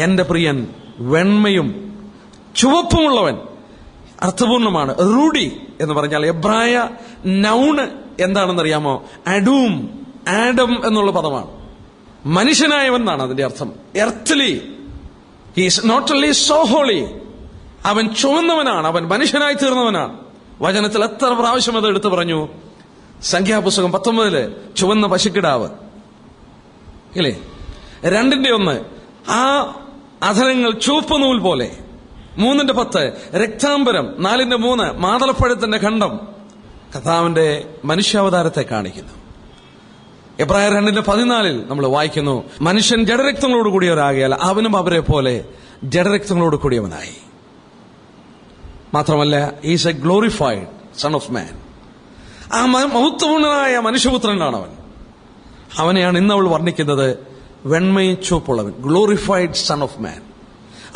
[SPEAKER 1] എന്റെ പ്രിയൻ വെണ്മയും ചുവപ്പുമുള്ളവൻ. അർത്ഥപൂർണമാണ്. റൂഡി എന്ന് പറഞ്ഞാൽ എബ്രായ നൗണ് എന്താണെന്നറിയാമോ? അഡൂം, ആഡം എന്നുള്ള പദമാണ്. മനുഷ്യനായവൻ എന്നാണ് അതിന്റെ അർത്ഥം. Earthly, he is not only so holy, അവൻ ചുവന്നവനാണ്, അവൻ മനുഷ്യനായി തീർന്നവനാണ്. വചനത്തിൽ എത്ര പ്രാവശ്യം അത് എടുത്തു പറഞ്ഞു? സംഖ്യാപുസ്തകം 19 ചുവന്ന പശുക്കിടാവ് ഇല്ലേ? 2:1 ആ അധരങ്ങൾ ചുവപ്പ് നൂൽ പോലെ. 3:10 രക്താംബരം. 4:3 മാതളപ്പഴത്തിന്റെ ഖണ്ഡം. കർത്താവിന്റെ മനുഷ്യാവതാരത്തെ കാണിക്കുന്നു. എബ്രായർ 2:14 നമ്മൾ വായിക്കുന്നു, മനുഷ്യൻ ജഡരക്തങ്ങളോട് കൂടിയവരാകിയാൽ അവനും അവരെ പോലെ ജഡരക്തങ്ങളോട് കൂടിയവനായി. മാത്രമല്ല, is A glorified son of മാൻ. ആ മഹത്വപൂർണനായ മനുഷ്യപുത്രനാണ് അവൻ. അവനെയാണ് ഇന്ന് അവൾ വർണ്ണിക്കുന്നത് വെണ്മയും ചുവപ്പുള്ളവൻ, ഗ്ലോറിഫൈഡ് സൺ ഓഫ് മാൻ.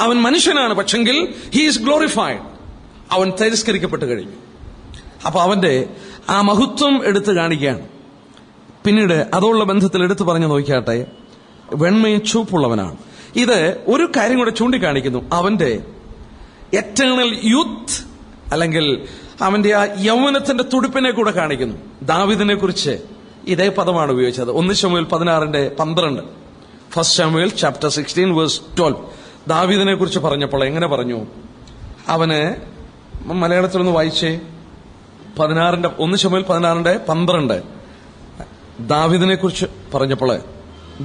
[SPEAKER 1] അവൻ മനുഷ്യനാണ്, പക്ഷെങ്കിൽ ഹി ഈസ് ഗ്ലോറിഫൈഡ്. അവൻ തിരസ്കരിക്കപ്പെട്ട് കഴിഞ്ഞു. അപ്പൊ അവന്റെ ആ മഹത്വം എടുത്തു കാണിക്കുകയാണ്. പിന്നീട് അതുള്ള ബന്ധത്തിൽ എടുത്തു പറഞ്ഞു നോക്കിയാട്ടെ, വെണ്മയും ചുവപ്പുള്ളവനാണ്. ഇത് ഒരു കാര്യം കൂടെ ചൂണ്ടിക്കാണിക്കുന്നു, അവന്റെ എറ്റേണൽ യൂത്ത്, അല്ലെങ്കിൽ അവന്റെ ആ യൗവനത്തിന്റെ തുടിപ്പിനെ കൂടെ കാണിക്കുന്നു. ദാവീദിനെ കുറിച്ച് ഇതേ പദമാണ് ഉപയോഗിച്ചത്. 1 ശമൂവേൽ 16:12. 1 ശമൂവേൽ chapter 16:12. ദാവീദിനെ കുറിച്ച് പറഞ്ഞപ്പോൾ എങ്ങനെ പറഞ്ഞു? അവന് മലയാളത്തിലൊന്ന് വായിച്ചേ. 1 ശമൂവേൽ 16:12. ദാവീദിനെ കുറിച്ച് പറഞ്ഞപ്പോൾ,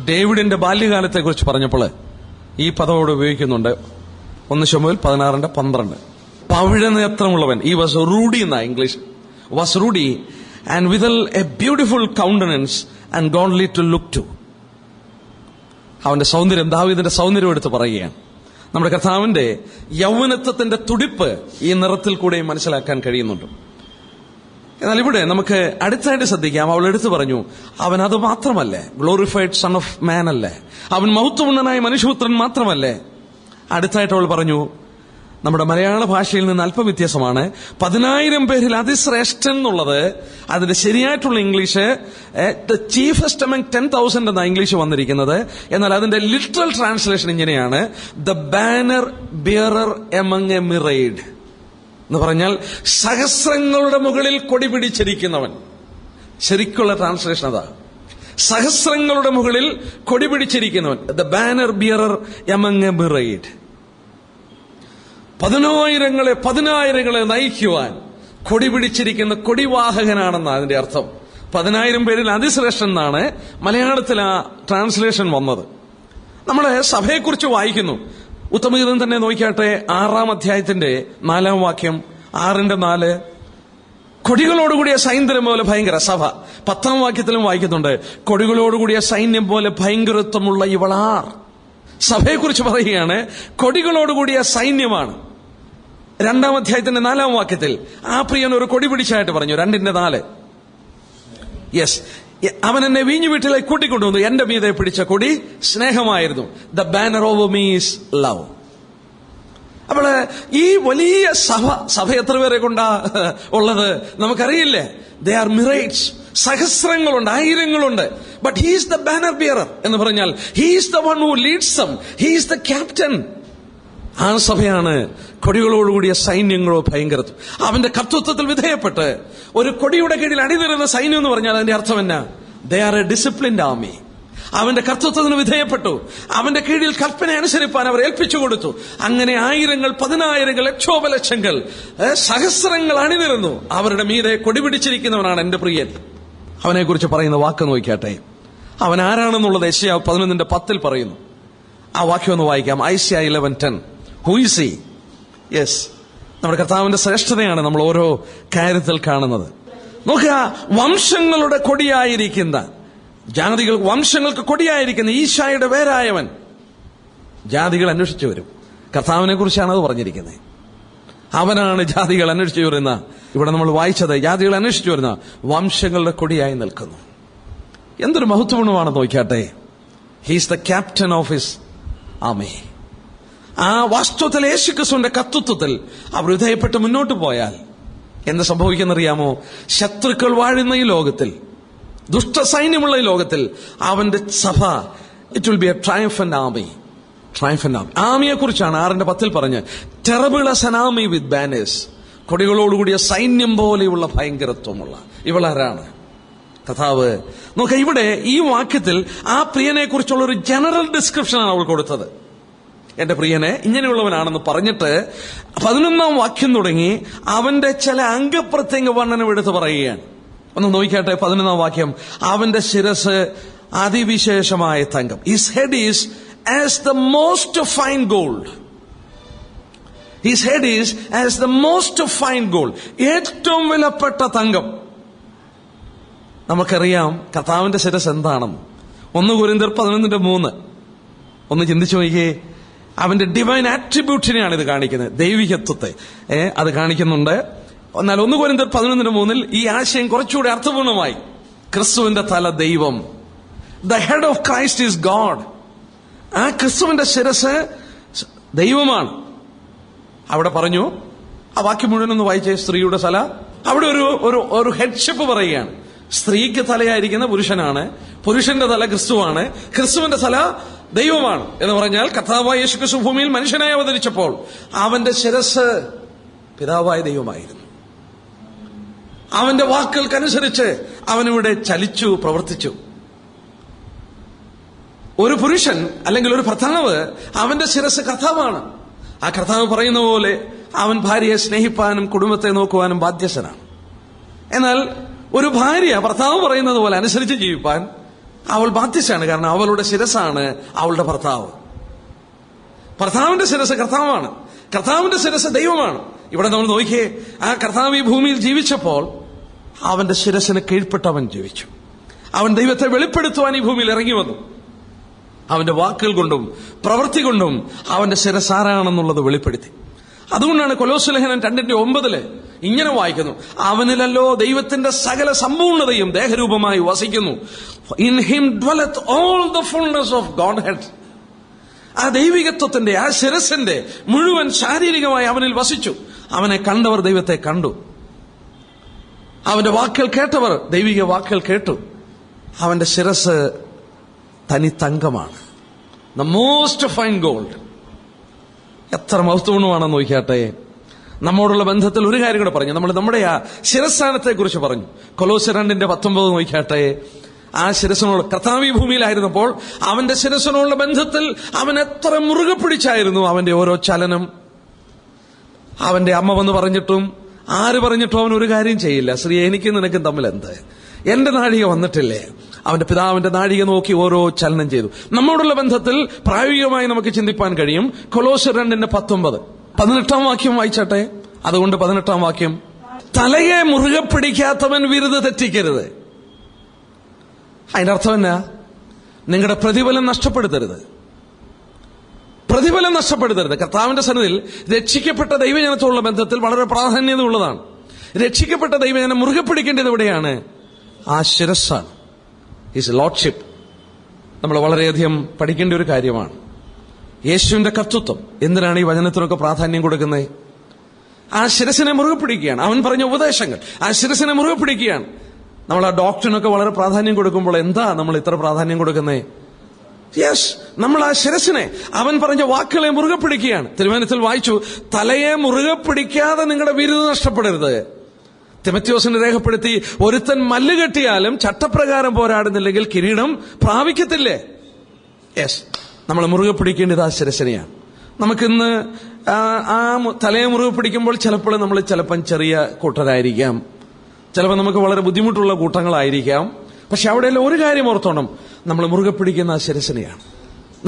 [SPEAKER 1] ഡേവിഡിന്റെ ബാല്യകാലത്തെ കുറിച്ച് പറഞ്ഞപ്പോൾ ഈ പദമോട് ഉപയോഗിക്കുന്നുണ്ട്. 1 ശമൂവേൽ 16:12. പവിഴനേത്രമുള്ളവൻ, ഈ വാസ് റൂഡി എന്നാ English, was ruddy and withal a beautiful countenance and goodly to look to. അവന്റെ സൗന്ദര്യം, ദാവീദിന്റെ സൗന്ദര്യം എടുത്ത് പറയുകയാണ്. നമ്മുടെ കർത്താവിന്റെ യൗവനത്വത്തിന്റെ തുടിപ്പ് ഈ നിറത്തിൽ കൂടെ മനസ്സിലാക്കാൻ കഴിയുന്നുണ്ട്. എന്നാൽ ഇവിടെ നമുക്ക് അടുത്തായിട്ട് ശ്രദ്ധിക്കാം. അവൾ എടുത്തു പറഞ്ഞു, അവൻ അത് മാത്രമല്ലേ, ഗ്ലോറിഫൈഡ് സൺ ഓഫ് മാൻ അല്ലേ, അവൻ മഹത്വപൂർണനായ മനുഷ്യപുത്രൻ മാത്രമല്ലേ. അടുത്തായിട്ട് അവൾ പറഞ്ഞു, നമ്മുടെ മലയാള ഭാഷയിൽ നിന്ന് അല്പം വ്യത്യാസമാണ്. 10,000 പേരിൽ അതിശ്രേഷ്ഠൻ എന്നുള്ളത് അതിന്റെ ശരിയായിട്ടുള്ള ഇംഗ്ലീഷ് ചീഫസ്റ്റ് അമംഗ് 10,000 എന്ന ഇംഗ്ലീഷ് വന്നിരിക്കുന്നത്. എന്നാൽ അതിന്റെ ലിറ്ററൽ ട്രാൻസ്ലേഷൻ ഇങ്ങനെയാണ്, the banner bearer among a myriad എന്ന് പറഞ്ഞാൽ സഹസ്രങ്ങളുടെ മുകളിൽ കൊടി പിടിച്ചിരിക്കുന്നവൻ. ശരിക്കുള്ള ട്രാൻസ്ലേഷൻ അതാ, സഹസ്രങ്ങളുടെ മുകളിൽ കൊടി പിടിച്ചിരിക്കുന്നവൻ, the banner bearer among a myriad. 10,000 നയിക്കുവാൻ കൊടി പിടിച്ചിരിക്കുന്ന കൊടിവാഹകനാണെന്നാണ് അതിന്റെ അർത്ഥം. 10,000 പേരിൽ അതിശ്രേഷ്ഠൻ എന്നാണ് മലയാളത്തിൽ ആ ട്രാൻസ്ലേഷൻ വന്നത്. നമ്മള് സഭയെക്കുറിച്ച് വായിക്കുന്നു. ഉത്തമഗീതം തന്നെ നോക്കിയാട്ടെ, 6-ാം അധ്യായത്തിന്റെ 4-ാം വാക്യം, 6:4. കൊടികളോടുകൂടിയ സൈന്യം പോലെ ഭയങ്കര സഭ. 10-ാം വാക്യത്തിലും വായിക്കുന്നുണ്ട്, കൊടികളോടുകൂടിയ സൈന്യം പോലെ ഭയങ്കരത്വമുള്ള ഇവളാർ. സഭയെക്കുറിച്ച് പറയുകയാണ്, കൊടികളോടുകൂടിയ സൈന്യമാണ്. 2-ാം അധ്യായത്തിന്റെ 4-ാം വാക്യത്തിൽ ആ പ്രിയൻ ഒരു കൊടി പിടിച്ചായിട്ട് പറഞ്ഞു. 2:4. യെസ്, അവൻ എന്നെ വീഞ്ഞു വീട്ടിലേക്ക് കൂട്ടിക്കൊണ്ടുവന്നു, എന്റെ മീതെ പിടിച്ച കൊടി സ്നേഹമായിരുന്നു. The banner over me is love. അപ്പോള് ഈ വലിയ സഭ എത്ര പേരെ കൊണ്ടാ ഉള്ളത് നമുക്കറിയില്ലേ. They are myriads. സഹസ്രങ്ങളുണ്ട്, 1000-ങ്ങളുണ്ട്. But he is the banner bearer എന്ന് പറഞ്ഞാൽ he is the one who leads them, he is the captain. ആ സഭയാണ് കൊടികളോടുകൂടിയ സൈന്യങ്ങളോ ഭയങ്കരത്വം. അവന്റെ കർത്തൃത്വത്തിൽ വിധേയപ്പെട്ട് ഒരു കൊടിയുടെ കീഴിൽ അണിനിരുന്ന സൈന്യം എന്ന് പറഞ്ഞാൽ അതിന്റെ അർത്ഥം എന്നാ? They are A disciplined army. അവന്റെ കർത്തൃത്വത്തിന് വിധേയപ്പെട്ടു, അവന്റെ കീഴിൽ കൽപ്പന അനുസരിപ്പാൻ അവർ ഏൽപ്പിച്ചു കൊടുത്തു. അങ്ങനെ 1000-ങ്ങൾ, 10,000-ങ്ങൾ, ലക്ഷോപലക്ഷങ്ങൾ, സഹസ്രങ്ങൾ അണിനിരുന്നു. അവരുടെ മീതെ കൊടി പിടിച്ചിരിക്കുന്നവനാണ് എന്റെ പ്രിയൻ. അവനെ കുറിച്ച് പറയുന്ന വാക്ക് നോക്കിയാട്ടെ. അവൻ ആരാണെന്നുള്ളത് യെശയ്യാ 11:10 പറയുന്നു. ആ വാക്യം ഒന്ന് വായിക്കാം. Isaiah 11:10. Who is he? Yes, നമ്മുടെ കർത്താവിന്റെ ശ്രേഷ്ഠതയാണ് നമ്മൾ ഓരോ കാര്യത്തിൽ കാണുന്നത്. നോക്കുക, വംശങ്ങളുടെ കൊടിയായിരിക്കുന്ന, ജാതികൾ വംശങ്ങൾക്ക് കൊടിയായിരിക്കുന്ന ഈശായുടെ പേരായവൻ ജാതികൾ അന്വേഷിച്ചു വരും. കർത്താവിനെ കുറിച്ചാണ് അത് പറഞ്ഞിരിക്കുന്നത്. അവനാണ് ജാതികൾ അന്വേഷിച്ചു വരുന്ന, ഇവിടെ നമ്മൾ വായിച്ചത്, ജാതികൾ അന്വേഷിച്ചു വരുന്ന വംശങ്ങളുടെ കൊടിയായി നിൽക്കുന്നു. എന്തൊരു മഹത്വപൂർണ്ണമാണ് നോക്കിയാട്ടെ. He's the captain of his army. ആ വാസ്തവത്തിൽ യേശുക്രിസ്തുവിന്റെ കർത്തൃത്വത്തിൽ അവർ വിധേയപ്പെട്ട് മുന്നോട്ട് പോയാൽ എന്ത് സംഭവിക്കുന്നറിയാമോ? ശത്രുക്കൾ വാഴുന്ന ഈ ലോകത്തിൽ, ദുഷ്ടസൈന്യമുള്ള ഈ ലോകത്തിൽ അവന്റെ സഭ, it will be a triumphant army. Triumphant army. ആർമിയെ കുറിച്ചാണ് 6:10 പറഞ്ഞ്, terrible as an army with banners. കൊടികളോടുകൂടിയ സൈന്യം പോലെയുള്ള ഭയങ്കരത്വമുള്ള ഇവളാരാണ്? കർത്താവ് നോക്ക, ഇവിടെ ഈ വാക്യത്തിൽ ആ പ്രിയനെ കുറിച്ചുള്ള ഒരു ജനറൽ ഡിസ്ക്രിപ്ഷനാണ് അവൾ കൊടുത്തത്. എന്റെ പ്രിയനെ ഇങ്ങനെയുള്ളവനാണെന്ന് പറഞ്ഞിട്ട് 11ാം വാക്യം തുടങ്ങി അവന്റെ ചില അംഗപ്രത്യംഗ വർണ്ണനം എടുത്ത് പറയുകയാണ്. ഒന്ന് നോക്കിയാട്ടെ 11ാം വാക്യം. അവന്റെ ശിരസ് അതിവിശേഷമായ തങ്കം. His head is as the most fine gold. His head is as the most fine gold. ഏറ്റവും വിലപ്പെട്ട തങ്കം. നമുക്കറിയാം കർത്താവിന്റെ ശിരസ് എന്താണെന്ന്. 1 കൊരിന്ത്യർ 11:3 ഒന്ന് ചിന്തിച്ചു നോക്കിയേ. അവന്റെ ഡിവൈൻ ആട്രിബ്യൂട്ടിനെയാണ് ഇത് കാണിക്കുന്നത്, ദൈവികത്വത്തെ അത് കാണിക്കുന്നുണ്ട്. എന്നാൽ 1 കൊരിന്ത്യർ 11:3 ഈ ആശയം കുറച്ചുകൂടി അർത്ഥപൂർണമായി. ക്രിസ്തുവിന്റെ തല ദൈവം. The head of Christ is God. ആ ക്രിസ്തുവിന്റെ ശിരസ് ദൈവമാണ്. അവിടെ പറഞ്ഞു, ആ വാക്യം മുഴുവനൊന്ന് വായിച്ചേ. സ്ത്രീയുടെ തല, അവിടെ ഒരു ഹെഡ്ഷിപ്പ് പറയുകയാണ്. സ്ത്രീക്ക് തലയായിരിക്കുന്ന പുരുഷനാണ്, പുരുഷന്റെ തല ക്രിസ്തുവാണ്, ക്രിസ്തുവിന്റെ തല ദൈവമാണ് എന്ന് പറഞ്ഞാൽ കർത്താവായ യേശുക്രിസ്തു ഭൂമിയിൽ മനുഷ്യനായി അവതരിച്ചപ്പോൾ അവന്റെ ശിരസ് പിതാവായ ദൈവമായിരുന്നു. അവന്റെ വാക്കുകൾക്കനുസരിച്ച് അവനിവിടെ ചലിച്ചു, പ്രവർത്തിച്ചു. ഒരു പുരുഷൻ അല്ലെങ്കിൽ ഒരു ഭർത്താവ്, അവന്റെ ശിരസ് കർത്താവാണ്. ആ കർത്താവ് പറയുന്ന പോലെ അവൻ ഭാര്യയെ സ്നേഹിപ്പാനും കുടുംബത്തെ നോക്കുവാനും ബാധ്യസ്ഥനാണ്. എന്നാൽ ഒരു ഭാര്യ ഭർത്താവ് പറയുന്നത് പോലെ അനുസരിച്ച് ജീവിപ്പാൻ അവൾ ബാധ്യസ്ഥയാണ്. കാരണം അവളുടെ ശിരസാണ് അവളുടെ ഭർത്താവ്. ഭർത്താവിന്റെ ശിരസ് കർത്താവാണ്, കർത്താവിന്റെ ശിരസ് ദൈവമാണ്. ഇവിടെ നമ്മൾ നോക്കിയേ, ആ കർത്താവ് ഈ ഭൂമിയിൽ ജീവിച്ചപ്പോൾ അവന്റെ ശിരസിന് കീഴ്പ്പെട്ട് അവൻ ജീവിച്ചു. അവൻ ദൈവത്തെ വെളിപ്പെടുത്തുവാൻ ഈ ഭൂമിയിൽ ഇറങ്ങി വന്നു. അവന്റെ വാക്കുകൾ കൊണ്ടും പ്രവൃത്തി കൊണ്ടും അവന്റെ ശിരസ് ആരാണെന്നുള്ളത് വെളിപ്പെടുത്തി. അതുകൊണ്ടാണ് കൊലോസ്യലേഖനം 2:9 ഇങ്ങനെ വായിക്കുന്നു, അവനിലല്ലോ ദൈവത്തിന്റെ സകല സമ്പൂർണതയും ദേഹരൂപമായി വസിക്കുന്നു. In him dwelleth all the fullness of Godhead. ആ ദൈവികത്വത്തിന്റെ, ആ ശിരസിന്റെ മുഴുവൻ ശാരീരികമായി അവനിൽ വസിച്ചു. അവനെ കണ്ടവർ ദൈവത്തെ കണ്ടു. അവന്റെ വാക്കുകൾ കേട്ടവർ ദൈവിക വാക്കുകൾ കേട്ടു. അവന്റെ ശിരസ് തനി തങ്കമാണ്, ദ മോസ്റ്റ് ഫൈൻ ഗോൾഡ്. എത്ര മഹത്വമാണെന്ന് നോക്കിയാട്ടെ. നമ്മോടുള്ള ബന്ധത്തിൽ ഒരു കാര്യം കൂടെ പറഞ്ഞു. നമ്മുടെ ആ ശിരസ്ഥാനത്തെ കുറിച്ച് പറഞ്ഞു. കൊലോസ്യർ 2:19 നോക്കിയാട്ടെ. ആ ശിരസിനോട്, കർത്താവ് ഈ ഭൂമിയിലായിരുന്നപ്പോൾ അവന്റെ ശിരസിനോടുള്ള ബന്ധത്തിൽ അവൻ എത്ര മുറുകെ പിടിച്ചായിരുന്നു അവന്റെ ഓരോ ചലനം. അവന്റെ അമ്മ വന്ന് പറഞ്ഞിട്ടും ആര് പറഞ്ഞിട്ടും അവൻ ഒരു കാര്യം ചെയ്യില്ല. ശ്രീ, എനിക്കും നിനക്കും തമ്മിൽ എന്ത്, എന്റെ നാഴിക വന്നിട്ടില്ലേ? അവന്റെ പിതാവിന്റെ നാഴിക നോക്കി ഓരോ ചലനം ചെയ്തു. നമ്മോടുള്ള ബന്ധത്തിൽ പ്രായോഗികമായി നമുക്ക് ചിന്തിപ്പാൻ കഴിയും. കൊലോസ്യർ 2:19 18ാം വാക്യം വായിച്ചാട്ടെ. അതുകൊണ്ട് 18ാം വാക്യം, തലയെ മുറുകെ പിടിക്കാത്തവൻ വിരുത് തെറ്റിക്കരുത്. അതിന്റെ അർത്ഥം എന്നാ? നിങ്ങളുടെ പ്രതിഫലം നഷ്ടപ്പെടുത്തരുത്. പ്രതിഫലം നഷ്ടപ്പെടുത്തരുത്. കർത്താവിന്റെ സന്നിധിയിൽ രക്ഷിക്കപ്പെട്ട ദൈവജനത്തോടുള്ള ബന്ധത്തിൽ വളരെ പ്രാധാന്യത ഉള്ളതാണ്. രക്ഷിക്കപ്പെട്ട ദൈവജനം മുറുകെ പിടിക്കേണ്ടത് എവിടെയാണ്? ആ ശിരസ്സാണ്. ഹിസ് ലോർഡ്ഷിപ്പ് നമ്മൾ വളരെയധികം പഠിക്കേണ്ട ഒരു കാര്യമാണ്. യേശുവിന്റെ കർത്തൃത്വം. എന്തിനാണ് ഈ വചനത്തിനൊക്കെ പ്രാധാന്യം കൊടുക്കുന്നത്? ആ ശിരസിനെ മുറുകെ പിടിക്കുകയാണ്. അവൻ പറഞ്ഞ ഉപദേശങ്ങൾ, ആ ശിരസിനെ മുറുകെ പിടിക്കുകയാണ്. നമ്മൾ ആ ഡോക്ടറിനൊക്കെ വളരെ പ്രാധാന്യം കൊടുക്കുമ്പോൾ എന്താ നമ്മൾ ഇത്ര പ്രാധാന്യം കൊടുക്കുന്നത്? യെസ്, നമ്മൾ ആ ശിരസിനെ, അവൻ പറഞ്ഞ വാക്കുകളെ മുറുകെ പിടിക്കുകയാണ്. തിരുവചനത്തിൽ വായിച്ചു, തലയെ മുറുകെ പിടിക്കാതെ നിങ്ങളുടെ വിരുദ് നഷ്ടപ്പെടരുത്. തിമത്യോസിനെ രേഖപ്പെടുത്തി, ഒരുത്തൻ മല്ല് കെട്ടിയാലും ചട്ടപ്രകാരം പോരാടുന്നില്ലെങ്കിൽ കിരീടം പ്രാപിക്കത്തില്ലേ? യെസ്, നമ്മൾ മുറുകെ പിടിക്കേണ്ടത് ആ ശിരസിനെയാണ്. നമുക്കിന്ന് ആ തലയെ മുറുകെ പിടിക്കുമ്പോൾ ചിലപ്പോൾ നമ്മൾ ചെറിയ കൂട്ടരായിരിക്കാം, ചിലപ്പോൾ നമുക്ക് വളരെ ബുദ്ധിമുട്ടുള്ള കൂട്ടങ്ങളായിരിക്കാം. പക്ഷെ അവിടെയെല്ലാം ഒരു കാര്യം ഓർത്തോണം, നമ്മൾ മുറുകെ പിടിക്കുന്ന ആ ശിരസിനെയാണ്.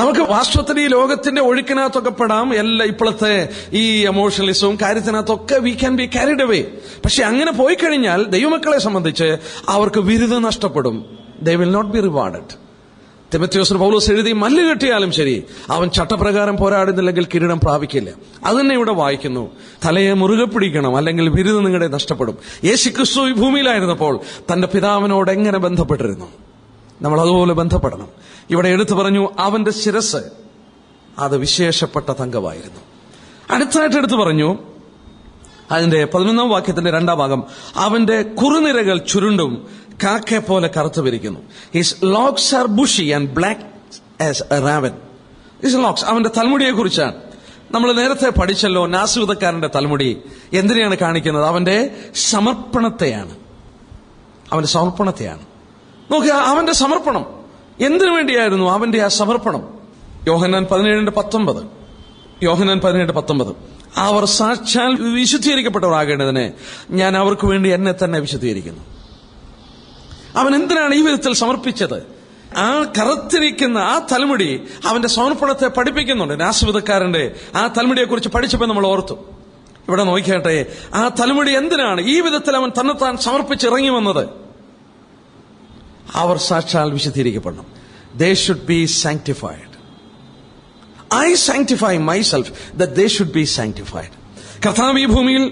[SPEAKER 1] നമുക്ക് വാസ്തവത്തിൽ ഈ ലോകത്തിന്റെ ഒഴുക്കിനകത്തൊക്കെ പെടാം. ഇപ്പോഴത്തെ ഈ എമോഷണലിസവും കാര്യത്തിനകത്തൊക്കെ we can be carried away. പക്ഷെ അങ്ങനെ പോയി കഴിഞ്ഞാൽ ദൈവമക്കളെ സംബന്ധിച്ച് അവർക്ക് വിരുദ് നഷ്ടപ്പെടും. They will not be rewarded. തിമത്യോസിന് പൗലോസ് എഴുതി, മല്ല് കെട്ടിയാലും ശരി അവൻ ചട്ടപ്രകാരം പോരാടുന്നില്ലെങ്കിൽ കിരീടം പ്രാപിക്കില്ല. അത് തന്നെ ഇവിടെ വായിക്കുന്നു. തലയെ മുറുകെ പിടിക്കണം, അല്ലെങ്കിൽ വിരുദ് നിങ്ങളുടെ നഷ്ടപ്പെടും. യേശുക്രിസ്തു ഈ ഭൂമിയിലായിരുന്നപ്പോൾ തന്റെ പിതാവിനോട് എങ്ങനെ ബന്ധപ്പെട്ടിരുന്നു? നമ്മൾ അതുപോലെ ബന്ധപ്പെടണം. ഇവിടെ എടുത്തു പറഞ്ഞു, അവന്റെ ശിരസ് അത് വിശേഷപ്പെട്ട തങ്കമായിരുന്നു. അടുത്തായിട്ട് എടുത്തു പറഞ്ഞു, അതിന്റെ 11ാം വാക്യത്തിന്റെ 2ാം ഭാഗം, അവന്റെ കുറുനിരകൾ ചുരുണ്ടും കാക്കെ പോലെ കറുത്തു വിരിക്കുന്നു. His locks are bushy and black as a raven. His locks, അവന്റെ തലമുടിയെ കുറിച്ചാണ് നമ്മൾ നേരത്തെ പഠിച്ചല്ലോ. നാസൂതക്കാരന്റെ തലമുടി എന്തിനെയാണ് കാണിക്കുന്നത്? അവന്റെ സമർപ്പണത്തെയാണ്. അവന്റെ സമർപ്പണത്തെയാണ്. നോക്കുക, അവന്റെ സമർപ്പണം എന്തിനു വേണ്ടിയായിരുന്നു അവന്റെ ആ സമർപ്പണം? യോഹന്നാൻ 17:19 അവർ സാക്ഷാൽ വിശുദ്ധീകരിക്കപ്പെട്ടവരാകേണ്ടതിന് ഞാൻ അവർക്ക് വേണ്ടി എന്നെ തന്നെ വിശുദ്ധീകരിക്കുന്നു. അവൻ എന്തിനാണ് ഈ വിധത്തിൽ സമർപ്പിച്ചത്? ആ കറുത്തിരിക്കുന്ന ആ തലമുടി അവന്റെ സമർപ്പണത്തെ പഠിപ്പിക്കുന്നുണ്ട്. നാസ്വതക്കാരന്റെ ആ തലമുടിയെ കുറിച്ച് പഠിച്ചപ്പോൾ നമ്മൾ ഓർത്തു. ഇവിടെ നോക്കിയാട്ടെ, ആ തലമുടി എന്തിനാണ് ഈ വിധത്തിൽ അവൻ തന്നെത്താൻ സമർപ്പിച്ചിറങ്ങി വന്നത്? അവർ സാക്ഷാൽ വിശുദ്ധീകരിക്കപ്പെടണം. They should be sanctified. I sanctify myself that they should be sanctified. കർത്താവ് ഈ ഭൂമിയിൽ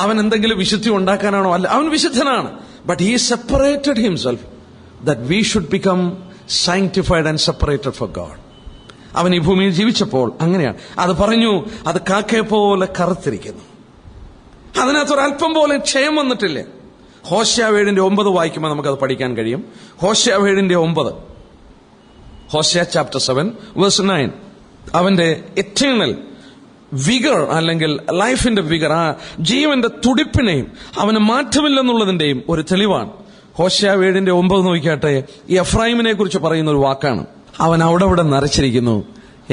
[SPEAKER 1] അവൻ എന്തെങ്കിലും വിശുദ്ധി ഉണ്ടാക്കാനാണോ? അല്ല, അവൻ വിശുദ്ധനാണ്. But he separated himself that we should become sanctified and separated for God. അവൻ ഈ ഭൂമിയിൽ ജീവിച്ചപ്പോൾ അങ്ങനെയാണ്. അത് പറഞ്ഞു, അത് കാക്കയെ പോലെ കറുത്തിരിക്കുന്നു. അതിനകത്തൊരല്പം പോലെ ക്ഷയം വന്നിട്ടില്ല. ഹോശേയ 7:9 വായിക്കുമ്പോൾ നമുക്കത് പഠിക്കാൻ കഴിയും. ഹോശേയ 7:9, ഹോശേയ ചാപ്റ്റർ 7 വേഴ്സ് 9. അവന്റെ എറ്റേണൽ വിഗർ അല്ലെങ്കിൽ ലൈഫിന്റെ വിഗർ, ആ ജീവന്റെ തുടിപ്പിനെയും അവന് മാറ്റമില്ലെന്നുള്ളതിന്റെയും ഒരു തെളിവാണ്. ഹോശേയ 7:9 നോക്കിയാട്ടെ, ഈ എഫ്രൈമിനെ കുറിച്ച് പറയുന്ന ഒരു വാക്കാണ്. അവൻ അവിടെ നരച്ചിരിക്കുന്നു,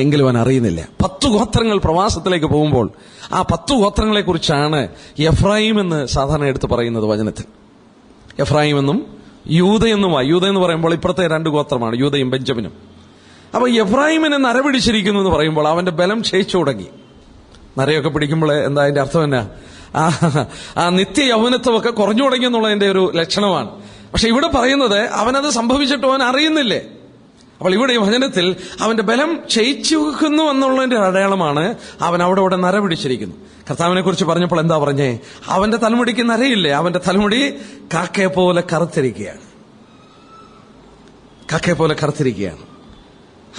[SPEAKER 1] എങ്കിലും അവൻ അറിയുന്നില്ല. 10 ഗോത്രങ്ങൾ പ്രവാസത്തിലേക്ക് പോകുമ്പോൾ ആ 10 ഗോത്രങ്ങളെ കുറിച്ചാണ് എഫ്രൈം എന്ന് സാധാരണ എടുത്ത് പറയുന്നത് വചനത്തിൽ. എഫ്രൈം എന്നും യൂദയെന്നുമായി. യൂദ എന്ന് പറയുമ്പോൾ ഇപ്പുറത്തെ 2 ഗോത്രമാണ്, യൂദയും ബെഞ്ചമിനും. അപ്പൊ എഫ്രൈമിനെ നരപിടിച്ചിരിക്കുന്നു എന്ന് പറയുമ്പോൾ അവന്റെ ബലം ക്ഷയിച്ചു തുടങ്ങി. നരയൊക്കെ പിടിക്കുമ്പോൾ എന്താ അതിന്റെ അർത്ഥം? എന്നാ ആ നിത്യ യൗവനത്വമൊക്കെ കുറഞ്ഞു തുടങ്ങി എന്നുള്ളതിന്റെ ഒരു ലക്ഷണമാണ്. പക്ഷെ ഇവിടെ പറയുന്നത് അവനത് സംഭവിച്ചിട്ടോ അവൻ അറിയുന്നില്ലേ. അപ്പോൾ ഇവിടെ ഈ വചനത്തിൽ അവന്റെ ബലം ക്ഷയിച്ചു വെക്കുന്നു എന്നുള്ളതിന്റെ അടയാളമാണ് അവൻ അവിടെ നര പിടിച്ചിരിക്കുന്നു. കർത്താവിനെ കുറിച്ച് പറഞ്ഞപ്പോൾ എന്താ പറഞ്ഞേ? അവന്റെ തലമുടിക്ക് നരയില്ലേ, അവന്റെ തലമുടി കാക്കയെ പോലെ കറുത്തിരിക്കുകയാണ്. കാക്കയെ പോലെ കറുത്തിരിക്കുകയാണ്.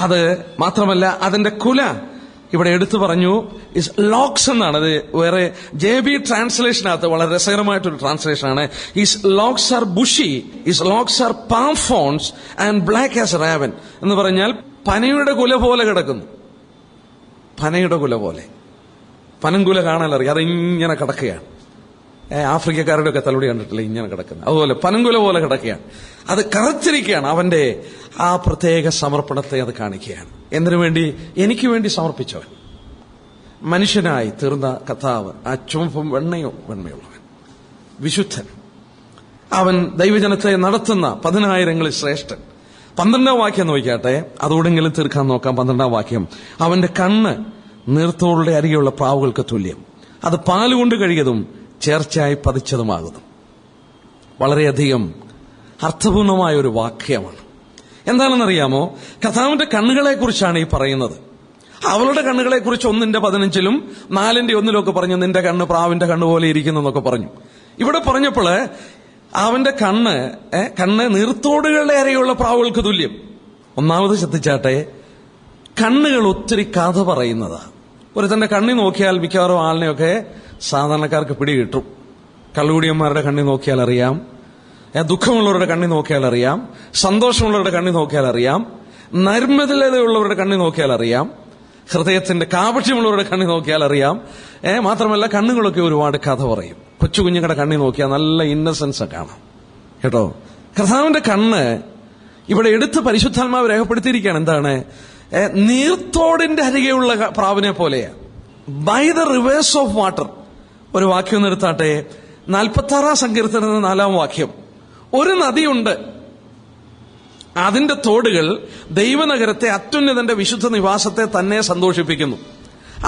[SPEAKER 1] അത് മാത്രമല്ല, അതിന്റെ കുല ഇവിടെ എടുത്തു പറഞ്ഞു ഇസ് ലോക്സ് എന്നാണ്. അത് വേറെ JB ട്രാൻസ്ലേഷനകത്ത് വളരെ രസകരമായിട്ടൊരു ട്രാൻസ്ലേഷനാണ്. His locks are bushy, his locks are palm fronds and black as raven എന്ന് പറഞ്ഞാൽ പനയുടെ കുല പോലെ കിടക്കുന്നു. പനയുടെ കുല പോലെ. പനങ്കുല കാണാനറിയാം, അതിങ്ങനെ കിടക്കുകയാണ്. ആഫ്രിക്കക്കാരുടെ ഒക്കെ തലമുടി കണ്ടിട്ടില്ല, ഇങ്ങനെ കിടക്കുന്നത്. അതുപോലെ പനങ്കുല പോലെ കിടക്കുകയാണ്. അത് കറുത്തിരിക്കുകയാണ്. അവന്റെ ആ പ്രത്യേക സമർപ്പണത്തെ അത് കാണിക്കുകയാണ്. എന്തിനു വേണ്ടി? എനിക്ക് വേണ്ടി സമർപ്പിച്ചവൻ, മനുഷ്യനായി തീർന്ന കർത്താവ്, ആ ചുമപ്പും വെണ്മയുള്ളവൻ, വിശുദ്ധൻ. അവൻ ദൈവജനത്തെ നടത്തുന്ന 10,000ങ്ങളിൽ ശ്രേഷ്ഠൻ. 12ാം വാക്യം നോക്കിയാട്ടെ, അതോടെങ്കിലും തീർക്കാൻ നോക്കാം. 12ാം വാക്യം, അവന്റെ കണ്ണ് നീർത്തോളുടെ അരികെയുള്ള പ്രാവുകൾക്ക് തുല്യം, അത് പാലുകൊണ്ട് കഴുകിയതും ചേർച്ചയായി പതിച്ചതുമാകുന്നു. വളരെയധികം അർത്ഥപൂർണമായ ഒരു വാക്യമാണ്. എന്താണെന്നറിയാമോ? കർത്താവിന്റെ കണ്ണുകളെ കുറിച്ചാണ് ഈ പറയുന്നത്. അവളുടെ കണ്ണുകളെ കുറിച്ച് 1:15 4:1 പറഞ്ഞു, നിന്റെ കണ്ണ് പ്രാവിന്റെ കണ്ണ് പോലെ ഇരിക്കുന്നു എന്നൊക്കെ പറഞ്ഞു. ഇവിടെ പറഞ്ഞപ്പോൾ അവന്റെ കണ്ണ് നീർത്തോടുകളുടെ അരയുള്ള പ്രാവുകൾക്ക് തുല്യം. ഒന്നാമത് ശ്രദ്ധിച്ചാട്ടെ, കണ്ണുകൾ ഒത്തിരി കഥ പറയുന്നതാ. ഒരു തന്റെ കണ്ണി നോക്കിയാൽ മിക്കവാറും ആളിനെയൊക്കെ സാധാരണക്കാർക്ക് പിടികിട്ടും. കള്ളുകുടിയന്മാരുടെ കണ്ണി നോക്കിയാൽ അറിയാം, ദുഃഖമുള്ളവരുടെ കണ്ണി നോക്കിയാൽ അറിയാം, സന്തോഷമുള്ളവരുടെ കണ്ണി നോക്കിയാൽ അറിയാം, നൈർമല്യതയുള്ളവരുടെ കണ്ണി നോക്കിയാൽ അറിയാം, ഹൃദയത്തിന്റെ കാപട്യമുള്ളവരുടെ കണ്ണി നോക്കിയാൽ അറിയാം. മാത്രമല്ല, കണ്ണുകളൊക്കെ ഒരുപാട് കഥ പറയും. കൊച്ചു കുഞ്ഞുങ്ങളുടെ കണ്ണി നോക്കിയാൽ നല്ല ഇന്നസെൻസ് കാണാം കേട്ടോ. കർത്താവിന്റെ കണ്ണ് ഇവിടെ എടുത്ത് പരിശുദ്ധാത്മാവ് രേഖപ്പെടുത്തിയിരിക്കുകയാണ്. എന്താണ്? നീർത്തോടിന്റെ അരികെയുള്ള പ്രാവിനെ പോലെയാ. By the rivers of water. ഒരു വാക്യം ഒന്ന് എടുത്താട്ടെ, 46 സങ്കീർത്തനത്തിന്റെ 4-ാം വാക്യം. ഒരു നദിയുണ്ട്, അതിന്റെ തോടുകൾ ദൈവനഗരത്തെ, അത്യുന്നതന്റെ വിശുദ്ധ നിവാസത്തെ തന്നെ സന്തോഷിപ്പിക്കുന്നു.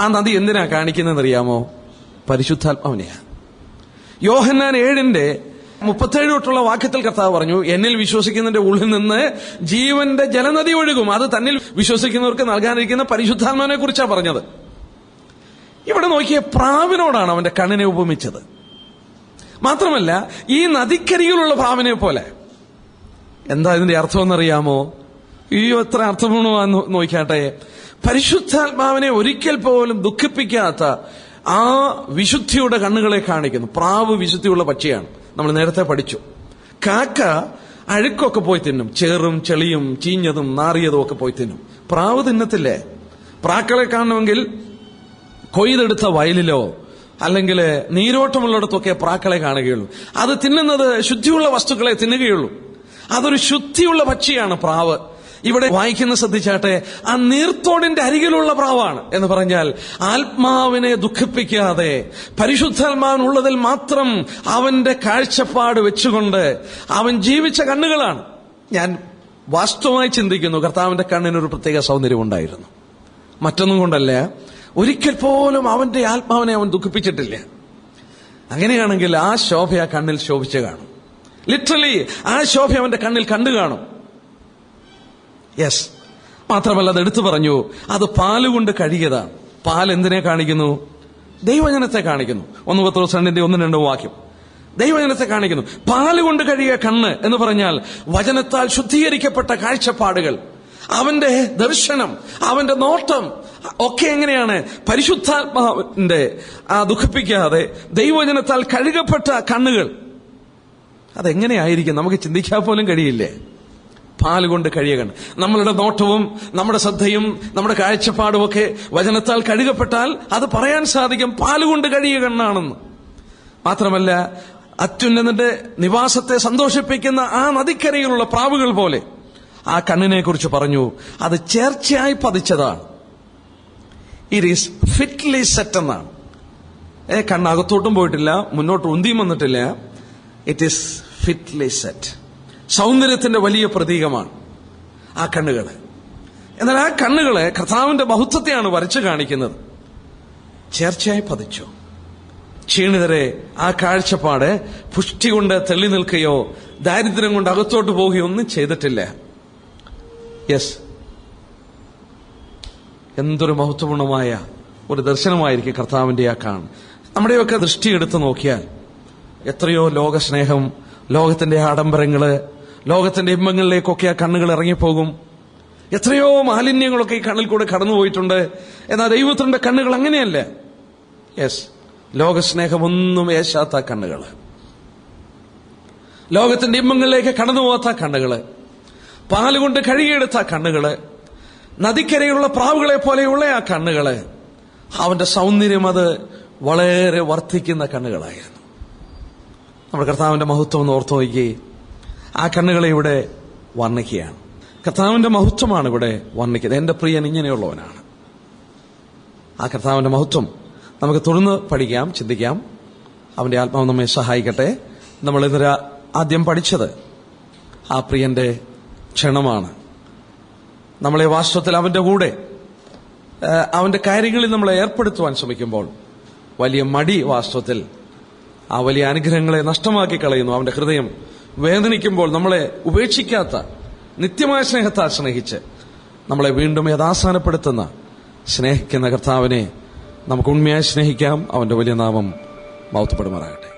[SPEAKER 1] ആ നദി എന്തിനാ കാണിക്കുന്നതെന്നറിയാമോ? പരിശുദ്ധാത്മാവിനെയാ. യോഹന്നാൻ 7:37 തൊട്ടുള്ള വാക്യത്തിൽ കർത്താവ് പറഞ്ഞു, എന്നിൽ വിശ്വസിക്കുന്നതിന്റെ ഉള്ളിൽ നിന്ന് ജീവന്റെ ജലനദി ഒഴുകും. അത് തന്നിൽ വിശ്വസിക്കുന്നവർക്ക് നൽകാനിരിക്കുന്ന പരിശുദ്ധാത്മാവിനെ കുറിച്ചാണ് പറഞ്ഞത്. ഇവിടെ നോക്കിയ പ്രാവിനോടാണ് അവന്റെ കണ്ണിനെ ഉപമിച്ചത്. മാത്രമല്ല, ഈ നദിക്കരികിലുള്ള പ്രാവിനെ പോലെ. എന്താ ഇതിന്റെ അർത്ഥം എന്നറിയാമോ? എത്ര അർത്ഥപൂർണ്ണമാണെന്ന് നോക്കിയാട്ടെ. പരിശുദ്ധാത്മാവിനെ ഒരിക്കൽ പോലും ദുഃഖിപ്പിക്കാത്ത ആ വിശുദ്ധിയുടെ കണ്ണുകളെ കാണിക്കുന്നു. പ്രാവ് വിശുദ്ധിയുള്ള പക്ഷിയാണ്, നമ്മൾ നേരത്തെ പഠിച്ചു. കാക്ക അഴുക്കൊക്കെ പോയി തിന്നും, ചേറും ചെളിയും ചീഞ്ഞതും നാറിയതും ഒക്കെ പോയി തിന്നും. പ്രാവ് തിന്നത്തില്ലേ? പ്രാക്കളെ കാണണമെങ്കിൽ കൊയ്തെടുത്ത വയലിലോ അല്ലെങ്കിൽ നീരോട്ടമുള്ളിടത്തൊക്കെ പ്രാക്കളെ കാണുകയുള്ളൂ. അത് തിന്നുന്നത് ശുദ്ധിയുള്ള വസ്തുക്കളെ തിന്നുകയുള്ളൂ. അതൊരു ശുദ്ധിയുള്ള പക്ഷിയാണ് പ്രാവ്. ഇവിടെ വായിക്കുന്ന ശ്രദ്ധിച്ചാട്ടെ, ആ നീർത്തോടിന്റെ അരികിലുള്ള പ്രാവാണ് എന്ന് പറഞ്ഞാൽ ആത്മാവിനെ ദുഃഖിപ്പിക്കാതെ പരിശുദ്ധാത്മാവിനുള്ളതിൽ മാത്രം അവന്റെ കാഴ്ചപ്പാട് വെച്ചുകൊണ്ട് അവൻ ജീവിച്ച കണ്ണുകളാണ്. ഞാൻ വാസ്തവമായി ചിന്തിക്കുന്നു, കർത്താവിന്റെ കണ്ണിനൊരു പ്രത്യേക സൗന്ദര്യമുണ്ടായിരുന്നു. മറ്റൊന്നും കൊണ്ടല്ല, ഒരിക്കൽ പോലും അവന്റെ ആത്മാവിനെ അവൻ ദുഃഖിപ്പിച്ചിട്ടില്ല. അങ്ങനെയാണെങ്കിൽ ആ ശോഭ ആ കണ്ണിൽ ശോഭിച്ച് കാണും. ലിറ്ററലി ആ ശോഭ അവന്റെ കണ്ണിൽ കണ്ടു കാണും. യെസ്, മാത്രമല്ല അത് എടുത്തു പറഞ്ഞു, അത് പാലുകൊണ്ട് കഴുകിയതാണ്. പാൽ എന്തിനെ കാണിക്കുന്നു? ദൈവജനത്തെ കാണിക്കുന്നു. 1 പത്രോസ് 2:1-2 വാക്യം ദൈവജനത്തെ കാണിക്കുന്നു. പാലുകൊണ്ട് കഴുകിയ കണ്ണ് എന്ന് പറഞ്ഞാൽ വചനത്താൽ ശുദ്ധീകരിക്കപ്പെട്ട കാഴ്ചപ്പാടുകൾ, അവന്റെ ദർശനം, അവന്റെ നോട്ടം ഒക്കെ എങ്ങനെയാണ്? പരിശുദ്ധാത്മാവിന്റെ ദുഃഖിപ്പിക്കാതെ ദൈവവചനത്താൽ കഴുകപ്പെട്ട കണ്ണുകൾ. അതെങ്ങനെയായിരിക്കും? നമുക്ക് ചിന്തിക്കാൻ പോലും കഴിയില്ലേ. പാലുകൊണ്ട് കഴിയ കണ്ണ്. നമ്മളുടെ നോട്ടവും നമ്മുടെ ശ്രദ്ധയും നമ്മുടെ കാഴ്ചപ്പാടും ഒക്കെ വചനത്താൽ കഴുകപ്പെട്ടാൽ അത് പറയാൻ സാധിക്കും പാലുകൊണ്ട് കഴിയ കണ്ണാണെന്ന്. മാത്രമല്ല, അത്യുന്നതന്റെ നിവാസത്തെ സന്തോഷിപ്പിക്കുന്ന ആ നദിക്കരയിലുള്ള പ്രാവുകൾ പോലെ ആ കണ്ണിനെ കുറിച്ച് പറഞ്ഞു, അത് ചേർച്ചയായി പതിച്ചതാണ്. ഇറ്റ് ഈസ് ഫിറ്റ്ലി സെറ്റ് എന്നാണ്. കണ്ണകത്തോട്ടും പോയിട്ടില്ല, മുന്നോട്ട് ഉന്തിയും വന്നിട്ടില്ല. It is fitly set. സൗന്ദര്യത്തിന്റെ വലിയ പ്രതീകമാണ് ആ കണ്ണുകള്. എന്നാൽ ആ കണ്ണുകളെ കർത്താവിന്റെ മഹത്വത്തെയാണ് വരച്ചു കാണിക്കുന്നത്. ചേർച്ചയായി പതിച്ചു. ക്ഷീണിതരെ ആ കാഴ്ചപ്പാട് പുഷ്ടി കൊണ്ട് തെളി നിൽക്കുകയോ ദാരിദ്ര്യം കൊണ്ട് അകത്തോട്ട് പോവുകയോ ഒന്നും ചെയ്തിട്ടില്ല. യെസ്, എന്തൊരു മഹത്വപൂർണമായ ഒരു ദർശനമായിരിക്കും കർത്താവിന്റെ ആ കാണ്. നമ്മുടെയൊക്കെ ദൃഷ്ടി എടുത്തു നോക്കിയാൽ എത്രയോ ലോകസ്നേഹം, ലോകത്തിന്റെ ആഡംബരങ്ങള്, ലോകത്തിന്റെ ഇമ്പങ്ങളിലേക്കൊക്കെ ആ കണ്ണുകൾ ഇറങ്ങിപ്പോകും. എത്രയോ മാലിന്യങ്ങളൊക്കെ ഈ കണ്ണിൽ കൂടെ കടന്നുപോയിട്ടുണ്ട്. എന്നാൽ ദൈവത്തിന്റെ കണ്ണുകൾ അങ്ങനെയല്ല. യെസ്, ലോകസ്നേഹമൊന്നും ഏശാത്ത കണ്ണുകള്, ലോകത്തിന്റെ ഇമ്പങ്ങളിലേക്ക് കടന്നുപോകാത്ത കണ്ണുകള്, പാലുകൊണ്ട് കഴുകിയെടുത്ത കണ്ണുകള്, നദിക്കരയിലുള്ള പ്രാവുകളെ പോലെയുള്ള ആ കണ്ണുകള്, അവന്റെ സൗന്ദര്യം അത് വളരെ വർദ്ധിക്കുന്ന കണ്ണുകളായിരുന്നു. നമ്മുടെ കർത്താവിന്റെ മഹത്വം എന്ന് ഓർത്തു നോക്കി. ആ കണ്ണുകളെ ഇവിടെ വർണ്ണിക്കുകയാണ്. കർത്താവിന്റെ മഹത്വമാണ് ഇവിടെ വർണ്ണിക്കുന്നത്. എന്റെ പ്രിയൻ ഇങ്ങനെയുള്ളവനാണ്. ആ കർത്താവിന്റെ മഹത്വം നമുക്ക് തുടർന്ന് പഠിക്കാം, ചിന്തിക്കാം. അവന്റെ ആത്മാവ് നമ്മെ സഹായിക്കട്ടെ. നമ്മൾ ഇന്നലെ ആദ്യം പഠിച്ചത് ആ പ്രിയന്റെ ക്ഷണമാണ്. നമ്മളെ വാസ്തവത്തിൽ അവന്റെ കൂടെ അവന്റെ കാര്യങ്ങളിൽ നമ്മളെ ഏർപ്പെടുത്തുവാൻ ശ്രമിക്കുമ്പോൾ വലിയ മടി വാസ്തവത്തിൽ ആ വലിയ അനുഗ്രഹങ്ങളെ നഷ്ടമാക്കി കളയുന്നു. അവന്റെ ഹൃദയം വേദനിക്കുമ്പോൾ നമ്മളെ ഉപേക്ഷിക്കാത്ത നിത്യമായ സ്നേഹത്താൽ സ്നേഹിച്ച് നമ്മളെ വീണ്ടും യഥാസ്ഥാനപ്പെടുത്തുന്ന സ്നേഹിക്കുന്ന കർത്താവിനെ നമുക്ക് ഉണ്മയായി സ്നേഹിക്കാം. അവന്റെ വലിയ നാമം മഹത്വപ്പെടുമാറാകട്ടെ.